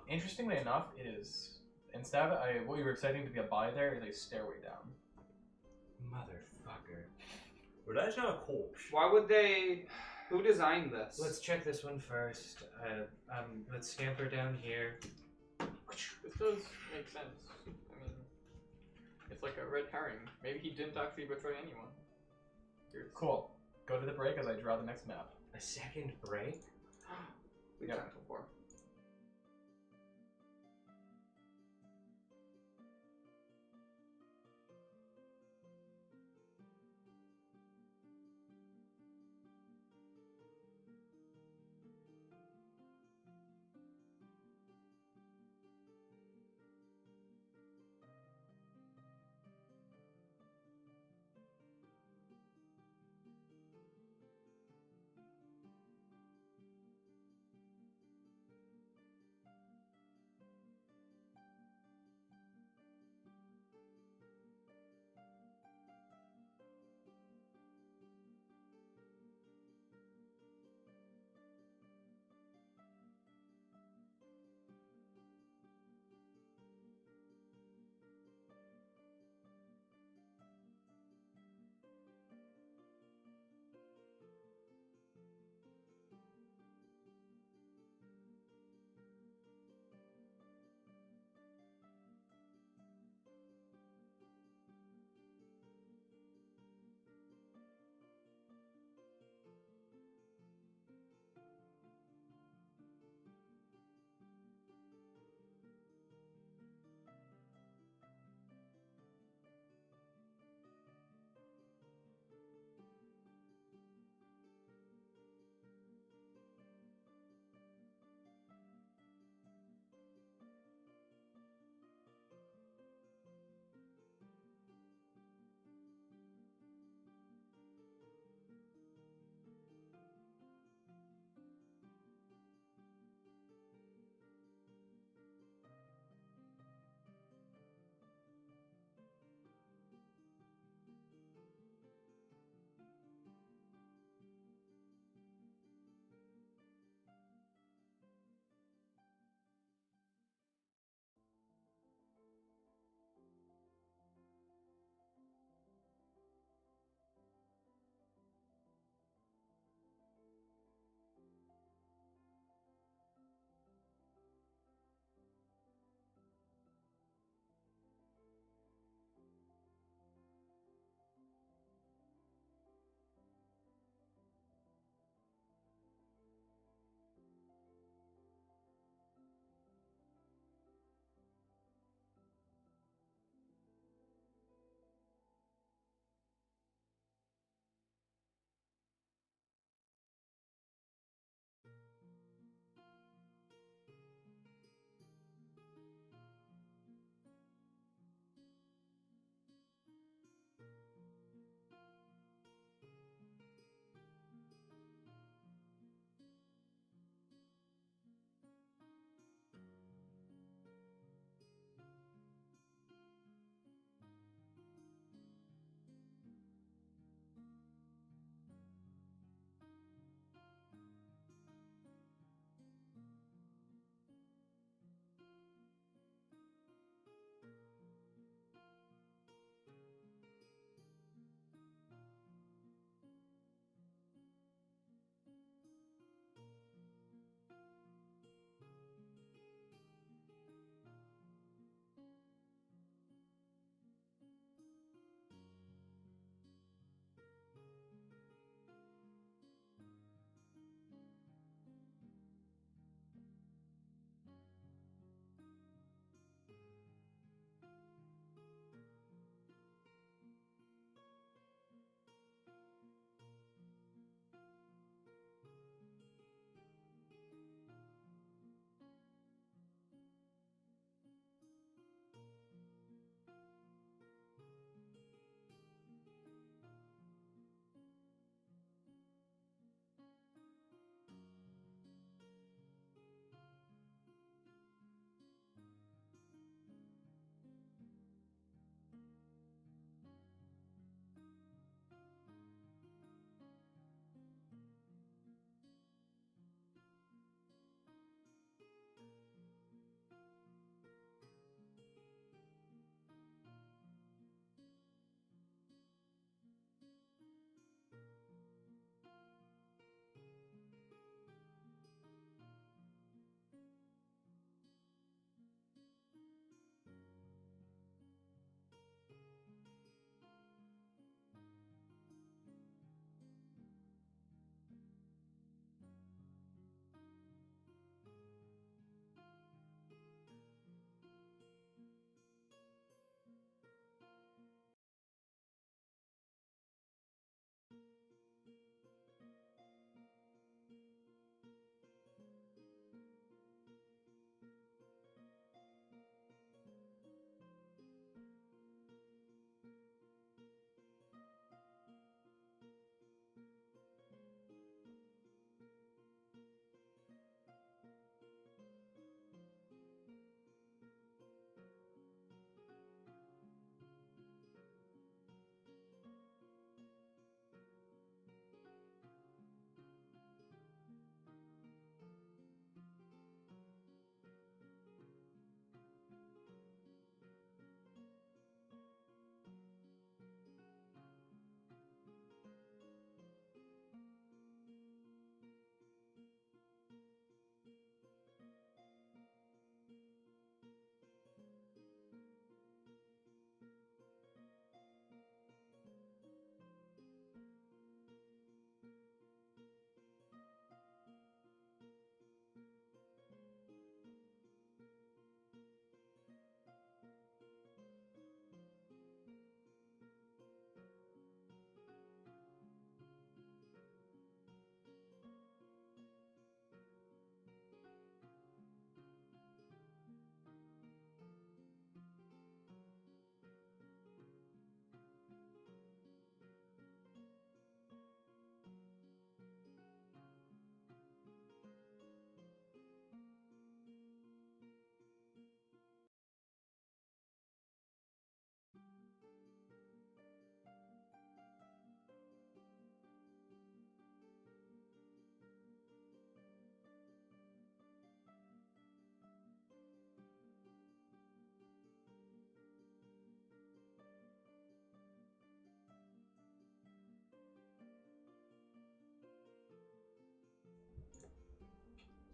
Interestingly enough, it is instead of what you were expecting to be a body, there is a stairway down. motherfucker. But that's not a corpse. Why would they? Who designed this? Let's check this one first. Let's scamper down here. This does make sense. I mean, it's like a red herring. Maybe he didn't actually betray anyone. Here's- Cool. Go to the break as I draw the next map. A second break? We've Yep. done it before.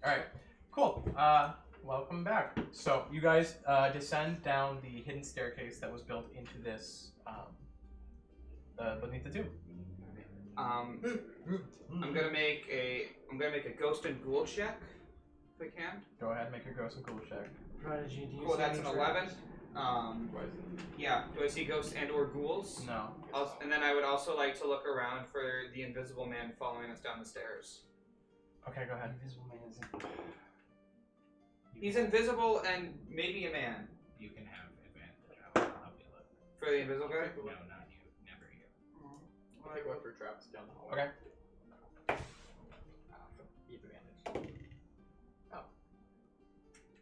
Alright, cool. Welcome back. So, you guys descend down the hidden staircase that was built into this, beneath the tomb. I'm gonna make a ghost and ghoul check if I can. Go ahead, make your ghost and ghoul check. Prodigy, do you Cool, see that's any an traps? 11. Yeah. Do I see ghosts and or ghouls? No. And then I would also like to look around for the invisible man following us down the stairs. Okay, go ahead. Invisible man is He's invisible and maybe a man. You can have advantage. I'll be looking. For the invisible guy? No, not you. Never you. I'll take a look for traps down the hallway. Okay. Keep advantage. Oh.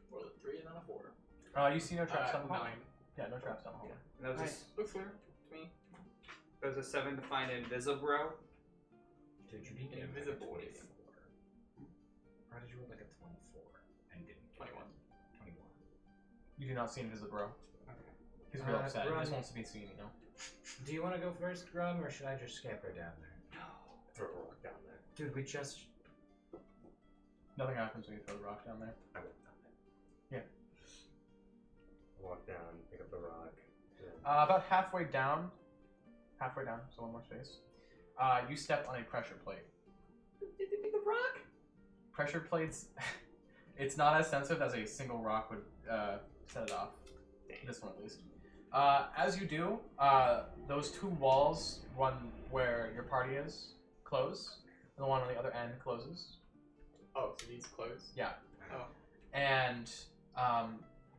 Roll a 3 and then a 4. You see no traps down the hall? 9. Yeah, no traps down the hall. And that was Nice. Looks clear to me. that was a 7 to find invisible. Did you beat Invisible. 24? Or did you roll like a 24 and didn't? 21. 21. You do not see Invisible Bro. Okay. He's real upset. He Run. just wants to be seen, you know? Do you want to go first, Grum, or should I just scamper down there? Throw a rock down there. Dude, we just... Nothing happens when you throw the rock down there. I went down there. Yeah. Walk down, pick up the rock. About halfway down, so one more space, you step on a pressure plate. Did it be the rock? Pressure plates, it's not as sensitive as a single rock would set it off. This one at least. As you do, those two walls, one where your party is, close, and the one on the other end closes. Oh, so these close? Yeah. Oh. And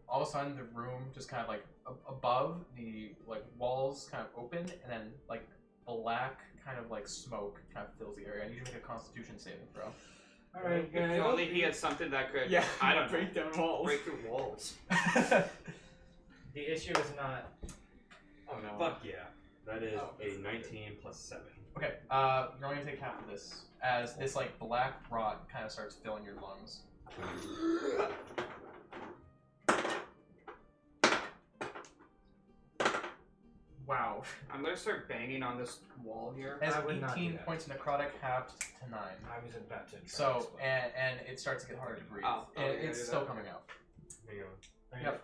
all of a sudden, the room just kind of like above the like walls kind of open, and then like black kind of like smoke kind of fills the area. And you should make a Constitution saving throw. Alright, If only he had something that could, Yeah, I don't know, break down walls. break through walls. The issue is not... Oh no. Fuck yeah. That is Oh, that's a 19 plus 7. Okay, you're only gonna take half of this as this like black rot kind of starts filling your lungs. Wow. I'm gonna start banging on this wall here. As I would not do 18 that. points of necrotic halved to 9. I was about to try So this one. and it starts to get harder to breathe. Oh, And okay, it's do still that. coming out. Hang on. Alright. Yep.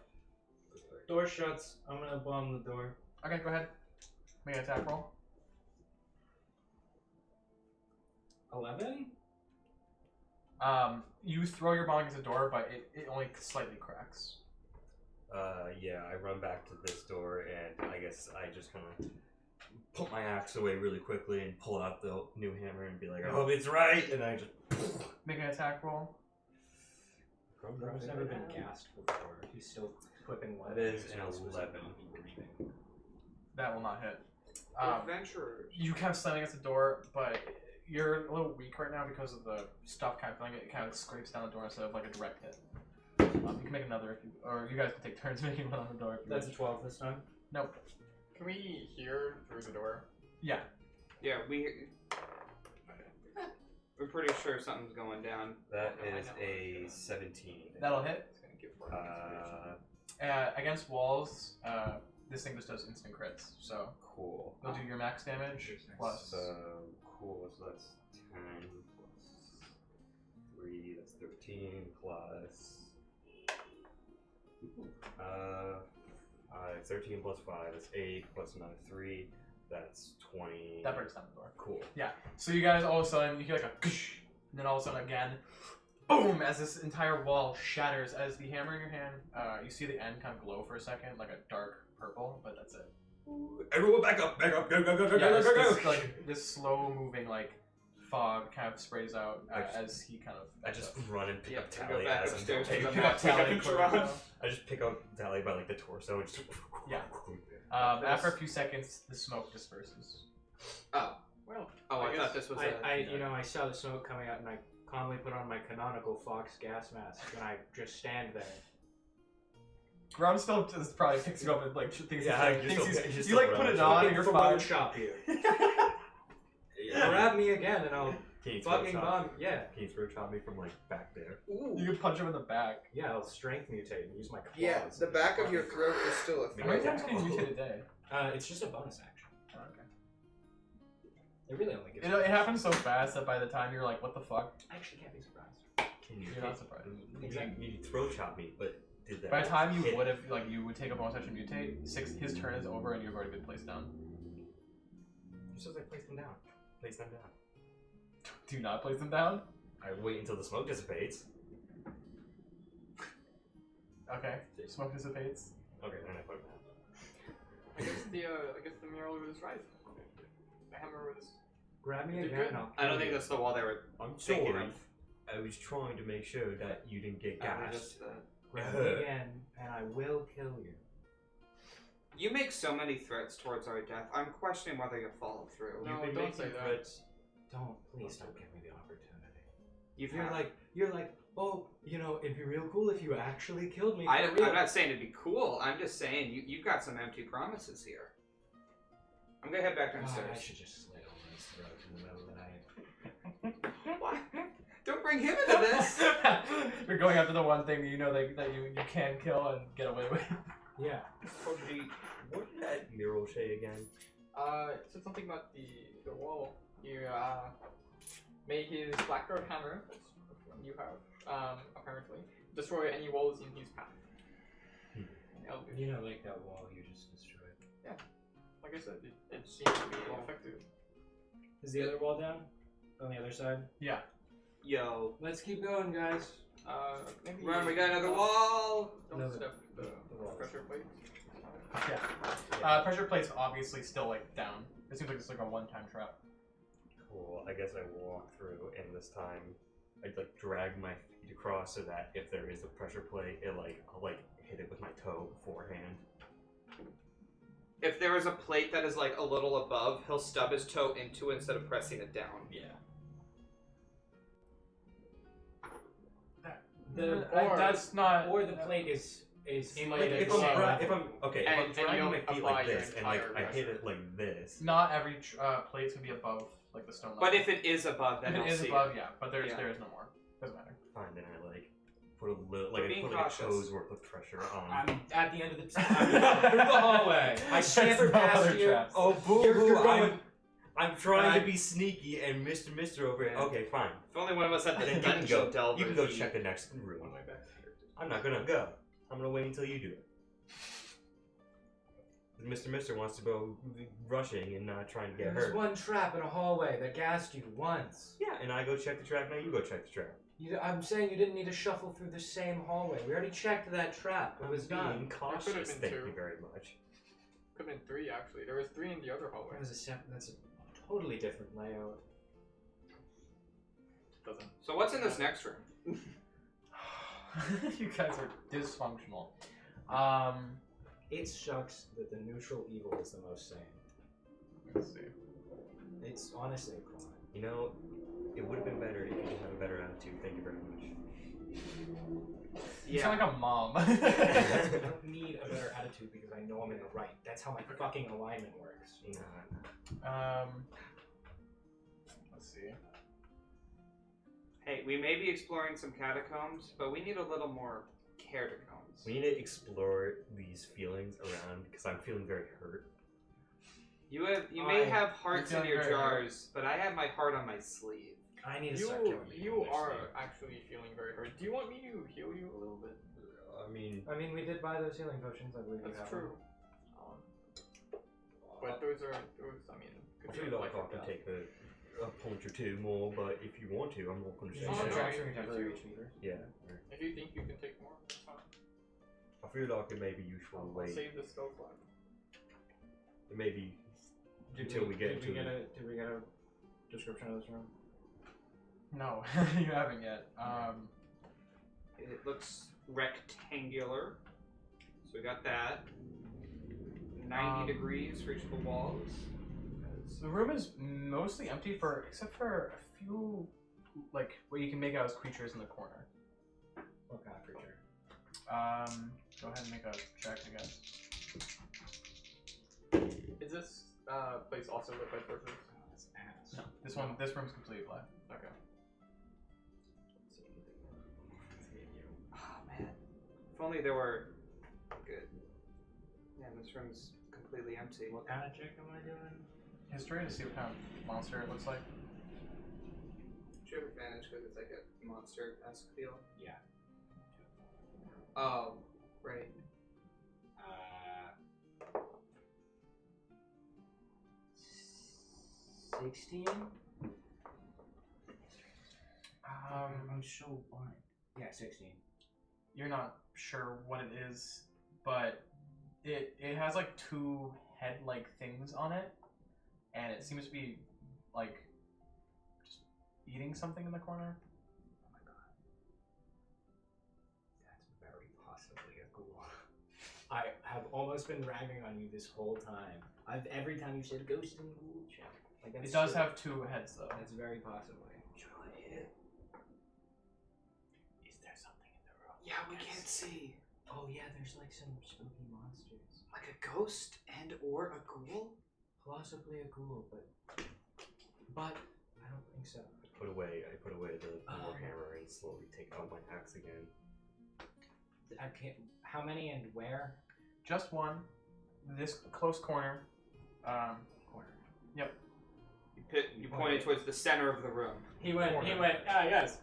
Door shuts. I'm gonna bomb the door. Okay, go ahead. Make an attack roll. 11? You throw your bomb against the door, but it only slightly cracks. Yeah, I run back to this door, and I guess I just kind of put my axe away really quickly and pull out the new hammer and be like, I hope it's right, and I just... Make an attack roll. Grum's never been gassed before. He's still clipping one. That is so an he's supposed to 11. not be breathing. That will not hit. Adventurers. You kind of slam against the door, but you're a little weak right now because of the stuff kind of filling it. It kind of scrapes down the door instead of like a direct hit. You can make another if you, or you guys can take turns making one on the door. If you That's a wish. 12 this time. Nope. Can we hear through the door? Yeah. Yeah, we're pretty sure something's going down. That No, I is know. a 17. That'll hit. It's gonna give more Against walls, this thing just does instant crits. So Cool. you'll do your max damage plus. So, cool, so that's 10 plus 3, that's 13 plus... 13 plus 5, that's 8, plus another 3, that's 20. That breaks down the door. Cool. So you guys all of a sudden you hear like a ksh, and then all of a sudden again, boom! As this entire wall shatters, as the hammer in your hand, you see the end kind of glow for a second, like a dark purple, but that's it. Everyone back up, go, go, go, go, Yeah, go, go, go, this, like this slow moving like fog kind of sprays out as he kind of. I just run and pick Yeah, up I go Tallie back as I'm upstairs going. with pick up Tallie. and run. I just pick up Tallie by like the torso and just... Yeah. After a few seconds, the smoke disperses. Oh, Well, I I thought guess this was I saw the smoke coming out, and I calmly put on my canonical Fox gas mask, and I just stand there. Grum still just probably picks you up and like thinks Yeah, he's, you're thinks still- he's, you're you still like running. put it on and Looking you're for fine. one shop here. Grab me again, and I'll Can you throw fucking chop? bomb. Yeah, Can you throw chop me from like back there? You can punch him in the back. yeah, I'll strength mutate and use my claws. Yeah, the back of your throat is still a How many throat. times can you mutate a day? It's just a bonus action. Oh, okay. It really only gives. It happens so fast that by the time you're like, what the fuck? I actually can't be surprised. Can you You're not surprised. You throw chop me, but did that? By the time you hit? would have, like, you would take a bonus action mutate, his turn is over and you've already been placed down. Just as I place them down. Place them down. Do not place him down? I wait until the smoke dissipates. Okay. Smoke dissipates. Okay, then I put them down. I guess the mural was right. The hammer was. Grab me Did again. you? And I'll I don't kill think you. that's the wall they were I'm thinking sorry. of. I was trying to make sure that you didn't get Probably gassed. just, Grab me again, and I will kill you. You make so many threats towards our death. I'm questioning whether you'll follow through. No, You've been don't making say that. threats. Please don't give me the opportunity. You've You're like, oh, you know, it'd be real cool if you actually killed me. For I'm real. not saying it'd be cool. I'm just saying you've got some empty promises here. I'm gonna head back God, downstairs. I should just slit over his throat in the middle of the night. What? Don't bring him into this. You're going after the one thing that you know that you can kill and get away with. Yeah. Koji, what did that mural say again? It said something about the wall. You made his blackbird hammer, that's what you have, apparently, destroy any walls in his path. You know, like that wall you just destroyed. Like I said, it seems to be effective. Is the other wall down? On the other side? Yeah. Yo, Let's keep going, guys. Maybe run! We got another wall. Don't No, step the walls. pressure plate. Yeah. Pressure plate's obviously still like down. It seems like it's like a one-time trap. Cool. I guess I walk through, and this time I like drag my feet across so that if there is a pressure plate, I'll hit it with my toe beforehand. If there is a plate that is like a little above, he'll stub his toe into it instead of pressing it down. Yeah. That's not. Or the plate is In like like If the I'm, same dra- level. if I'm okay, And- if I'm and dragging you'll my feet apply like your this and like entire I hit pressure. it like this. Not every plate's gonna be above like the stone level. But if it is above, then If he'll it is see above, it. yeah. But there Yeah. is no more. Doesn't matter. Fine, then I put a little We're being a cautious. toe's worth of pressure on. I'm at the end of the I'm through the hallway. I There's scampered no past other you. traps. Oh, boo You're hoo! going. I'm trying I- to be sneaky and Mr. over it. Yeah. Okay, fine. If only one of us had the Then you can dungeon go. delver. You can go feat. check the next room. One of my best. I'm not gonna go. I'm gonna wait until you do it. Mr. wants to go rushing and not trying to get There's hurt. one trap in a hallway that gassed you once. Yeah, and I go check the track. Now you go check the track. I'm saying you didn't need to shuffle through the same hallway. We already checked that trap. It was being done. There cautious. could've been Thank two. you very much. Could have been 3 actually. There was 3 in the other hallway. That was that's a totally different layout. Doesn't. So what's in this next room? You guys are dysfunctional. It sucks that the neutral evil is the most sane. Let's see. It's honestly a crime. You know, it would have been better if you had a better attitude. Thank you very much. You sound like a mom. I don't need a better attitude because I know I'm in the right. That's how my fucking alignment works. Let's see. Hey, we may be exploring some catacombs, but we need a little more catacombs. We need to explore these feelings around because I'm feeling very hurt. You may have hearts in feeling your very jars, but I have my heart on my sleeve. I need to start killing people. You in their are sleep. actually feeling very hurt. Do you want me to heal you a little bit? I mean, We did buy those healing potions. I believe you That's have true. But those, I mean, I could be feel life like I or can death. take a punch or two more, but if you want to, I'm not going to say Oh, no. no. Transferring temporary achievers. Yeah, If you think you can take more, that's fine. I feel like it may be useful to I'll wait. save the stealth line. It may be until we get to it. Did we get a description of this room? No, you haven't yet. It looks rectangular. So we got that. 90 degrees for each of the walls. The room is mostly empty except for a few, like, what you can make out as creatures in the corner. What kind of creature? Go ahead and make a check, I guess. Is this place also lit by torches? That's ass. No, this room's completely black. Okay. Oh man. If only there were good. Man, this room's completely empty. What kind of check am I doing? History to see what kind of monster it looks like. Do you have advantage because it's like a monster-esque feel? Yeah. Oh, right. 16? I'm so blind. Yeah, 16. You're not sure what it is, but it has like two head-like things on it, and it seems to be like just eating something in the corner. Oh my god. That's very possibly a ghoul. I have almost been ragging on you this whole time. Every time you said ghost and ghoul check. Like, It does have two heads though. That's very possibly. Is there something in the room? Yeah, we can't see. Oh yeah, there's like some spooky monsters. Like a ghost and or a ghoul? Possibly a ghoul, but I don't think so. I put away the warhammer and slowly take out my axe again. I can't. How many and where? Just one. This close corner. Corner. Yep. You pointed towards the center of the room. He went. Yes.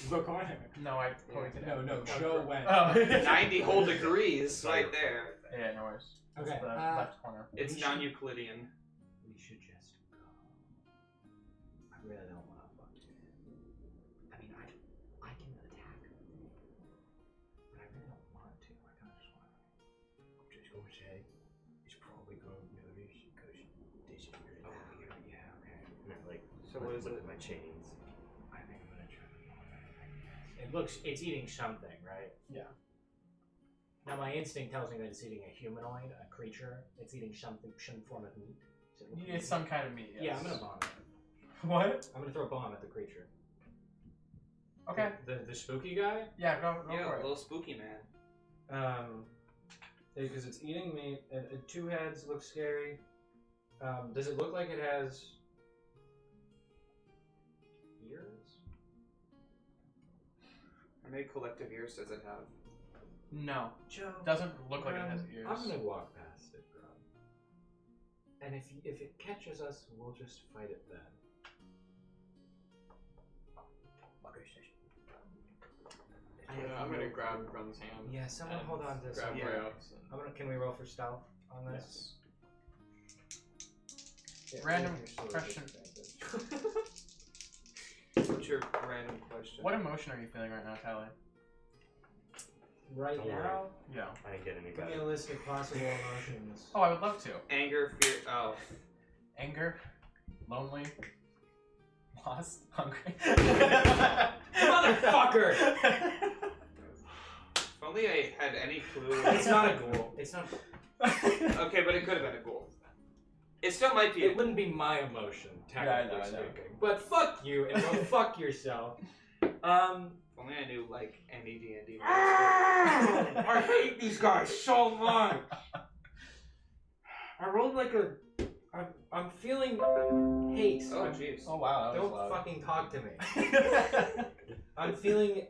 The corner. No, I pointed. No. out. Joe went. Oh. 90 whole degrees right there. Yeah, no worries. It's Okay. the left corner. It's non-Euclidean. We should just go. I really don't want to fuck you. I mean, I can attack, but I really don't want to. I kind of just want to. I'm just going to say, he's probably going to notice because this is your Oh, yeah, okay. And I like, So what is look it? at my chains. I think I'm gonna try to pull it. It's eating something, right? Yeah. Now my instinct tells me that it's eating a humanoid, a creature. It's eating some form of meat. It's some kind of meat. Yes. Yeah, I'm gonna bomb it. What? I'm gonna throw a bomb at the creature. Okay. The spooky guy? Yeah, go Yeah, for a it. little spooky man. Because it's eating meat. Two heads look scary. Does it look like it has ears? How many collective ears does it have? No. Joe, Doesn't look like it has ears. I'm gonna walk past it, bro. And if it catches us, we'll just fight it then. I'm gonna grab Grum's hand. Yeah, someone and hold on to grab something. Brayoft's and- Can we roll for stealth on this? Yeah, Random roll for question. What's your random question? What emotion are you feeling right now, Tallie? Right Don't now, Yeah. I didn't get any give me better. a list of possible emotions. Oh, I would love to. Anger, fear. Oh. Anger, lonely, lost, hungry. Motherfucker! If only I had any clue. It's not a ghoul. It's not. Okay, but it could have been a ghoul. It still might be. It wouldn't be my emotion, technically I know. speaking. But fuck you, and go fuck yourself. If only I knew like any D&D. I hate these guys so much. I rolled like a. I'm feeling haste. Oh jeez. Oh wow, that was Don't loud. fucking talk to me. I'm feeling.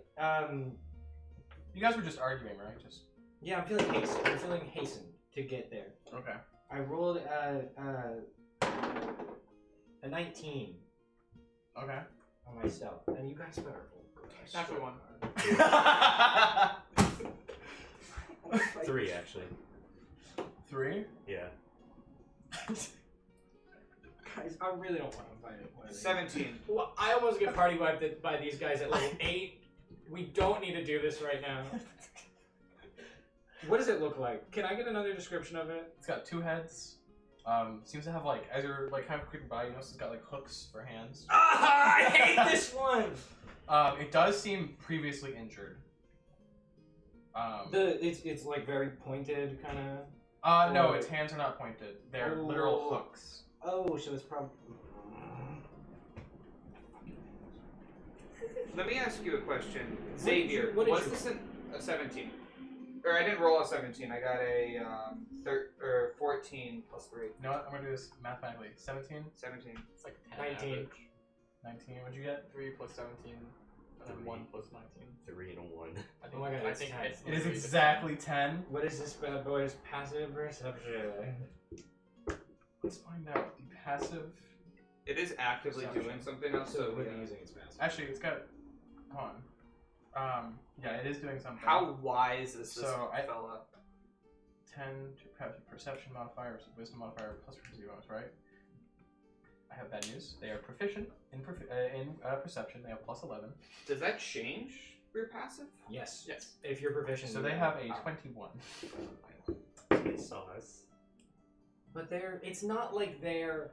You guys were just arguing, right? Just Yeah, I'm feeling haste. I'm feeling hastened to get there. okay. I rolled a 19 Okay. on my stealth, and you guys better roll good. I That's the swear one. to God. 3 actually. 3. Yeah. Guys, I really don't want to fight it. 17. Well, I almost get party wiped by these guys at level 8. We don't need to do this right now. What does it look like? Can I get another description of it? It's got 2 heads. Seems to have like, as you're like kind of creeping by, you notice it's got like hooks for hands. Ah, I hate this one. It does seem previously injured. It's like very pointed kind of. No, its hands are not pointed. They're literal Oh. hooks. Oh, so it's probably. Let me ask you a question, Xavier. what did Was you- this a 17? Or I didn't roll a 17. I got a 14 plus 3. You know what? I'm gonna do this mathematically. 17, 17. It's like 10 19. average. 19. What'd you get? 3 plus 17, and then 1 plus 19. 3 and a 1. I think, Oh my God, I it's think 10. it's It is literally just exactly 10. What is this bad boy's passive perception? Let's find out. The passive. It is actively doing something else, so it would be yeah. using its passive. Actually, it's got. Hold on. Yeah, it is doing something. How wise is this So, fella? 10 to perception modifier versus wisdom modifier plus bonus, right? I have bad news. They are proficient in perception. They have plus 11. Does that change your passive? Yes. Yes. If you're proficient. So you they can- have a 21. They saw us. But it's not like they're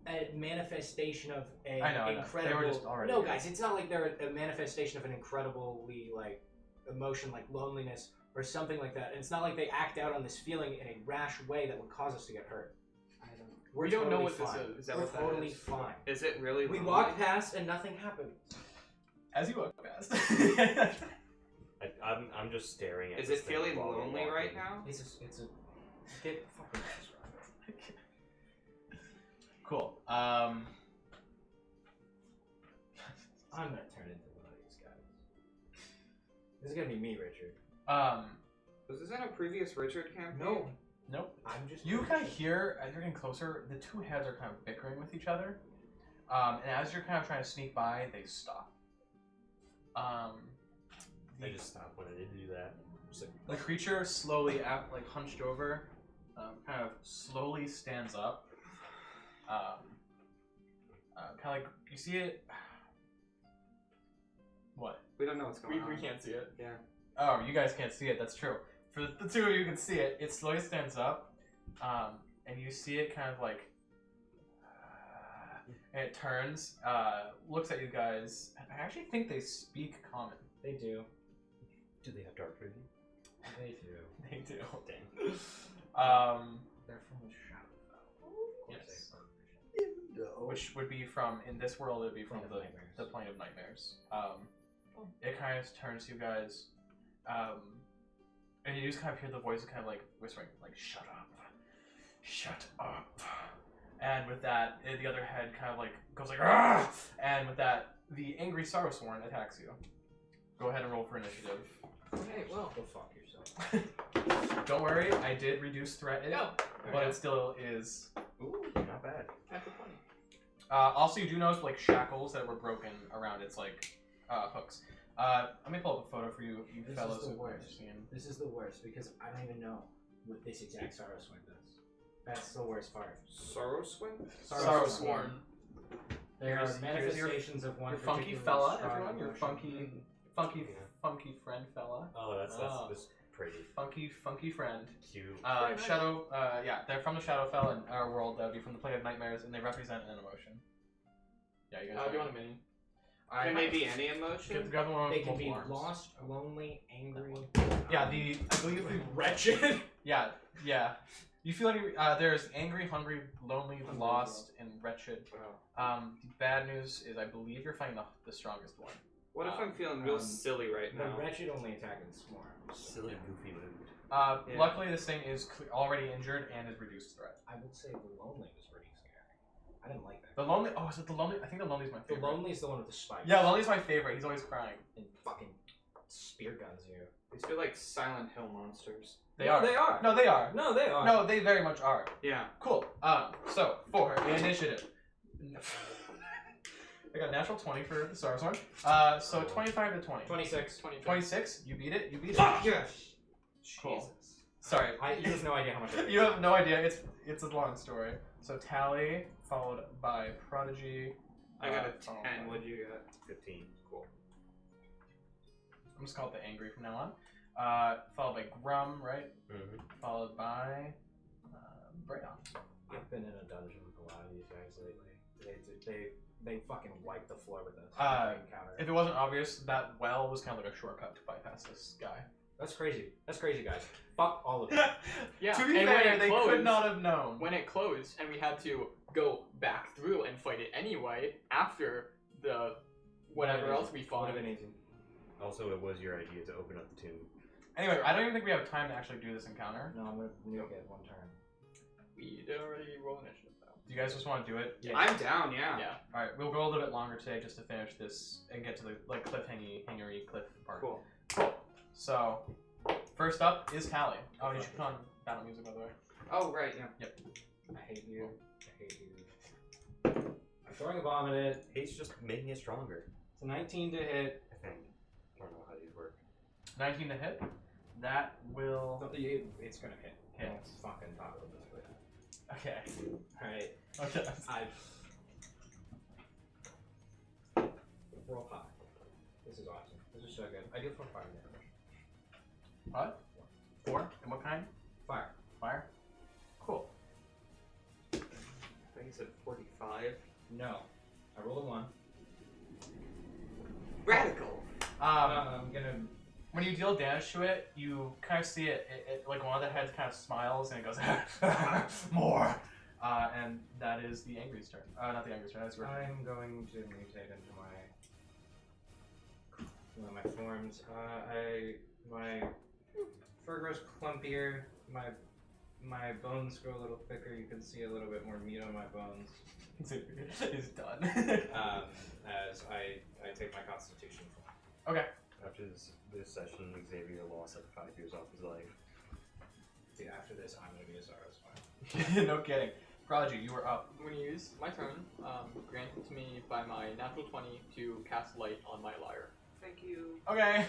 a manifestation of a I know. incredible. They were just already no, here. guys, it's not like they're a manifestation of an incredibly like emotion, like loneliness or something like that. And it's not like they act out on this feeling in a rash way that would cause us to get hurt. We don't know totally what this fine. is. Is that We're what that totally is? fine. Is it really? We lonely? walk past and nothing happened. As you walk past. I'm just staring at. Is this it thing feeling while we're lonely right walking. now? It's a get fucking Cool. I'm gonna turn into one of these guys. This is gonna be me, Richard. Was this in a previous Richard campaign? No. Nope. I'm just. You kind of hear, as you're getting closer, the two heads are kind of bickering with each other. And as you're kind of trying to sneak by, they stop. I just stopped when I did do that. The creature slowly, like hunched over, kind of slowly stands up. Kind of like, you see it. What? We don't know what's going on. We can't see it. Yeah. Oh, you guys can't see it. That's true. For the two of you who can see it, it slowly stands up, and you see it kind of like, and it turns, looks at you guys. And I actually think they speak common. They do. Do they have dark vision? They do. They do. Dang. They're from the Shadowfell. Yes. Which would be from, in this world, it would be from Plane of Nightmares. the Plane of Nightmares. It kind of turns to you guys, and you just kind of hear the voice kind of like whispering, like, shut up. Shut up. And with that, the other head kind of like goes like, "Argh!" And with that, the angry Sorrowsworn attacks you. Go ahead and roll for initiative. Okay, well, go fuck yourself. Don't worry, I did reduce threat, but it still is. Ooh, not bad. That's funny. Also, you do notice like shackles that were broken around its like hooks. Let me pull up a photo for you, you This fellows is the who worst. are seeing. This is the worst because I don't even know what this exact Sorrowswing does. That's the worst part. Sorrowswing? Sorrowsworn. There Here's- are here's your- manifestations of one Your funky particular fella, strong everyone. Your emotion. funky friend fella. Oh, that's pretty Funky friend. cute. Shadow. Yeah, they're from the Shadowfell and our world. That would be from the Plane of Nightmares, and they represent an emotion. Yeah, you guys. Do you want a mini? Can they be any emotion? Grab the one They with can be multiple arms. lost, lonely, angry. Yeah, I believe the wretched. Yeah. You feel any? There's angry, hungry, lonely, lost, and wretched. The bad news is, I believe you're fighting the strongest one. What if I'm feeling real silly right The now? wretched only attack in small. Silly, goofy mood. Yeah. Luckily, this thing is already injured and is reduced threat. I would say the lonely was pretty scary. I didn't like that. The lonely. Oh, is it the lonely? I think the lonely's my The favorite. lonely is the one with the spikes. Yeah, lonely's my favorite. He's always crying. And fucking spear guns you. These feel like Silent Hill monsters. They No, are. They are. No, they are. No, they are. No, they very much are. Yeah. Cool. So for initiative, I got a natural 20 for the Sorrowsworn. So 25 to 20. 26. 26. You beat it. You beat it. Fuck yes. Cool. Jesus. Sorry. You have no idea how much. You have no idea. It's a long story. So Tallie, followed by Prodigy. I got a followed 10. by- What'd you get? 15. Cool. I'm just call it the Angry from now on. Followed by Grum, right? Mm-hmm. Followed by Brayoft. I've been in a dungeon with a lot of these guys lately. They fucking wipe the floor with us. Encounter. If it wasn't obvious, that well was kind of like a shortcut to bypass this guy. That's crazy. That's crazy, guys. Fuck all of you. Yeah. To be and when fair, it they closed, could not have known. When it closed, and we had to go back through and fight it anyway after the whatever else we Would fought. have been easy. Also, it was your idea to open up the tomb. Anyway, I don't even think we have time to actually do this encounter. No, I'm gonna nuke it one turn. We did already roll initiative though. Do you guys just want to do it? Yeah. I'm down, yeah. Yeah. All right, we'll go a little bit longer today just to finish this and get to the like hangery cliff part. Cool. So, first up is Tallie. Oh, you should put on battle music, by the way. Oh, right, yeah. I hate you. I hate you. I throwing a bomb at it. Hate's just making it stronger. It's a 19 to hit. I think. I don't know how these work. 19 to hit. That will It's gonna hit. hit. Don't fucking talk about this way. Okay. Alright. Okay. Roll high. This is awesome. This is so good. I do 4 fire damage. What? 4? And what kind? Fire. Fire? Cool. I think you said 45. No. I roll a 1. Radical. I'm gonna. When you deal damage to it, you kind of see it, like one of the heads kind of smiles and it goes, more! And that is the Angry's turn. Not the Angry's turn, that's your turn. I'm going to mutate into one of my forms. My fur grows clumpier. My bones grow a little thicker. You can see a little bit more meat on my bones. He's done. As I take my constitution form. Okay. After this session, Xavier lost like 5 years off his life. See, after this, I'm gonna be a Zara's fine. No kidding. Prodigy, you are up. I'm going to use my turn, granted to me by my natural 20 to cast light on my lyre. Thank you. Okay.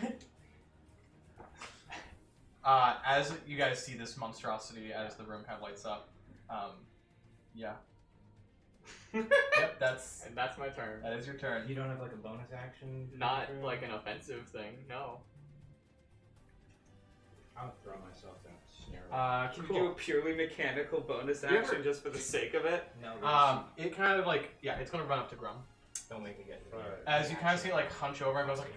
As you guys see this monstrosity as the room kind of lights up, yeah. Yep, that's And that's my turn. that is your turn. You don't have like a bonus action? Not feature? like an offensive thing, no. I'll throw myself down the snare. Can you do a purely mechanical bonus You ever- action just for the sake of it? No, It kind of like, yeah, it's gonna run up to Grum. don't make me get to Alright. As you kind of see it like hunch over and goes like,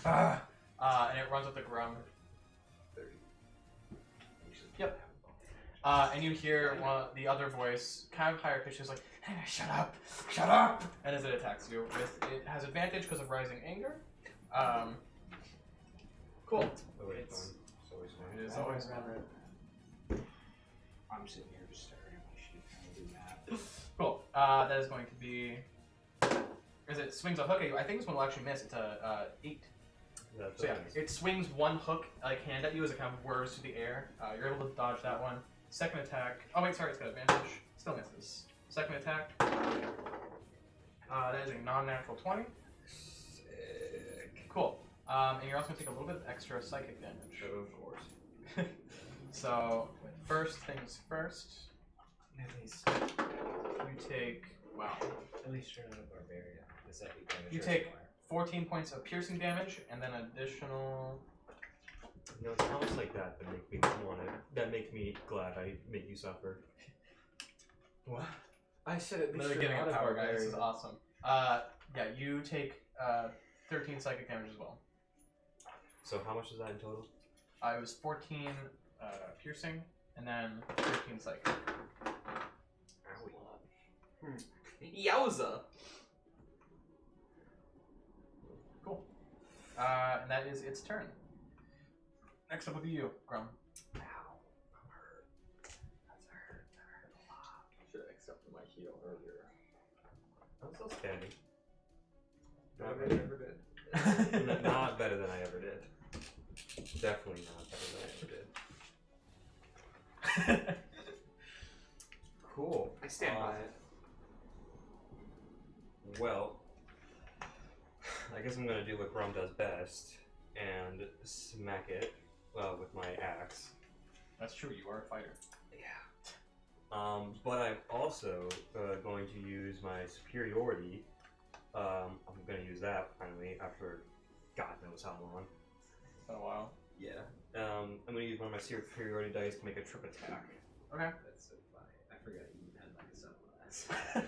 and it runs up to Grum. 30. Yep. And you hear the other voice, kind of higher pitched, is like, shut up, shut up! And as it attacks you, it has advantage because of rising anger. Cool. It's always fun. It is always fun. I'm sitting here just staring at my sheet trying to do math. Cool. That is going to be. As it swings a hook at you, I think this one will actually miss. It's a 8. That's So yeah, okay. it swings one hook like hand at you as it kind of whirs through the air. You're able to dodge that one. Second attack. Oh wait, sorry, it's got advantage. Still misses. Second attack. That is a non-natural 20. Sick. Cool. And you're also going to take a little bit of extra psychic damage. Of course. So, first things first. At least, You take. Wow. at least you're not a barbarian. The psychic damage. You is take- smaller. 14 points of piercing damage, and then additional. You know, it's comments like that make me that make me glad I make you suffer. What? I said at least They're you're getting not a a power, guys. This is barbarian. awesome. Yeah, you take 13 psychic damage as well. So how much is that in total? It was 14 piercing, and then 13 psychic. Yowza! Cool. And that is its turn. Next up will be you, Grum. Should have accepted my heal earlier. I'm still standing. Not better than ever did. Not better than I ever did. Definitely not better than I ever did. Cool. I stand by it. Well, I guess I'm gonna do what Grum does best and smack it with my axe. That's true, you are a fighter. But I'm also going to use my superiority. I'm going to use that finally after God knows how long. It's been a while. Yeah. I'm going to use one of my superiority dice to make a trip attack. Okay. That's so funny. I forgot you had like a 7 class.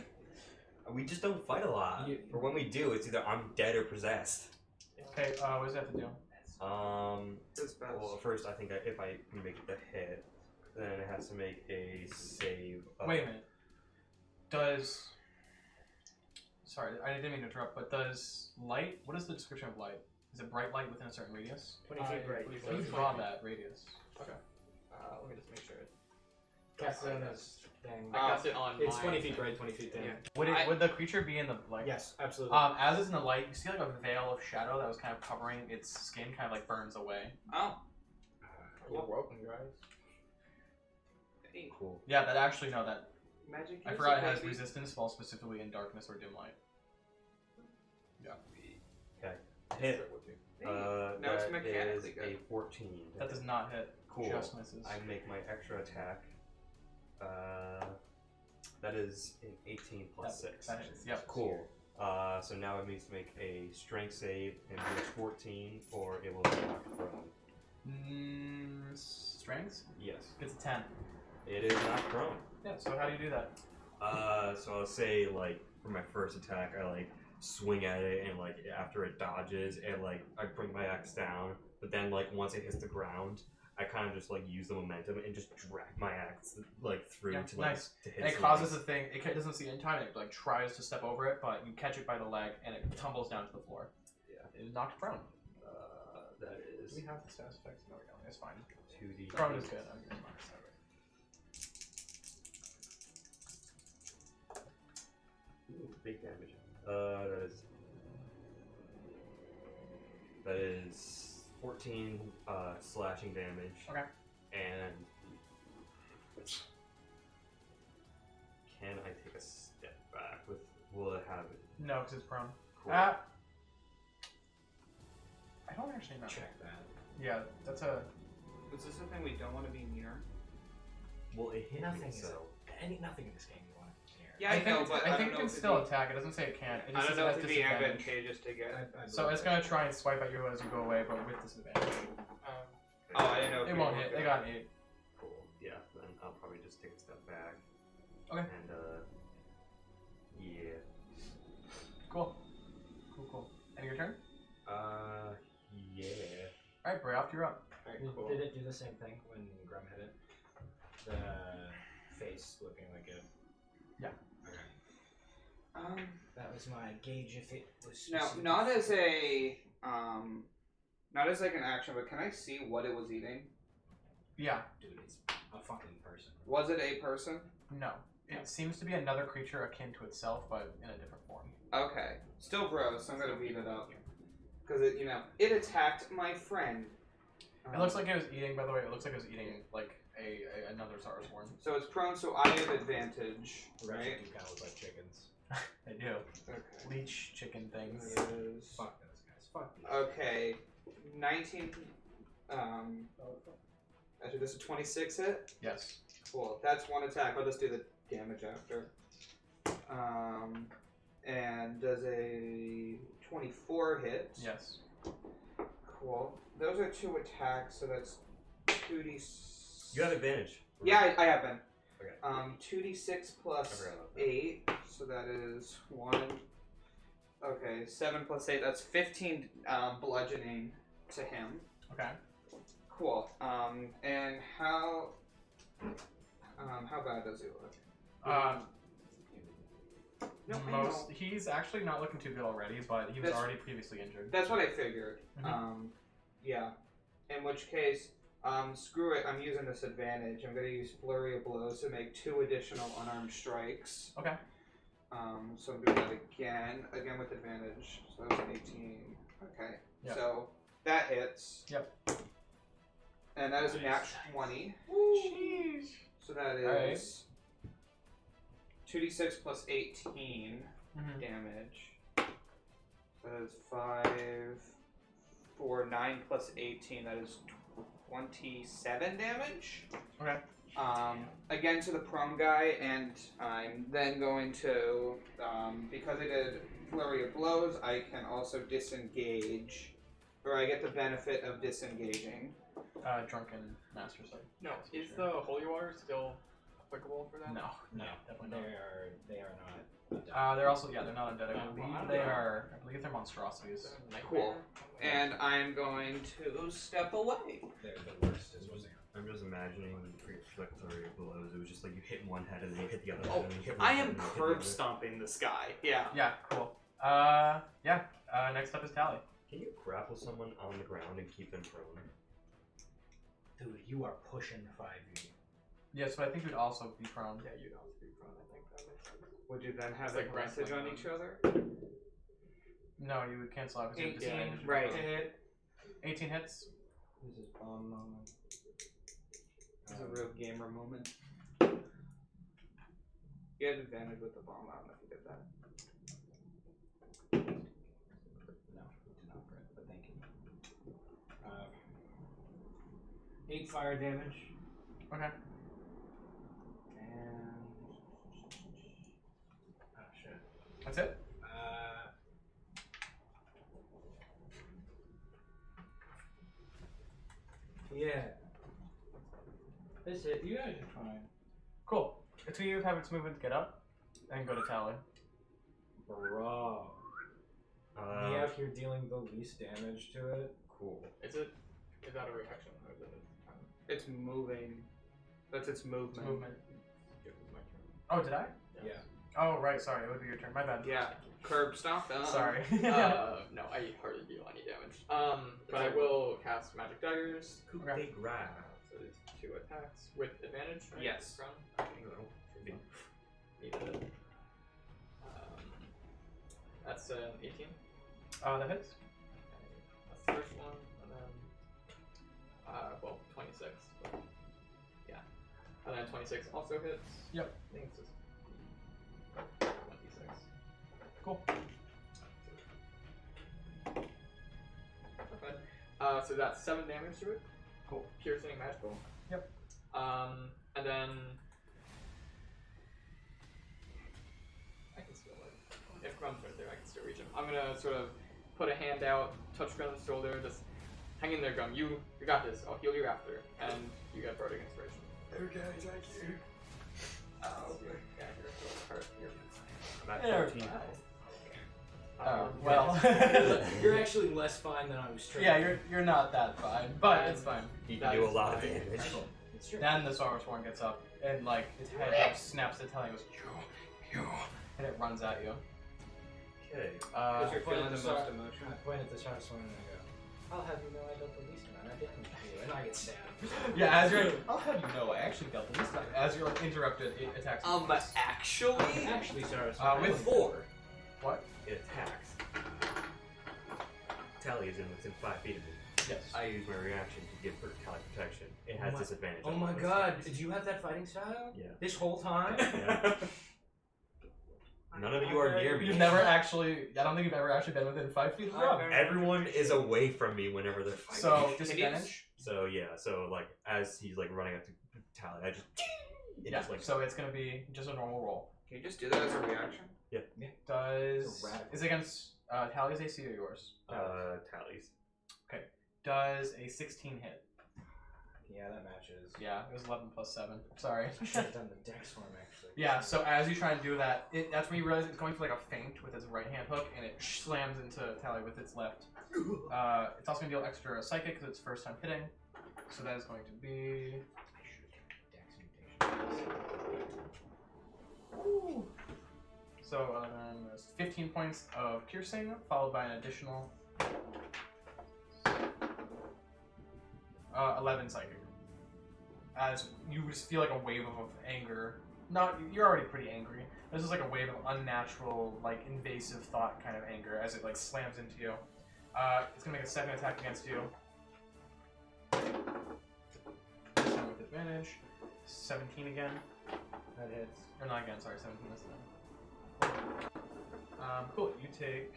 We just don't fight a lot. Or when we do, it's either I'm dead or possessed. Okay, what does that have to do? It's best. Well, first I think if I make it the hit, then it has to make a save. Wait a minute. Does... Sorry, I didn't mean to interrupt, but does light... What is the description of light? Is it bright light within a certain radius? 20 feet bright. believe Can you it's draw 20 feet. that radius? Okay. Let me just make sure. Cast it on this thing. I cast it on It's my 20 feet thing. bright, 20 feet down. Yeah. Would the creature be in the light? Yes, absolutely. As it's in the light, you see like a veil of shadow that was kind of covering its skin, kind of like burns away. Oh. You're welcome, guys. Hey. Cool. Yeah, that actually, no, that Magic I use forgot it, it has maybe? resistance falls specifically in darkness or dim light. Okay. Hit. No, it's That mechanically is good. a 14. That does not hit. Cool. Just misses. I make my extra attack. That is an 18 plus 6. That hits. Yep. Cool. So now it needs to make a strength save and do a 14, or it will be knocked prone. Strengths? Yes. It's a 10. It is not prone. Yeah, so how do you do that? So I'll say, like, for my first attack, I, like, swing at it, and, like, after it dodges, and, like, I bring my axe down, but then, like, once it hits the ground, I kind of just, like, use the momentum and just drag my axe, like, through to, like, nice. to hit And it something. causes a thing, it doesn't see it in time, it, like, tries to step over it, but you catch it by the leg, and it tumbles down to the floor. Yeah. It is knocked prone. That Do is we have the status effects? No, we don't. It's fine. 2d. Prone is good. Okay, it's fine. Ooh, big damage. That is 14 slashing damage. Okay. And can I take a step back with? Will it have it? No, because it's prone. Cool. I don't actually know. Check that. Yeah, that's a. Is this the thing we don't want to be near? Well, it hit Nothing me, is so. nothing in this game you want to hear. Yeah, I know, but I I think don't it know can if it'd still be- attack. It doesn't say it can't. It I just don't says know it if has it'd be disadvantage. advantageous to get. So it's gonna try and swipe at you as you go away, but with disadvantage. Oh, I didn't know. If It you won't were hit. good. They got an 8. Cool. Yeah. Then I'll probably just take a step back. Okay. And yeah. Cool. Cool. End of your turn. Yeah. All right, Brayoft, you're up. Alright, Did, cool. did it do the same thing when Grum hit it? The face looking like it. Yeah. Okay. That was my gauge if it was. Now, specific. not as like an action, but can I see what it was eating? Yeah. Dude, it's a fucking person. Was it a person? No. It seems to be another creature akin to itself, but in a different form. Okay. Still gross. I'm gonna beat it up because it attacked my friend. It looks like it was eating. By the way, it looks like it was eating like another Saurusworn. So it's prone, so I have advantage, Right? right? Do kind of look like chickens. They do. Okay. Leech chicken things. Is- Fuck those guys. Fuck these. Okay. 19. Actually, this is a 26 hit. Yes. Cool. That's one attack. I'll just do the damage after. And does a 24 hit. Yes. Cool. Those are 2 attacks, so that's 2d. You have advantage. Yeah, I have been. Okay. 2d6 plus I forgot about that. 8, so that is 1. Okay, 7 plus 8, that's 15 bludgeoning to him. Okay. Cool. And how bad does he look? No, I know. He's actually not looking too good already, but he was That's- already previously injured. That's what I figured. Mhm. Yeah. In which case, screw it. I'm using this advantage. I'm going to use Flurry of Blows to make 2 additional unarmed strikes. Okay. So I'm doing that again with advantage. So that was 18. Okay. Yep. So that hits. Yep. And that is a nat 20. Jeez. So that Alright. is 2d6 plus 18 Mhm. damage. So that is 5, 4, 9 plus 18. That is 27 damage. Okay. Again to the prone guy, and I'm then going to, because I did Flurry of Blows, I can also disengage, or I get the benefit of disengaging. Drunken Master Sight. No, is the holy water still applicable for that? No. No, definitely they are not. not. They're also they're not undead. I Well, believe I don't they know. are. I believe they're monstrosities. Cool. And I'm going to step away. They're the worst, is what they are. I'm just imagining for your flurry of blows, it was just like you hit one head and then you hit the other Oh, head and then you hit one I head am and then you hit the curb other. stomping this guy. Yeah. Yeah. Cool. Next up is Tallie. Can you grapple someone on the ground and keep them prone? Dude, you are pushing 5e. Yes, but I think we'd also be prone. Yeah, you'd also be prone. I think that makes sense. Would you then have It's like advantage on wrestling each other? No, you would cancel out because you have 18, disadvantage. if you're right. prone. 18 hits. This is bomb moment. It's a real gamer moment. You had advantage with the bomb. I don't know if you did that. No, we did not crit, but thank you. 8 fire damage. Okay. And oh shit. That's it? Yeah. That's it. You guys are fine. Cool. It's going to have its movement get up and go to Tallie. Bro. Me out here dealing the least damage to it. Cool. Is that a reaction or is it? It's moving. That's its movement. It's movement. It was my turn. Oh, did I? Yeah. Oh, right. Sorry. It would be your turn. My bad. Yeah. Curb stop. Sorry. No, I hardly deal any damage. But I will cast magic daggers. Coup Okay. de grace. So there's 2 attacks with advantage, right? Yes. From? No, should be. Need it. That's an 18. That hits. That's the first one, and then, 26. But yeah. And then 26 also hits. Yep. I think it's just 26. Cool. Not bad. So that's 7 damage to it. Cool. Piercing magical. Yep. And then I can still if Grum's right there, I can still reach him. I'm gonna sort of put a hand out, touch Grum's shoulder, just hang in there, Grum. You got this. I'll heal you after, and you get Bardic Inspiration. Okay, thank you. Oh, yeah, you're still hurt. I'm at There. 13. Well. You're actually less fine than I was trying. Yeah, you're not that fine, but it's fine. You That can do a is lot of fine. damage. It's true. Then the Saurus one gets up and like its head just snaps to Tallie and goes you, and it runs at you. Okay. Because you're point feeling at the the most start- emotion. I point at the Saurus one and I go, I'll have you know I dealt the least amount of damage to you, and I get stabbed. Yeah, as you're. I'll have you know, I actually dealt with this time. As you're like interrupted, it attacks. you. But actually, Actually, Saurus, with Before what? it attacks, Tallie is in within 5 feet of me. Yes. I use my reaction to give her Tallie protection. It has disadvantage. Oh on my those god, attacks. did you have that fighting style? Yeah. This whole time? Yeah. None of you are near me. You've never actually. I don't think you've ever actually been within 5 feet of Rob. Everyone is away from me whenever they're fighting. So disadvantage. So yeah, so like as he's like running up to Tallie, I just Yeah. just like So it's gonna be just a normal roll. can you just do that as a reaction? Does It's a radical. is it against Tallie's AC or yours? Tallies. Does a 16 hit? Yeah, that matches. Yeah, it was 11 plus 7. Sorry. I should have done the dex form actually. Yeah, so as you try and do that, that's when you realize it's going for like a feint with its right hand hook, and it slams into Tallie with its left. It's also going to deal extra psychic because it's first time hitting. So that is going to be... Dex mutation. Ooh. So then there's 15 points of piercing, followed by an additional 11 psychic. As you just feel like a wave of anger. You're already pretty angry. This is like a wave of unnatural, like invasive thought kind of anger as it like slams into you. It's gonna make a second attack against you. This one with advantage. 17 again. That hits. Or not again, sorry, 17 this time. Cool, you take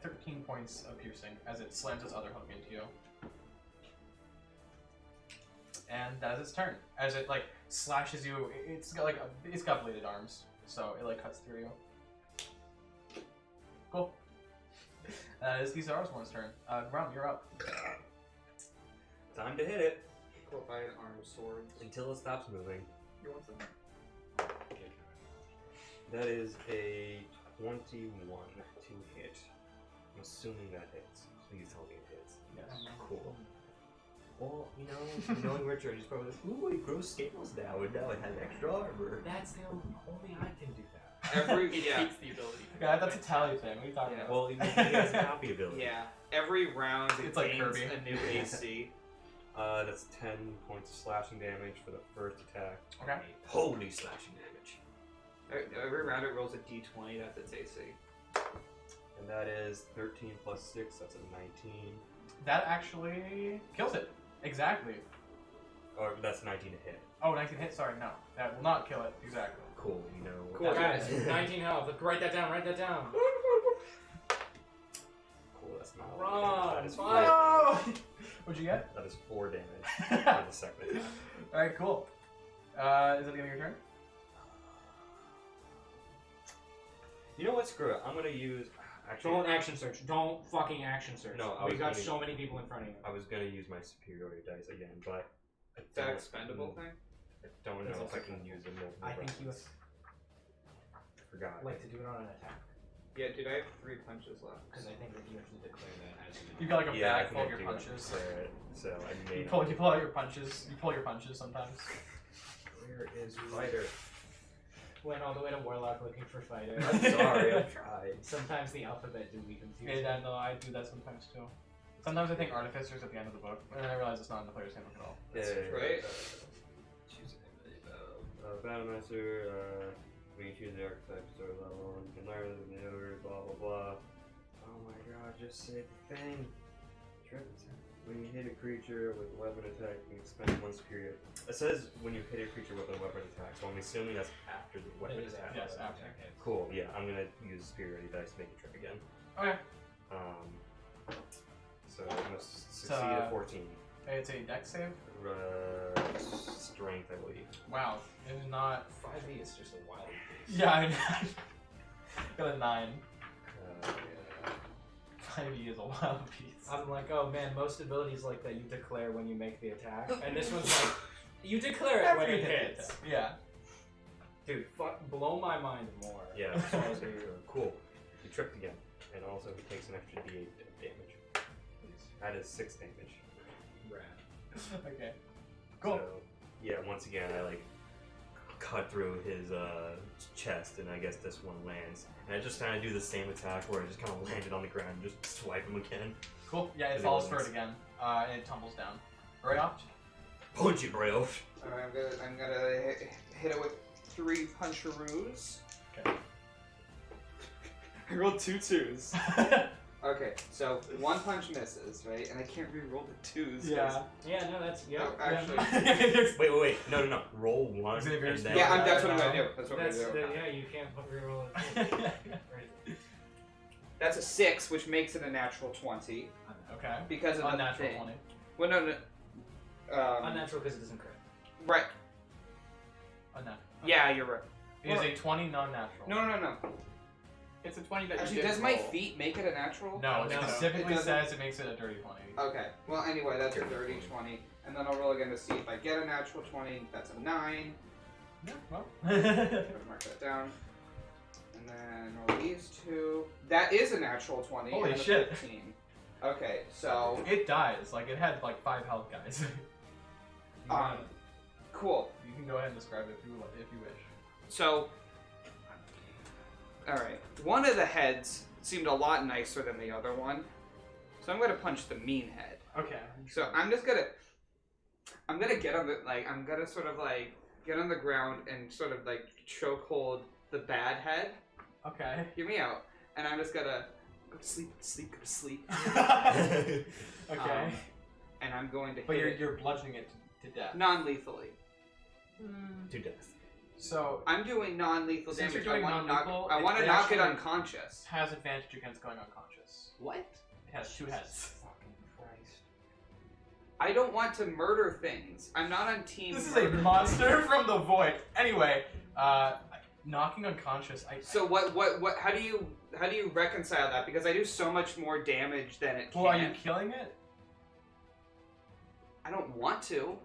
13 points of piercing as it slams its other hook into you. And that is its turn. As it like slashes you, it's got bladed arms, so it like cuts through you. Cool. That is the Zarzworm's turn. Grum, you're up. Time to hit it Cool, if I had armed swords. until it stops moving. You want some? That is a 21 to hit. I'm assuming that hits. Please tell me it hits. Yes. Cool. Well, knowing Richard, he's probably like, ooh, it grows scales now, and now it has extra armor. That's the only I can do that. Every It yeah, takes the ability. Yeah, that's a Tally thing. What are you talking about? Well, he has a copy ability. yeah. Every round it It's like gains Kirby. a new AC. That's 10 points of slashing damage for the first attack. Okay. Holy slashing damage. Every round it rolls a d20. That's its AC. And that is 13 plus 6, that's a 19. That actually kills it. Exactly. Or that's 19 to hit. Oh, 19 hit. Sorry, no, that will not kill it. Exactly. Cool, you know. Cool, that's- Guys, 19 health. Write that down. Write that down. Cool, that's not. Run, That is fine. No! What'd you get? That is 4 damage for the second attack. All right, cool. Is it gonna be your turn? You know what? Screw it. I'm gonna use. Actually, Don't action search. Don't fucking action search. No, I We've was got gonna- so many people in front of you. I was gonna use my superiority dice again, but I Is that don't- expendable thing? I don't That's know if I also can use it multiple I think you rounds. Forgot. like to do it on an attack Yeah, dude, I have 3 punches left. because I think that you have to declare that as an You've got like a Yeah, I bag full of your do punches. declare it, so I may You pull out your punches. You pull your punches sometimes. Where is fighter? Went all the way to warlock looking for fighter. I'm sorry, I've tried. Sometimes the alphabet do be confusing. Yeah, no, I do that sometimes too. Sometimes I think artificer's at the end of the book, and then I realize it's not in the player's handbook at all. Right? Choose Battlemaster, we choose the archetype story level, and you can learn the maneuvers, blah blah blah. Oh my god, just say the thing. Trip attack. When you hit a creature with a weapon attack, you can spend 1 superior. It says when you hit a creature with a weapon attack, so I'm assuming that's after the weapon It is attack. Yes, after. Cool, yeah, I'm gonna use superiority dice to make it trip again. Okay. So I must succeed at 14. It's a dex save. Strength, I believe. Wow, it is not. 5e is just a wild case. Yeah, I got a 9. Yeah. 5e is a wild piece. I'm like, oh man, most abilities like that you declare when you make the attack, and this one's like, you declare it when it hits. Yeah. Dude, blow my mind more. Yeah, That's all I was gonna do. cool. You tripped again, and also he takes an extra d8 damage. That is 6 damage. Rad. Okay. Cool. So, yeah, once again, I like cut through his chest, and I guess this one lands. And I just kind of do the same attack where I just kind of landed on the ground and just swipe him again. Cool. Yeah, it It falls for lands. it again, and it tumbles down. Brayoft. Punch it, Brayoft! Alright, I'm gonna hit it with 3 puncheroos. Okay. I rolled 2 2s. Okay, so 1 punch misses, right? And I can't re-roll the 2s. Yeah. Yeah, no, that's Oh, actually. Wait. No. Roll 1 Xavier's and then... Yeah, that's what I'm gonna do. That's what I'm that's gonna do. yeah, you can't reroll it. Right. That's a 6, which makes it a natural 20 Okay. because of the Unnatural thing. 20. Well, no. Unnatural because it doesn't crit. Right. Unnatural. Yeah, you're right. It is a 20 non-natural. No. It's a 20 that Actually, you did does my roll. feat make it a natural? No, it No. specifically It doesn't- says it makes it a dirty 20. Okay. Well, anyway, that's a dirty 20. And then I'll roll again to see if I get a natural 20. That's a 9. Yeah, well. Gotta mark that down. And then roll these 2. That is a natural 20. Holy and a shit. 15. Okay, so It dies. Like, it had like 5 health, guys. cool. You can go ahead and describe it if you wish. So, all right. One of the heads seemed a lot nicer than the other one, so I'm gonna punch the mean head. Okay. So I'm gonna get on the I'm gonna sort of like get on the ground and sort of like chokehold the bad head. Okay. Hear me out. And I'm just gonna go to sleep, go to sleep. Okay. And I'm going to But hit it you're bludgeoning it to death. non-lethally. To death. So I'm doing non-lethal Since damage. you're doing I want non-lethal, I want to it knock it actually- unconscious. it has advantage against going unconscious. What? It has 2 heads. Fucking Christ. I don't want to murder things. I'm not on team. This is a murder. monster from the void. Anyway, knocking unconscious. So what? How do you reconcile that? Because I do so much more damage than it can. Well, are you killing it? I don't want to.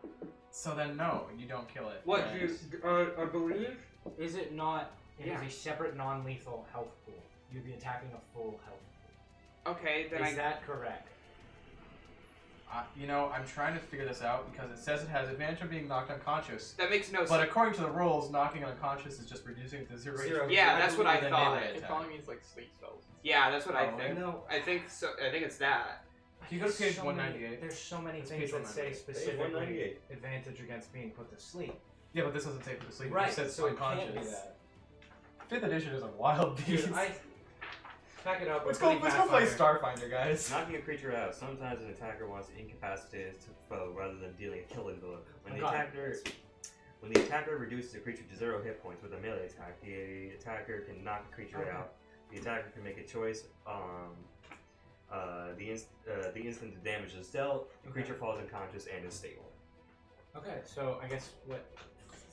So then no, you don't kill it. What? Yes. I believe. Is it not? It Yeah. is a separate non-lethal health pool. You'd be attacking a full health Okay, pool. then Is that correct? You know, I'm trying to figure this out because it says it has advantage of being knocked unconscious. that makes no But sense. according to the rules, knocking unconscious is just reducing it to 0 Zero. HP. Yeah, that's what I Then thought. melee It attack. probably means like sleep spells. Yeah, that's what I Oh, think. No. I think so. I think it's that. If you go to page So many- 198. There's so many It's things page that say 198. specifically 198. advantage against being put to sleep. Yeah, but this doesn't say for the sleep. Right, It says so it can't unconscious. be that. 5th edition is a wild beast. Dude, Pack it up. Let's we're go putting play Pathfinder. Starfinder, guys. Knocking a creature out. Sometimes an attacker wants to incapacitate its foe rather than dealing a killing blow. When the attacker reduces a creature to 0 hit points with a melee attack, the attacker can knock the creature out. The attacker can make a choice. The instant the damage is dealt, the creature falls unconscious and is stable. Okay, so I guess what?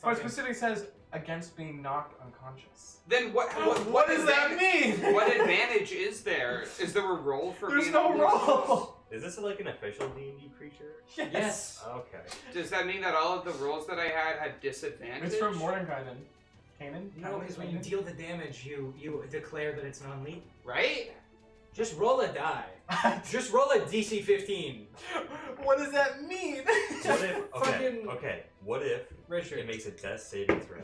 But it specifically says against being knocked unconscious. Then what does that mean? What advantage is there? Is there a roll for There's being no unconscious? roll. Is this like an official D&D creature? Yes. Okay. Does that mean that all of the rolls that I had disadvantage? It's from Mordenkainen. Kanan? No, because when you deal the damage, you declare that it's non-lethal. Right? Just roll a die. Just roll a DC 15. What does that mean? What if? Fucking- Okay. What if Richard, it makes a death saving throw,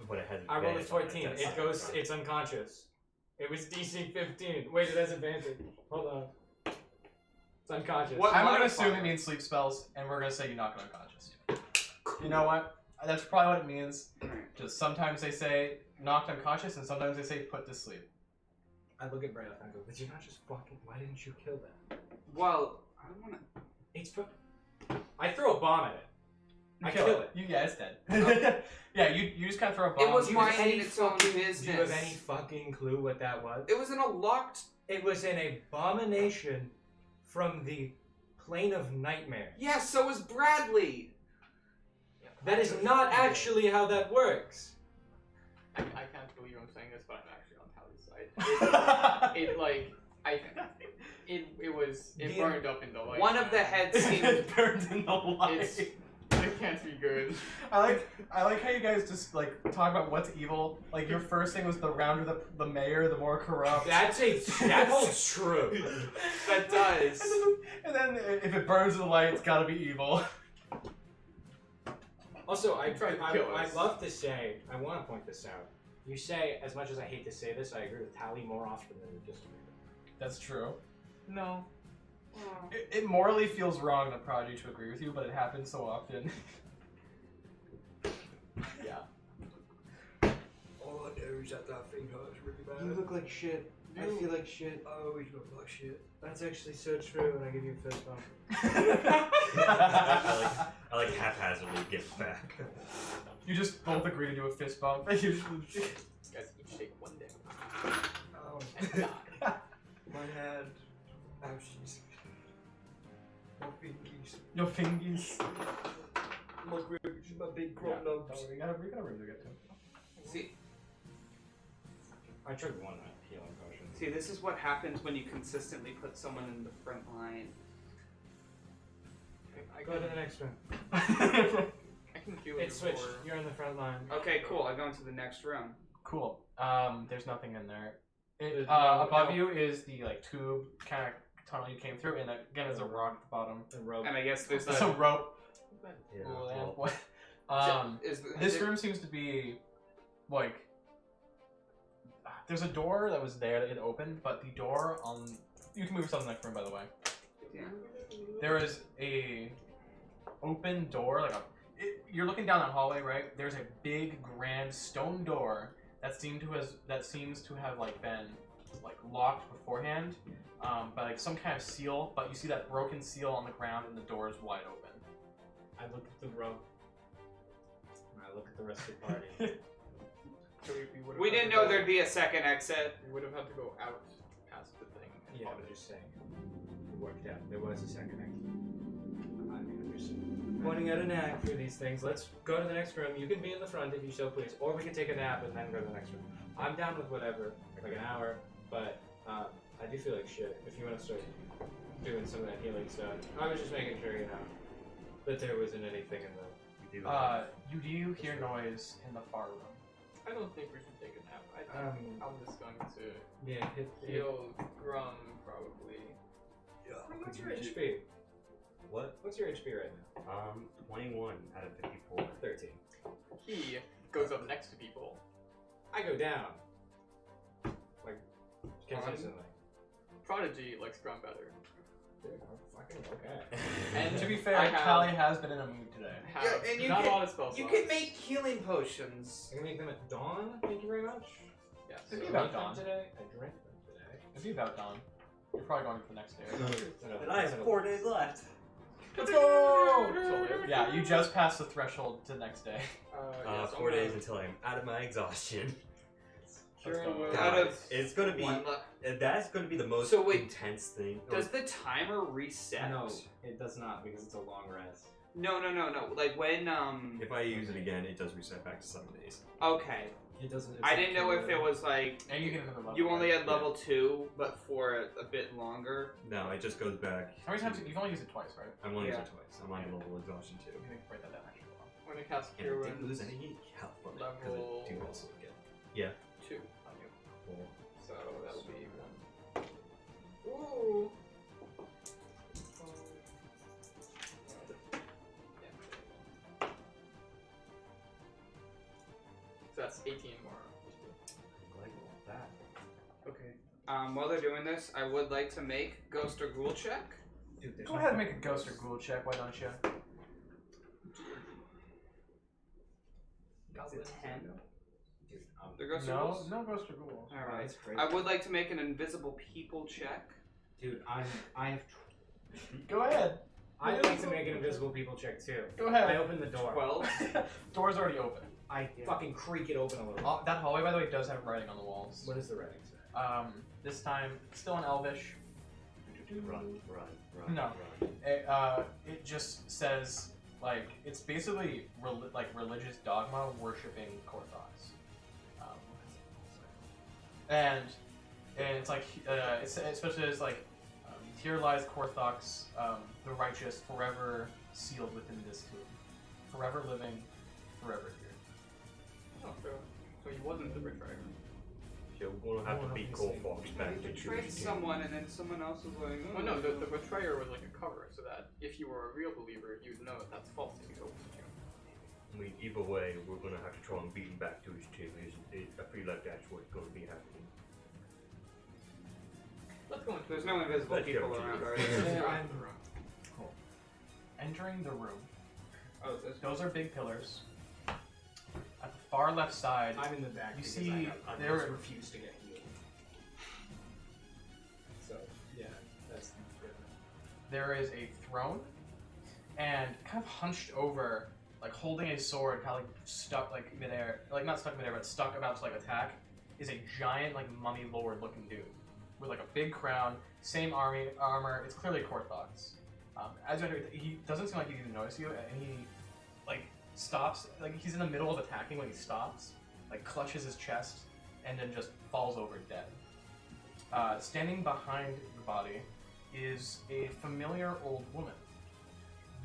but it has I rolled a advantage on 14. death It saving goes. throw? It's unconscious. It was DC 15. Wait, it has advantage. Hold on. It's unconscious. What? I'm gonna modifier? assume it means sleep spells, and we're gonna say you knock it unconscious. You know what? That's probably what it means. Just sometimes they say knocked unconscious, and sometimes they say put to sleep. I look at Brayoft and I go, did you not just fucking? Why didn't you kill that? Well, I don't want to. It's. I throw a bomb at it. I kill it. Yeah, it's dead. Yeah, you just kind of throw a bomb. It was Do you have minding any its own fucking- business. Do you have any fucking clue what that was? It was in a locked. It was an abomination from the plane of nightmare. Yeah, so was Bradley. That is not actually how that works. I can't believe I'm saying this, but I'm actually on Tallie's side. It burned up in the light. One of the heads seemed. It burned in the light. It can't be good. I like how you guys just like talk about what's evil. Like your first thing was the rounder the mayor, the more corrupt. That holds true. That does. And then if it burns in the light, it's gotta be evil. Also, I'd kill us. love to say, I want to point this out. You say, as much as I hate to say this, I agree with Tallie more often than you disagree. That's true. No. It morally feels wrong to prod you to agree with you, but it happens so often. Yeah. All I know is that thing hurts really bad. You look like shit. I feel like shit. I always look like shit. That's actually so true, and I give you a fist bump. I like haphazardly give back. You just both agree to do a fist bump. You You guys each take one damage. Oh, And die. my hand. Ouchies. My fingies. Your fingers. My grapes. My big Yeah, crop don't nubs. worry, we got a room to get to. See, I took one healing potion. see, this is what happens when you consistently put someone in the front line. I Go to the next room. I can do it. It's switched. before- You're in the front line. Okay, cool. I go into the next room. Cool. There's nothing in there. There's no- Above no. you is the like tube kind of tunnel you came through, and again there's a rock at the bottom. The rope. And I guess there's There's a the. rope. Yeah. Cool, and Well, what? This room seems to be like there's a door that was there that it opened, but the door on you can move yourself to the next room by the way. Yeah. There is a open door you're looking down that hallway, right? There's a big grand stone door that seems to have like been like locked beforehand by like some kind of seal, but you see that broken seal on the ground and the door is wide open. I look at the rope. And I look at the rest of the party. So would've We had didn't to know go- there'd be a second exit. We would have had to go out past the thing. and Yeah, follow I'm it. just saying. It worked out. There was a second exit. I mean, I'm just pointing out a knack for these things. Let's go to the next room. You can be in the front if you so please. Or we can take a nap and then go to the next room. I'm down with whatever, like an hour, but I do feel like shit if you want to start doing some of that healing stuff. I was just making sure, that there wasn't anything in the... we do You do hear noise in the far room. I don't think we should take a nap. I think I'm just going to Yeah, hit... heal Grum probably. What's your HP? What? What's your HP right now? 21 out of 54. 13. He goes up next to people. I go down. Like, consistently. Prodigy likes Grum better. Dude, I'm fucking okay. And To be fair, I have- Callie has been in a mood today. Have Yeah, and you not can- a lot of spell You slots. can make healing potions. I can make them at dawn. Thank you very much. Yes. Thinking So about anytime dawn. today, I drink them. It'd be about dawn. You're probably going for the next day. And I have 4 days left. Let's go! Yeah, you just passed the threshold to the next day. Yeah, so 4 days until I'm out of my exhaustion. Out of It's gonna be. That's gonna be the most So wait, intense thing. Does the timer reset? No, it does not because it's a long rest. No. Like when If I use it again, it does reset back to 7 days. Okay. It doesn't. I didn't know if it was like And you get another level. you only right? had level 2, but for a bit longer. No, it just goes back. How many times? You've only used it twice, right? I've only used Yeah. it twice. I'm on level exhaustion too. You can write that down actually. I'm gonna cast And Cure I didn't lose Wounds any health from it because level- I do also get. 2 on you. Cool. So that'll be 1. Ooh. So that's 18 more. Like that. Okay. While they're doing this, I would like to make Ghost or Ghoul check. Dude, there's Go no ahead and make a fucking ghost or ghoul check, why don't you? Is it 10? Dude, The Ghost or No, Ghouls? no ghost or ghoul. Alright. That's crazy. I would like to make an Invisible People check. Dude, I have. Go ahead. I'd like to make an invisible people check too. Go I ahead. open the door. 12. Door's already open. I fucking creak it open a little. That hallway, by the way, does have writing on the walls. What does the writing say? This time, still in Elvish. Run. No. It just says, like, it's basically religious dogma worshipping Korthos. And it's like, especially as like, here lies Korthos, the righteous, forever sealed within this tomb. Forever living, forever here. Oh, so he wasn't the betrayer. So we're gonna have to beat Cold Fox back You to betrayed someone and then someone else was like, Oh no, the betrayer was like a cover, so that if you were a real believer, you'd know that that's false and you go to him. I mean, either way, we're gonna have to try and beat him back to his tomb. I feel like that's what's gonna be happening. Let's go into There's no invisible Let's people go to around, you. right? Yeah, Cool. Entering the room. Oh, this Those are big pillars. At the far left side, I'm in the back You because see, I there just were- refuse to get healed. So yeah, that's good. there is a throne, and kind of hunched over, like holding a sword, kind of like stuck like midair, like not stuck midair, but stuck about to like attack, is a giant like mummy lord looking dude with like a big crown, same armor. It's clearly Korthos. As you enter, he doesn't seem like he even notice you, and he like stops, like he's in the middle of attacking when he stops, like clutches his chest, and then just falls over dead. Standing behind the body is a familiar old woman.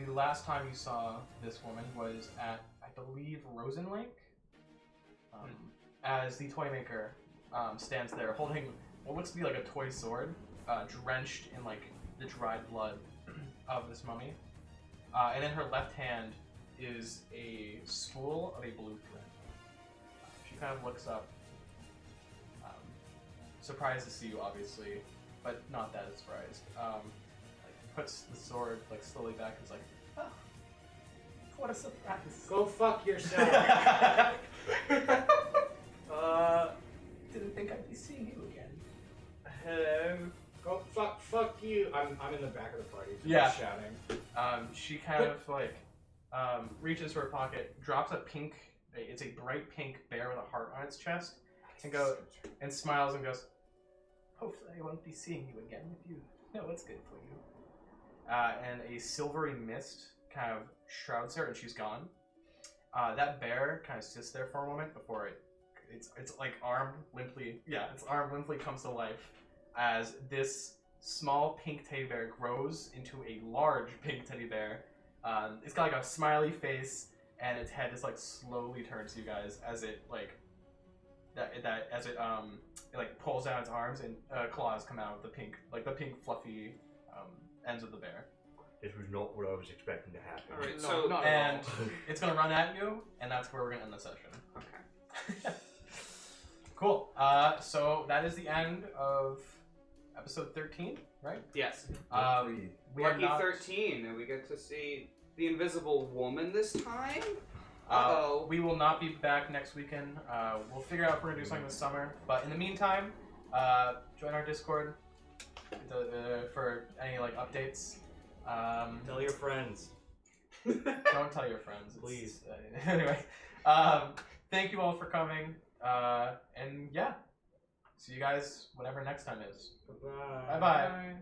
The last time you saw this woman was at, I believe, Rosen Lake, as the toy maker stands there holding what looks to be like a toy sword, drenched in like the dried blood of this mummy. And in her left hand is a spool of a blue thread. She kind of looks up, surprised to see you, obviously, but not that surprised. Like puts the sword like slowly back and is like, oh, what a surprise. Go fuck yourself. Didn't think I'd be seeing you again. Hello. Go fuck you. I'm in the back of the party. Just Yeah. shouting. She kind of like reaches for her pocket, drops a pink. It's a bright pink bear with a heart on its chest, and smiles and goes, "Hopefully, I won't be seeing you again if you know what's good for you." And a silvery mist kind of shrouds her, and she's gone. That bear kind of sits there for a moment before its arm limply comes to life as this small pink teddy bear grows into a large pink teddy bear. It's got like a smiley face, and its head just like slowly turns to you guys as it pulls out its arms, and claws come out of the pink fluffy ends of the bear. This was not what I was expecting to happen. Alright, No, so not And at all. it's gonna run at you, and that's where we're gonna end the session. Okay. Cool. So that is the end of episode 13, right? Yes. We are Lucky not. 13, and we get to see the Invisible Woman this time. Uh-oh. We will not be back next weekend. We'll figure out if we're gonna do something this summer. But in the meantime, join our Discord for any like updates. Tell your friends. Don't tell your friends, Please. Anyway, thank you all for coming, and yeah, see you guys whenever next time is. Bye-bye. Bye bye.